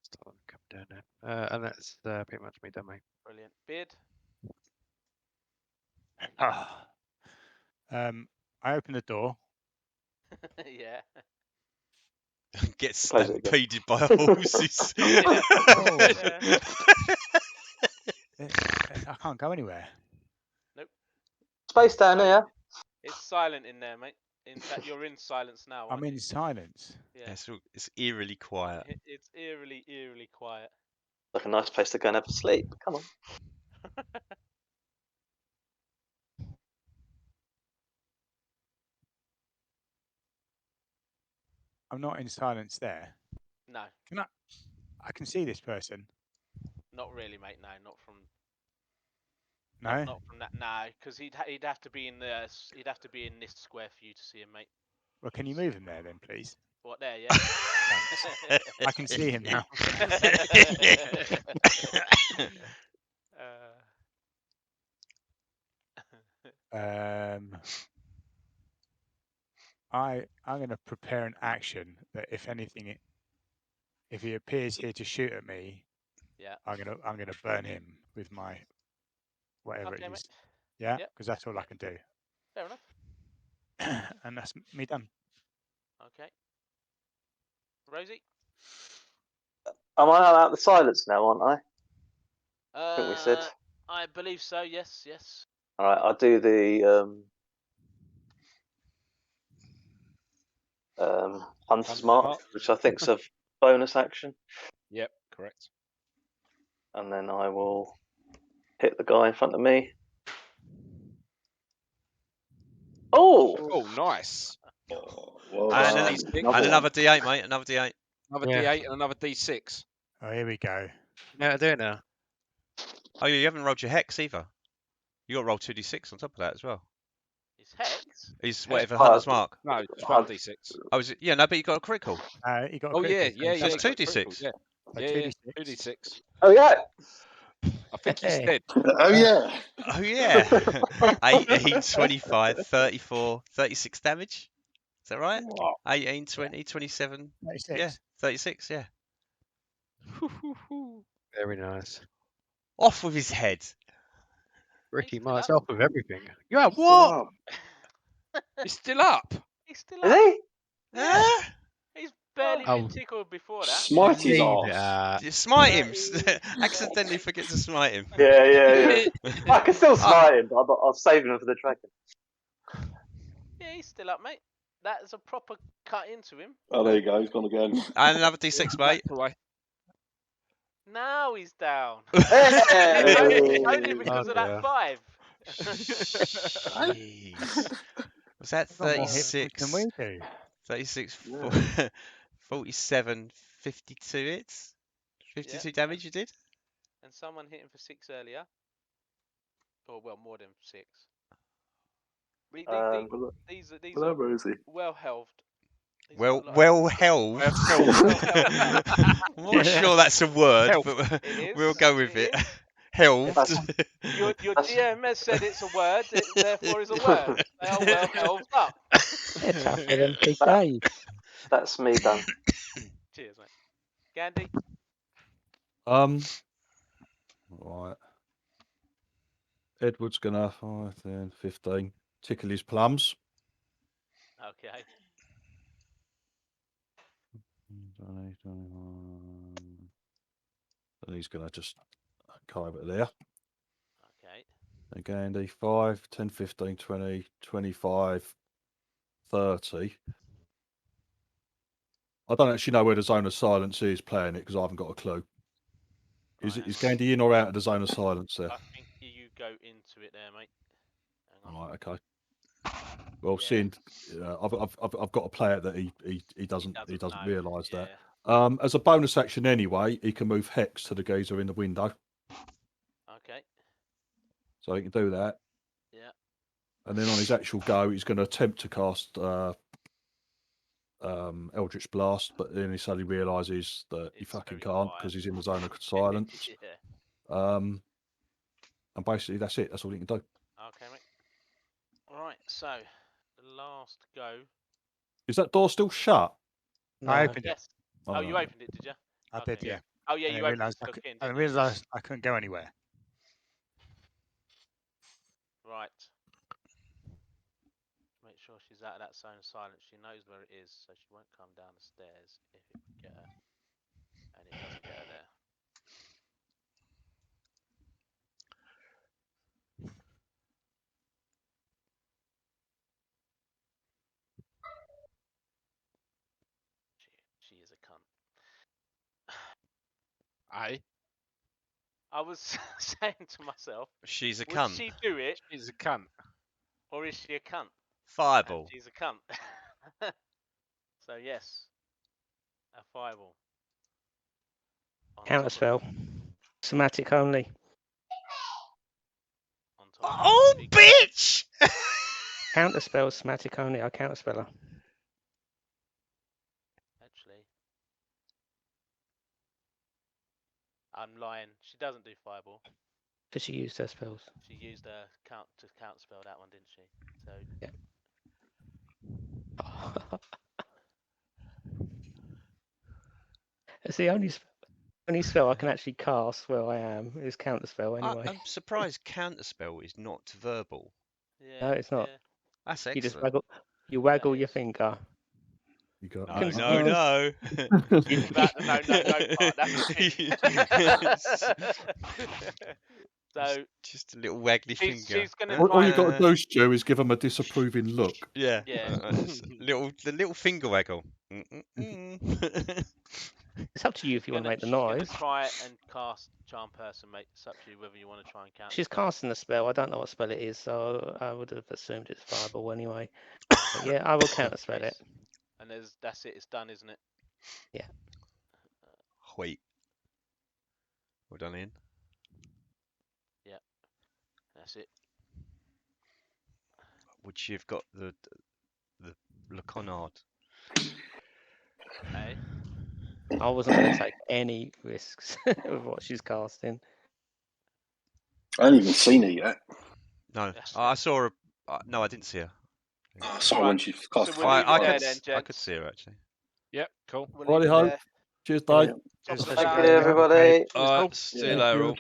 S9: Start coming down there. And that's pretty much me done, mate.
S2: Brilliant. Beard.
S7: I open the door.
S2: Yeah.
S1: Get
S3: Close it again.
S1: stampeded by horses.
S7: I can't go anywhere.
S2: Nope.
S3: Space down here.
S2: It's silent in there, mate. In fact, you're in silence now.
S7: I'm in silence.
S2: Yeah.
S1: It's eerily quiet.
S2: It's eerily quiet.
S3: Like a nice place to go and have a sleep. Come on.
S7: I'm not in silence there.
S2: No.
S7: I can see this person.
S2: Not really, mate. No, not from.
S7: No.
S2: Not from that. No, because he'd have to be in the. He'd have to be in this square for you to see him, mate.
S7: Well, can you move him there then, please?
S2: What there? Yeah.
S7: Thanks. I can see him now. I'm going to prepare an action that, if anything, if he appears here to shoot at me,
S2: yeah,
S7: I'm gonna burn him with my whatever it is.
S2: Mate.
S7: Yeah, because that's all I can do.
S2: Fair enough.
S7: And that's me done.
S2: Okay. Rosie.
S3: Am I out of the silence now, aren't I? I think we said.
S2: I believe so. Yes. Yes.
S3: All right. I'll do the Hunter's Mark, which I think's a bonus action.
S8: Yep, correct.
S3: And then I will hit the guy in front of me.
S8: Oh, nice.
S5: Well
S1: And,
S5: done.
S1: another D8, mate. Another D8.
S8: Another
S9: Yeah.
S8: D8 and another D6.
S7: Oh, here we go.
S9: Yeah, I do it now.
S1: Oh, yeah, you haven't rolled your hex either. You got to roll 2d6 on top of that as well.
S2: It's hex.
S1: Is whatever Hunter's Mark.
S8: No, it's 1D6.
S1: Oh, is it? Yeah, no, but you got a critical.
S7: You got a
S8: Oh, yeah,
S7: critical,
S8: yeah,
S7: so
S8: yeah.
S1: That's
S8: you got
S1: 2d6.
S8: critical, Yeah,
S7: so
S8: yeah,
S7: 2d6.
S8: 2D6.
S3: Oh yeah.
S8: I think he's
S6: Hey.
S8: dead.
S5: Oh yeah.
S1: Oh, yeah. 18, 25, 34, 36 damage. Is that right? 18, 20, 27.
S7: 36.
S1: Yeah, 36, yeah.
S9: Very nice.
S1: Off with his head.
S9: Ricky
S2: He's still
S9: marks
S2: up.
S9: off with everything. Yeah,
S5: Still
S9: what?
S5: up.
S8: He's still up.
S2: He's still
S3: Is
S2: up.
S3: he?
S2: Yeah. He's barely
S9: Oh.
S2: been tickled before that.
S5: Smite his
S9: Leave
S5: arse.
S1: You smite him. Accidentally forget to smite him.
S3: Yeah. I can still smite him, but I'm saving him for the dragon.
S2: Yeah, he's still up, mate. That is a proper cut into him.
S5: Oh, there you go. He's gone again.
S1: And another d6, mate.
S8: Away.
S2: Now he's down.
S3: Hey!
S2: Only because of that
S9: dear.
S2: 5.
S1: Jeez. Was that
S7: Got more hit points
S1: 36?
S7: than we do.
S1: 36,
S5: Yeah.
S1: 47, 52 hits? 52 damage you did?
S2: And someone hit him for 6 earlier. Or, well, more than 6. These
S5: Hello,
S2: are
S5: Rosie.
S2: well helved.
S1: Well held. I'm not sure that's a word, but
S2: It
S1: we'll
S2: is,
S1: go with
S2: it
S1: it.
S2: is.
S1: Helved.
S2: Your DM has said it's a word, it therefore is a word. They are well helved up.
S6: They're tougher than Big Dave.
S3: That's me done.
S2: Cheers, mate. Ghandi?
S4: Right. Edward's gonna 5, 10, 15. Tickle his plums.
S2: Okay.
S4: 20, 21. And he's gonna just go over there.
S2: Okay.
S4: Again, D 5, 10, 15, 20, 25, 30. I don't actually know where the zone of silence is playing it because I haven't got a clue. Is Ghandi in or out of the zone of silence there?
S2: I think you go into it there, mate. Hang on.
S4: Right, okay. Well,
S2: Yeah.
S4: seeing I've got a player that he doesn't
S2: know.
S4: realise
S2: Yeah.
S4: that. As a bonus action anyway, he can move hex to the geezer in the window,
S2: Okay.
S4: so he can do that.
S2: Yeah.
S4: And then on his actual go, he's going to attempt to cast Eldritch Blast, but then he suddenly realises that he
S2: It's
S4: fucking
S2: very
S4: can't
S2: quiet.
S4: because he's in the zone of silence.
S2: Yeah.
S4: And basically that's it. That's all he can do.
S2: Okay, mate. Right, so the last go.
S4: Is that door still shut?
S7: I opened it.
S2: Yes.
S4: Oh,
S2: Oh,
S4: no,
S2: you
S4: no.
S2: opened it, did you?
S7: I
S2: Okay.
S7: did, yeah.
S2: Oh, yeah,
S7: And
S2: you
S7: I
S2: opened it.
S7: realised
S2: Stuck in,
S7: I
S2: didn't you?
S7: realised I couldn't go anywhere.
S2: Right. Make sure she's out of that zone of silence. She knows where it is, so she won't come down the stairs if it would get her. And it doesn't get her there. She is a cunt.
S8: Aye.
S2: I was saying to myself,
S1: She's a
S2: would
S1: cunt.
S2: she do it,
S8: He's a cunt.
S2: or is she a cunt?
S1: Fireball.
S2: And she's a cunt. So yes, a fireball. On top
S6: Counter
S2: of-
S6: spell. Somatic only.
S2: on top of
S1: Oh,
S2: the big-
S1: bitch!
S6: Counter spell, somatic only. I counter speller.
S2: Actually, I'm lying. She doesn't do fireball.
S6: Because she used her spells.
S2: She used a count spell that one, didn't she? So
S6: Yeah. It's the only spell I can actually cast where I am is counter spell anyway.
S1: I'm surprised counterspell is not verbal.
S2: yeah.
S6: No, it's not.
S2: Yeah.
S1: That's
S6: You just
S1: excellent.
S6: waggle
S2: That
S6: your
S2: is-
S6: finger.
S4: You got
S1: No,
S6: Can-
S1: no, no.
S2: That, no part. So
S1: Just a little waggly
S2: she's
S1: finger.
S2: gonna
S4: All
S2: try
S4: you got to
S2: and-
S4: do, Stu, is give him a disapproving look.
S1: Yeah.
S2: Yeah.
S1: The little finger waggle.
S6: It's up to you if you want to make the
S2: She's gonna
S6: noise.
S2: try and cast Charm Person, mate. It's up to you whether you want to try and count.
S6: She's casting the spell. I don't know what spell it is, so I would have assumed it's fireball anyway. But yeah, I will counter spell it.
S2: And that's it. It's done, isn't it?
S6: Yeah.
S1: Wait. Well done, Ian.
S2: Yeah. That's it.
S1: Which you've got the Connard.
S2: Hey.
S6: I wasn't going to take any risks with what she's casting.
S5: I haven't even seen her yet.
S1: No, I saw her. No, I didn't see her.
S5: I saw her when she cast.
S2: So we'll
S1: I could see her actually.
S8: Yep, cool.
S4: Righty ho. Cheers, Dave.
S3: Thank you, everybody.
S1: All right, see you later. All.